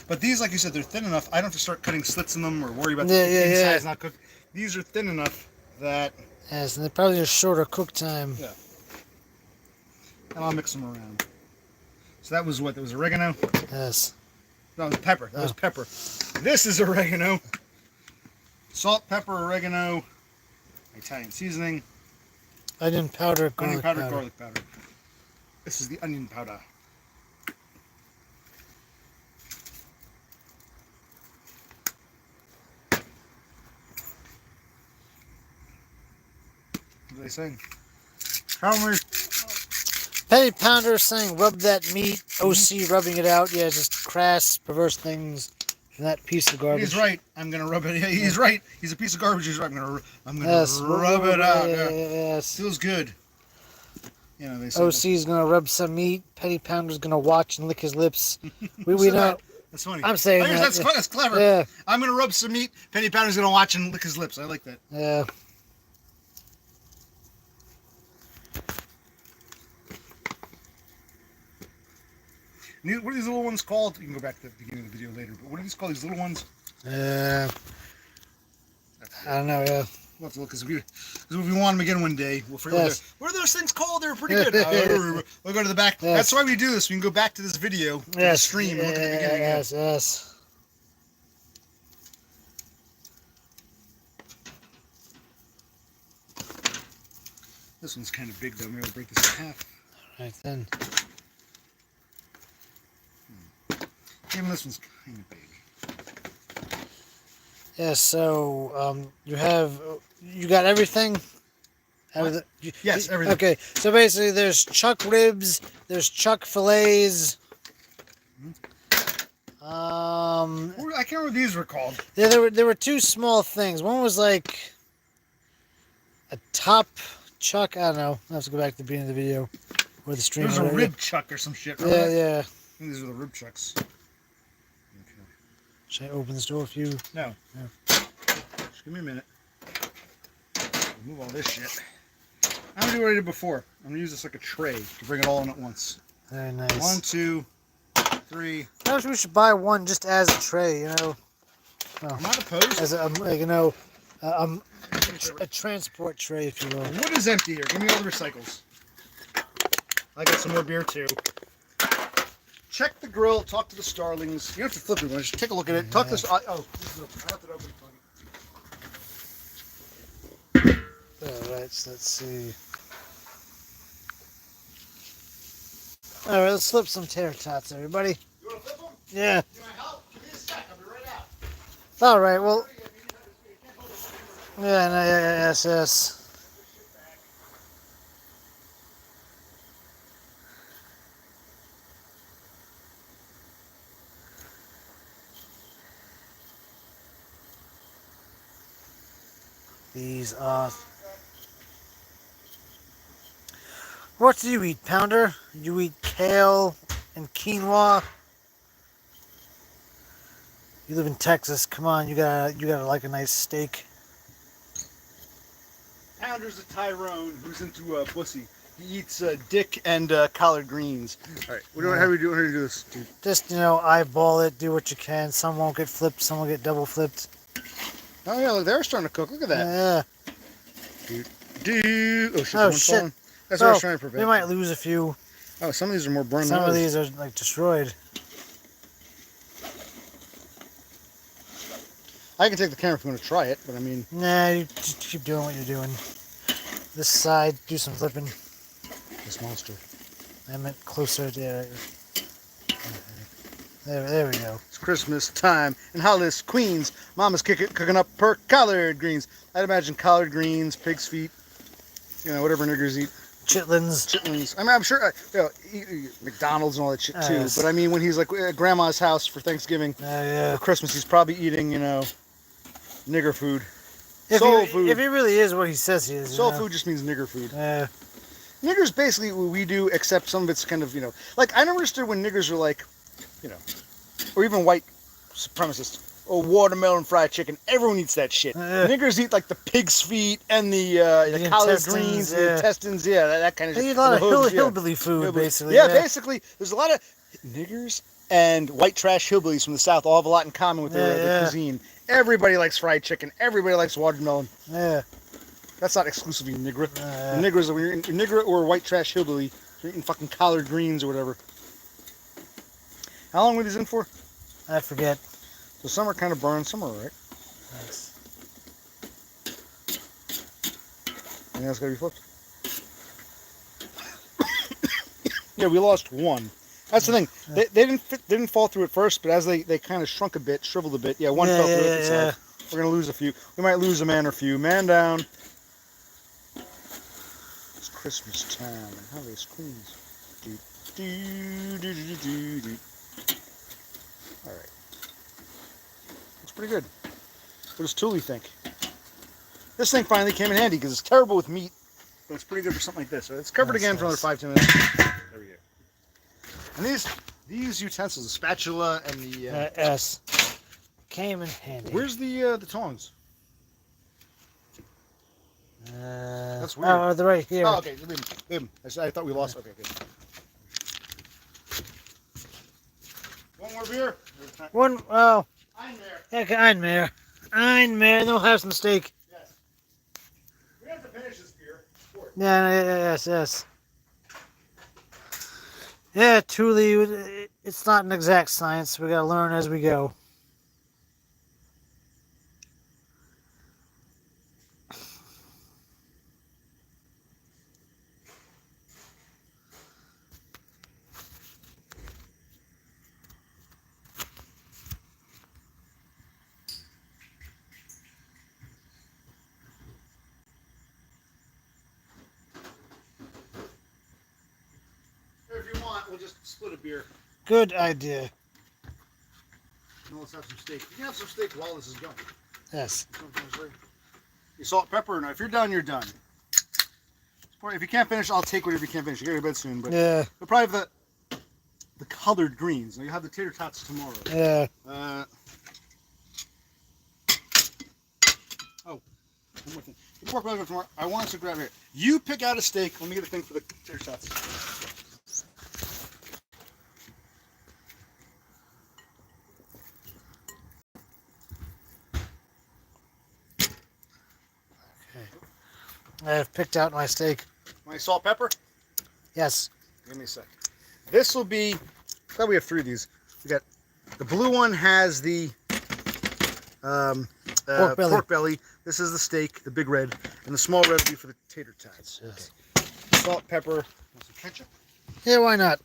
But these, like you said, they're thin enough. I don't have to start cutting slits in them or worry about the inside's not cooked. These are thin enough that. Yes, and they probably have shorter cook time. Yeah. And I'll mix them around. So that was what? That was oregano? Yes. No, it was pepper. That was pepper. This is oregano. Salt, pepper, oregano, Italian seasoning. Onion powder, garlic powder. Garlic powder. This is the onion powder. What are they saying? How many? Penny Pounder saying rub that meat. OC rubbing it out. Yeah, just crass, perverse things. from that piece of garbage. He's right. I'm gonna rub it. Yeah, he's right. He's a piece of garbage. He's right. I'm gonna Yes, rub it out. Yeah. Yes. Feels good. You know, they say OC's gonna rub some meat. Petty Pounder's gonna watch and lick his lips. We know. that? That's funny. I'm saying that. That's clever. Yeah. I'm gonna rub some meat. Penny Pounder's gonna watch and lick his lips. I like that. Yeah. What are these little ones called? You can go back to the beginning of the video later. But what are these called? These little ones? I don't know. Yeah. We'll have to look because if we want them again one day, we'll figure Yes. what are those things called? They're pretty good. We'll go to the back. Yes. That's why we do this. We can go back to this video, to the stream, and look at the beginning again. Yes. Yes. This one's kind of big though. Maybe I'll break this in half. Right then. Even this one's kind of big. Yeah. So you got everything. Yes, everything. Okay. So basically, there's chuck ribs. There's chuck fillets. I can't remember what these were called. Yeah, there were two small things. One was like a top chuck. I don't know. I have to go back to the beginning of the video or the stream. There's a rib chuck or some shit. Yeah, Right? yeah. I think these are the rib chucks. Okay. Should I open this door for you? No. No. Just give me a minute. Remove all this shit. I'm gonna do what I did before. I'm gonna use this like a tray to bring it all in at once. Very nice. 1, 2, 3. I wish we should buy one just as a tray, you know. I'm not opposed. As a transport tray, if you will. What is empty here? Give me all the recycles. I got some more beer too. Check the grill. Talk to the starlings. You don't have to flip it. Just take a look at it. Talk to this. Oh, this is open. I left it open. Alright, so let's see. Alright, let's flip some tater tots, everybody. You want to flip them? Yeah. You want help? Give me a sec. I'll be right out. Alright, well. Yeah, no, yes. These are. What do you eat, Pounder? You eat kale and quinoa. You live in Texas. Come on, you gotta like a nice steak. Pounder's a Tyrone who's into pussy. He eats dick and collard greens. All right, how do we do this, dude? Just eyeball it. Do what you can. Some won't get flipped. Some will get double flipped. Oh yeah, look, they're starting to cook. Look at that. Yeah. Oh shit! Oh shit! Falling. That's what I was trying to prevent. We might lose a few. Oh, some of these are more burned. Some of these are like destroyed. I can take the camera if you want to try it, but I mean. Nah, you just keep doing what you're doing. This side, do some flipping. This monster. I meant closer. Yeah. There we go. It's Christmas time in Hollis, Queens. Mama's cooking up her collard greens. I'd imagine collard greens, pig's feet, whatever niggers eat. Chitlins. I mean, I'm sure, McDonald's and all that shit too. Yes. But I mean, when he's like at grandma's house for Thanksgiving Yeah. or Christmas, he's probably eating, nigger food. If Soul food. If he really is what he says he is. Soul food just means nigger food. Yeah. Niggers basically what we do, except some of it's kind of, like I never understood when niggers are like, or even white supremacists. Oh, watermelon fried chicken. Everyone eats that shit. Niggers eat like the pig's feet and the collard greens, and the intestines. Yeah, that kind of shit. They eat a lot of hillbilly food, basically. Yeah, basically, there's a lot of niggers and white trash hillbillies from the South all have a lot in common with their cuisine. Everybody likes fried chicken. Everybody likes watermelon. Yeah. That's not exclusively nigger. Niggers, when you're nigger or white trash hillbilly, you're eating fucking collard greens or whatever. How long were these in for? I forget. So some are kind of burned, some are alright. Nice. Anything else got to be flipped? Yeah, we lost one. That's the thing. They didn't fall through at first, but as they kind of shrunk a bit, shriveled a bit. Yeah, one fell through at the side. We're gonna lose a few. We might lose a man or few. Man down. It's Christmas time and Hollis, Queens. All right. It's pretty good. What does Thule think? This thing finally came in handy because it's terrible with meat, but it's pretty good for something like this. So it's covered again for another 5-10 minutes. There we go. And these utensils, the spatula and the S came in handy. where's the tongs? That's weird. Oh, they're right here. Oh, okay. Leave them. I thought we lost. Okay, good. One more beer. One. Oh, I'm there. heck, I'm there. I'm there. They'll have some steak. Yes. We have to finish this beer. Yes. Yeah, truly, it's not an exact science. We gotta learn as we go. If you want, we'll just split a beer. Good idea. And let's have some steak. You can have some steak while this is going. Yes. You salt, pepper, or no? If you're done, you're done. If you can't finish, I'll take whatever you can't finish. You gotta go to bed soon, but Yeah. you'll probably have the colored greens. Now you have the tater tots tomorrow. Yeah. Oh, one more thing. The pork belly tomorrow. I want us to grab here. You pick out a steak. Let me get a thing for the tater tots. I have picked out my steak. My salt, pepper. Yes. Give me a sec. This will be. I thought we have 3 of these. We got the blue one has the pork belly. This is the steak, the big red, and the small red will be for the tater tots. Yes. Okay. Salt, pepper, want some ketchup. Yeah, why not?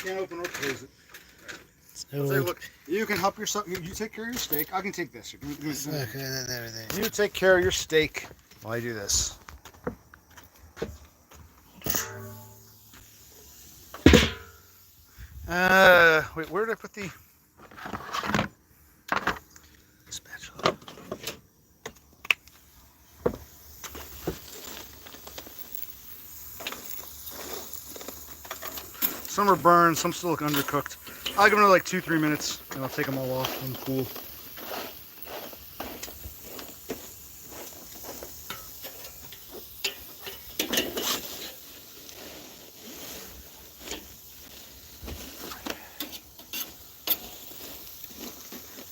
Can't open or close it. So, Say, look, you can help yourself. You take care of your steak. I can take this. okay, there. You take care of your steak while I do this. Wait, where did I put the spatula? Some are burned, some still look undercooked. I'll give them another like 2-3 minutes, and I'll take them all off and cool.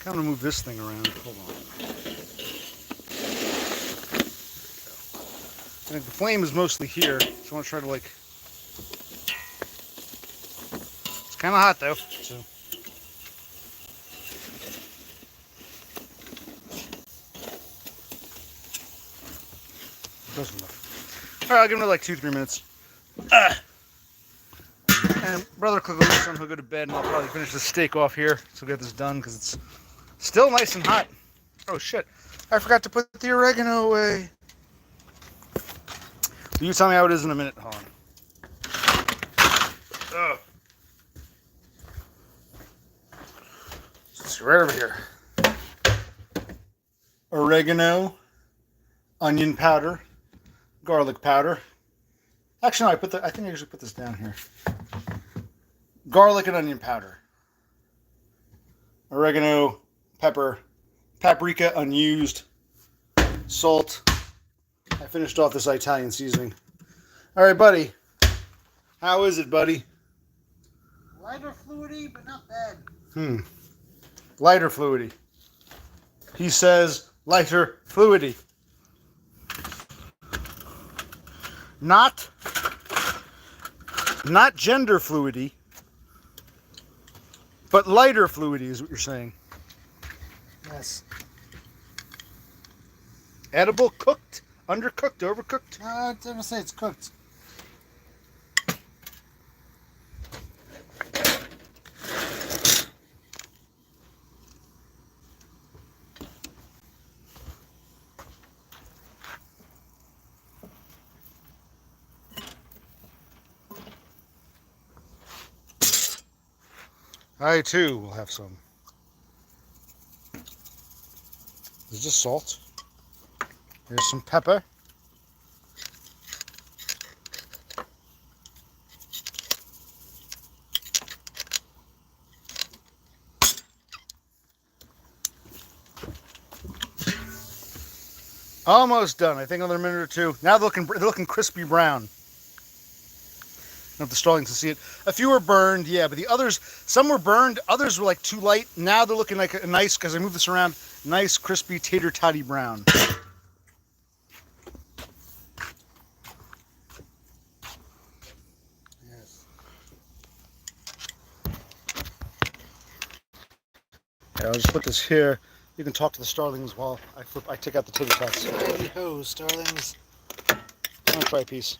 I'm gonna move this thing around. Hold on. I think the flame is mostly here, so I want to try to like. It's kind of hot though. So. Close enough. All right, I'll give it like 2-3 minutes. And brother cook with son, he'll go to bed, and I'll probably finish the steak off here, so we'll get this done because it's still nice and hot. Oh shit! I forgot to put the oregano away. You tell me how it is in a minute. Hold on. Ugh. It's right over here. Oregano, onion powder, garlic powder. Actually, no, I think I usually put this down here. Garlic and onion powder. Oregano, pepper, paprika unused, salt. I finished off this Italian seasoning. All right, buddy. How is it, buddy? Lighter fluidy, but not bad. Lighter fluidy. He says lighter fluidy. Not gender fluidy, but lighter fluidy is what you're saying. Yes. Edible, cooked, undercooked, overcooked. I'm gonna say it's cooked. I too will have some. There's just salt. There's some pepper. Almost done. I think another minute or two. Now they're looking crispy brown. I don't know if the starlings can see it. A few were burned, yeah, but the others, some were burned, others were like too light. Now they're looking like a nice, because I move this around, nice crispy tater toddy brown. Yes. Yeah, I'll just put this here. You can talk to the starlings while I take out the tater tots. Hey ho, starlings. I'm gonna try a piece.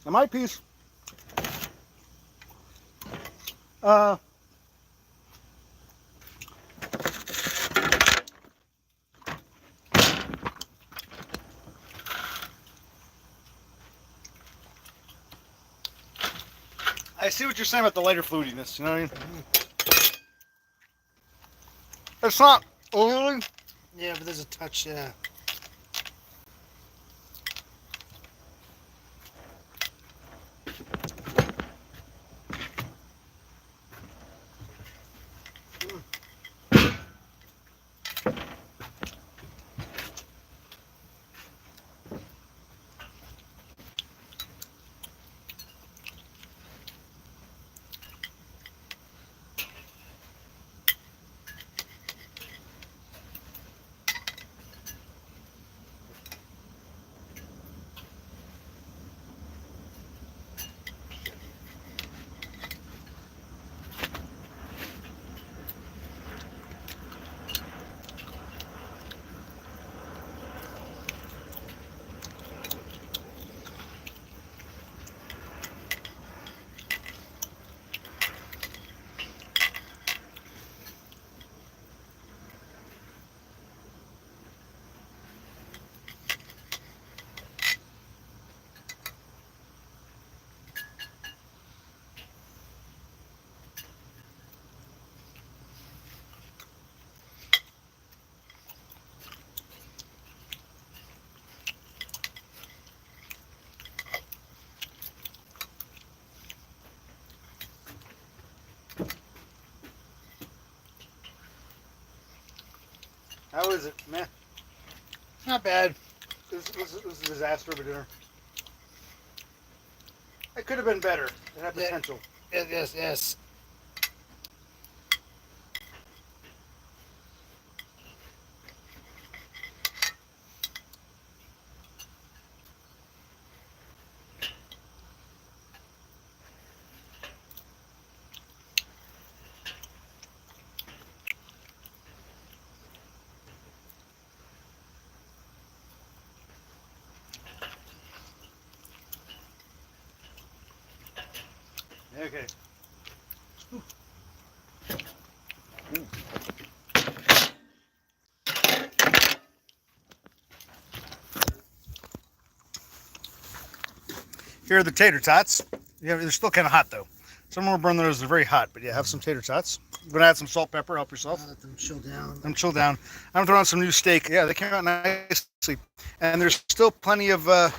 Now my piece. I see what you're saying about the lighter fluidiness, you know what I mean? It's not overly. Yeah, but there's a touch, yeah. How is it, man? Not bad. This was a disaster of a dinner. It could have been better. It had Yeah. potential. Yes. Okay. Here are the tater tots. Yeah, they're still kind of hot though. Some more burn those. They're very hot, but yeah, have some tater tots. I'm gonna add some salt, pepper. Help yourself. Let them chill down. Let them chill down. I'm throwing on some new steak. Yeah, they came out nicely, and there's still plenty of. There,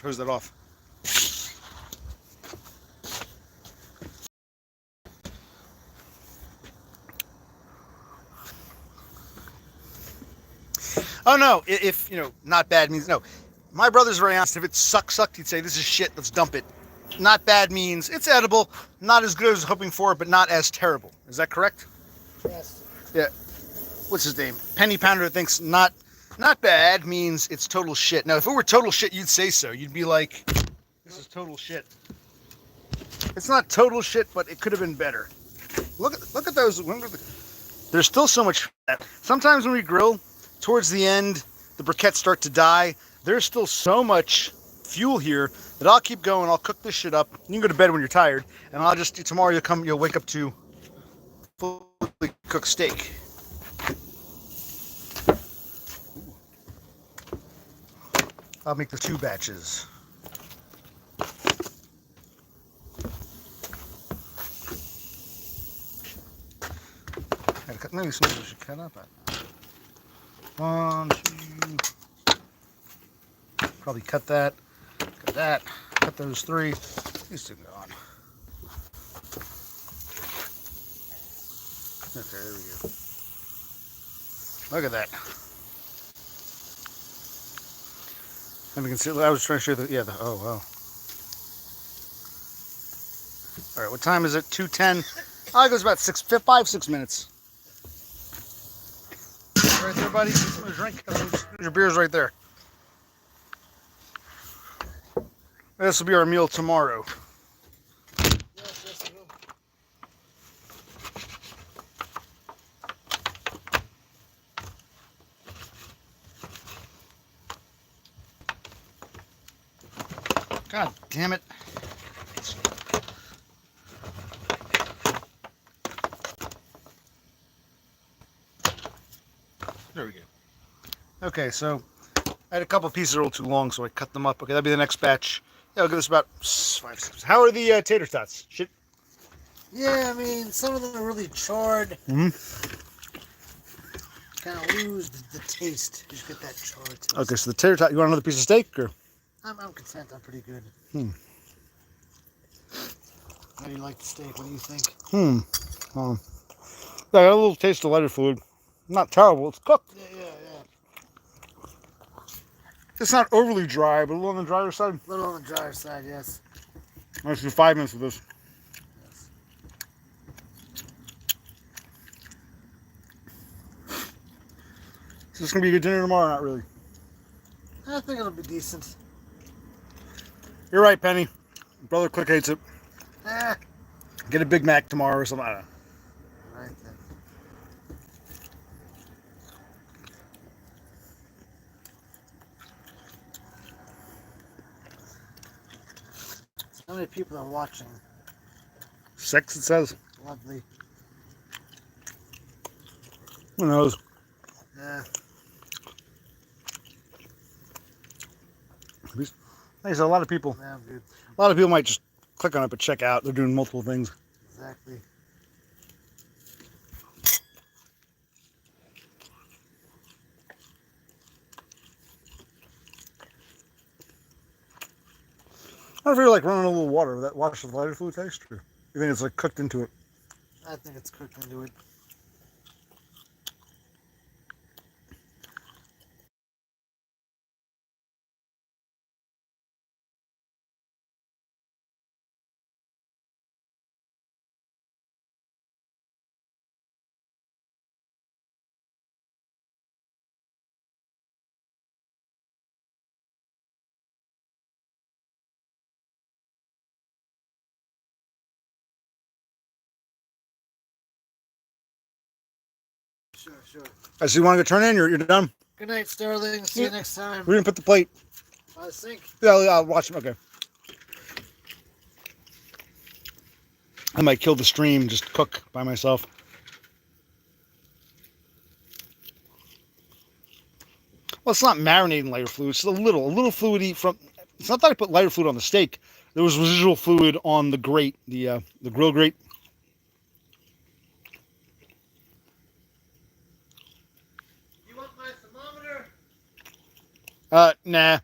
close that off. Oh no! If you know, not bad means no. My brother's very honest. If it sucked, he'd say, "This is shit. Let's dump it." Not bad means it's edible. Not as good as I was hoping for, but not as terrible. Is that correct? Yes. Yeah. What's his name? Penny Pounder thinks not bad means it's total shit. Now, if it were total shit, you'd say so. You'd be like, This is total shit. It's not total shit, but it could have been better. Look at those. There's still so much fat. Sometimes when we grill, towards the end, the briquettes start to die. There's still so much fuel here that I'll keep going. I'll cook this shit up. You can go to bed when you're tired, and I'll just tomorrow you'll wake up to fully cooked steak. I'll make the 2 batches. Maybe some of those should cut up. 1, 2. Probably cut that. Cut that. Cut those 3. These 2 go on. Okay, there we go. Look at that. And we can see. I was trying to show the. Oh wow. All right, what time is it? 2:10. Oh, it goes about 5-6 minutes. Right there, buddy. Get some to drink. Your beer's right there. This will be our meal tomorrow. Yes, it will. God damn it. There we go. Okay, so I had a couple pieces a little too long, so I cut them up. Okay, that'll be the next batch. Yeah, I'll give this about 5, 6. How are the tater tots? Shit. Yeah, I mean, some of them are really charred. Mm-hmm. Kind of lose the taste. You just get that charred taste. Okay, so the tater tot. You want another piece of steak, or? I'm content. I'm pretty good. Hmm. How do you like the steak? What do you think? Yeah, I got a little taste of lighter fluid. Not terrible. It's cooked. Yeah. It's not overly dry, but a little on the drier side. A little on the drier side, yes. Let's do 5 minutes of this. Yes. Is this gonna be a good dinner tomorrow? Not really. I think it'll be decent. You're right, Penny. Brother Click hates it. Eh. Get a Big Mac tomorrow or something. I don't know. Right then. How many people are watching? 6, it says. Lovely. Who knows? Yeah. There's a lot of people. Yeah, I'm good. A lot of people might just click on it, but check out. They're doing multiple things. Exactly. I don't feel like running a little water. That wash the lighter fluid taste? Or you think it's like cooked into it? I think it's cooked into it. Sure. I see you want to go turn in? You're done? Good night, Sterling. See you next time. We didn't put the plate. By the sink. Yeah, I'll watch them. Okay. I might kill the stream, just cook by myself. Well, it's not marinating lighter fluid. It's a little fluidy from. It's not that I put lighter fluid on the steak. There was residual fluid on the grate, the grill grate. You want my thermometer? Nah.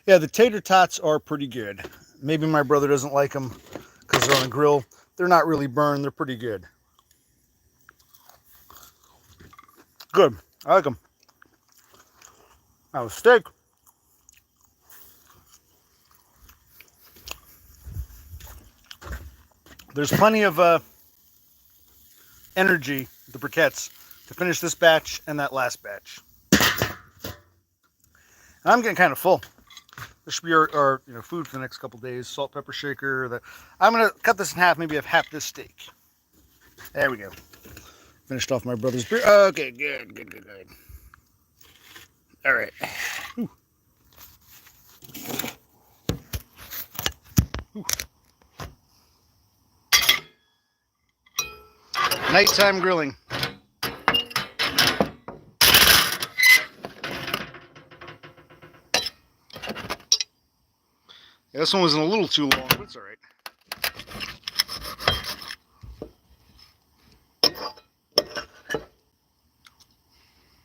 Yeah, the tater tots are pretty good. Maybe my brother doesn't like them because they're on a grill. They're not really burned. They're pretty good. Good. I like them. Now, a steak. There's plenty of energy, the briquettes, to finish this batch and that last batch. And I'm getting kind of full. This should be our food for the next couple days. Salt, pepper shaker. I'm going to cut this in half. Maybe have half this steak. There we go. Finished off my brother's beer. Okay, good. All right. Ooh. Ooh. Nighttime grilling. Yeah, this one wasn't a little too long, but it's all right.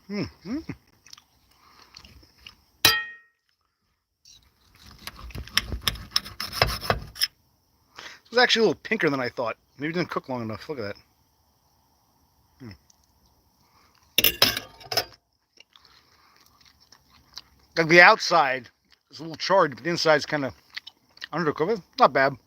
Mm-hmm. It was actually a little pinker than I thought. Maybe it didn't cook long enough. Look at that. Like the outside is a little charred, but the inside's kind of undercooked. Not bad.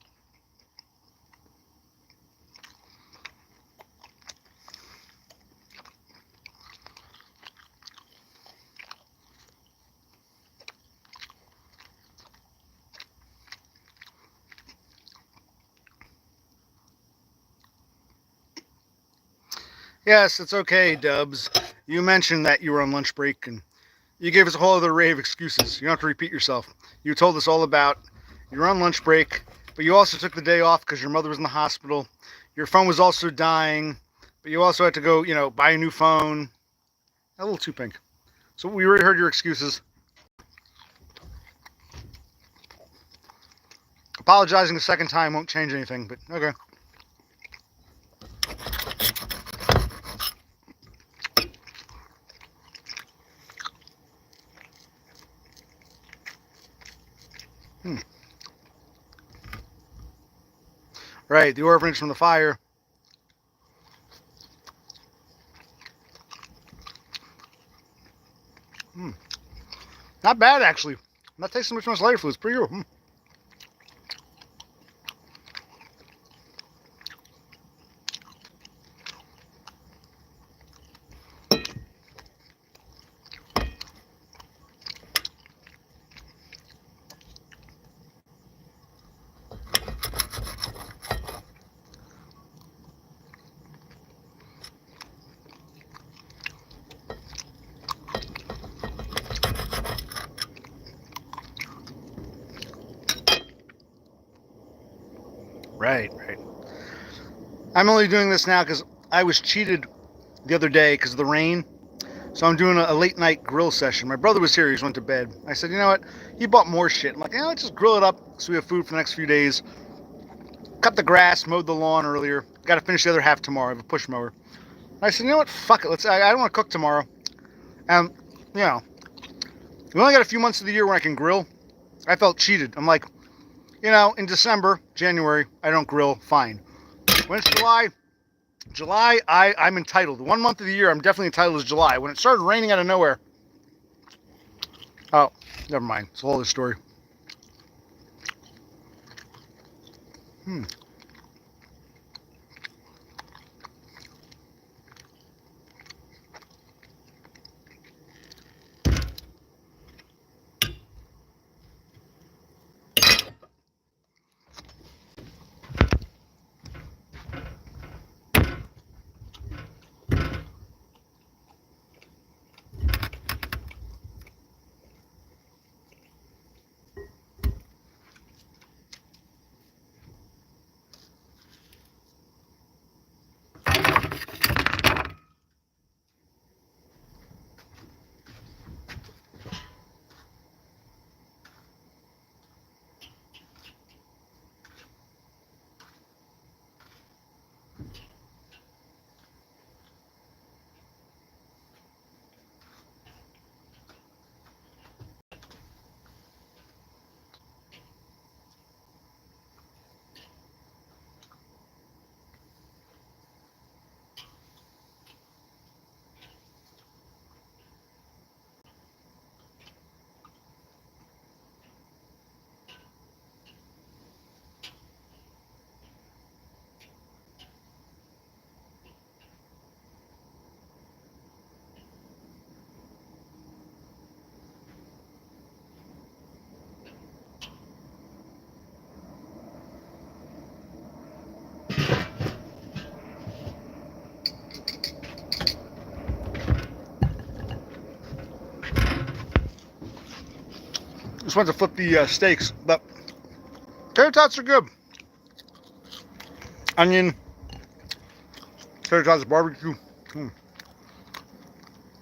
Yes, it's okay, Dubs. You mentioned that you were on lunch break and you gave us a whole other array of excuses. You don't have to repeat yourself. You told us all about you were on lunch break, but you also took the day off because your mother was in the hospital. Your phone was also dying, but you also had to go, buy a new phone. A little too pink. So we already heard your excuses. Apologizing a second time won't change anything, but okay. Right, the orphanage from the fire. Not bad, actually. I'm not tasting much lighter food. It's pretty good. Right. I'm only doing this now because I was cheated the other day because of the rain. So I'm doing a late night grill session. My brother was here. He just went to bed. I said, you know what? He bought more shit. I'm like, let's just grill it up so we have food for the next few days. Cut the grass, mowed the lawn earlier. Got to finish the other half tomorrow. I have a push mower. I said, you know what? Fuck it. I don't want to cook tomorrow. And, we only got a few months of the year where I can grill. I felt cheated. I'm like, in December, January, I don't grill. Fine. When it's July, I'm entitled. 1 month of the year I'm definitely entitled is July. When it started raining out of nowhere. Oh, never mind. It's a whole other story. Just went to flip the steaks, but tater tots are good. Onion, tater tots, barbecue.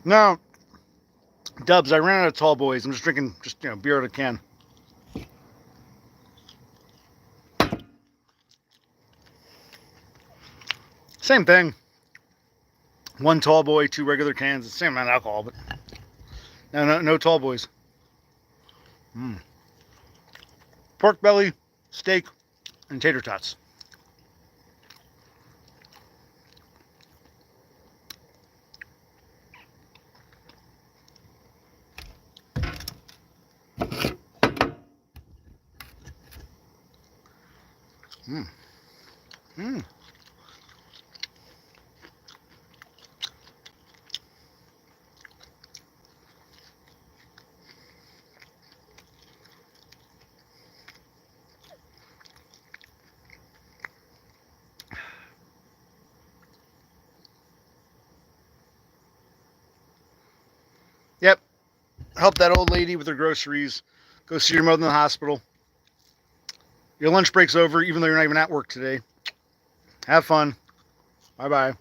Now, Dubs, I ran out of tall boys. I'm just drinking beer out of a can. Same thing. One tall boy, 2 regular cans. The same amount of alcohol, but no tall boys. Pork belly, steak, and tater tots. Yep. Help that old lady with her groceries. Go see your mother in the hospital. Your lunch break's over, even though you're not even at work today. Have fun. Bye-bye.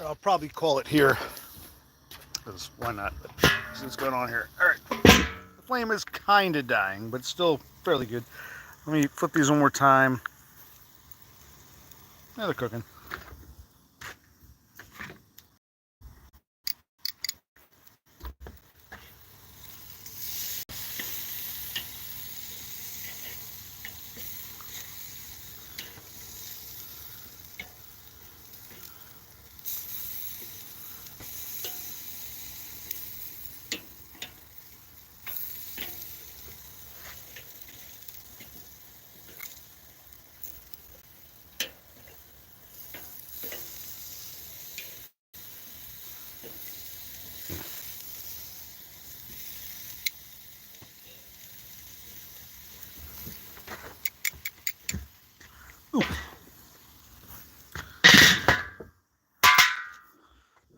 I'll probably call it here. Because why not? But see what's going on here. All right. The flame is kind of dying, but still fairly good. Let me flip these one more time. Now they're cooking. Ooh.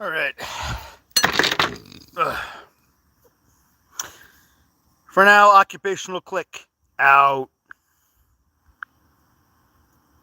All right. For now, occupational click out.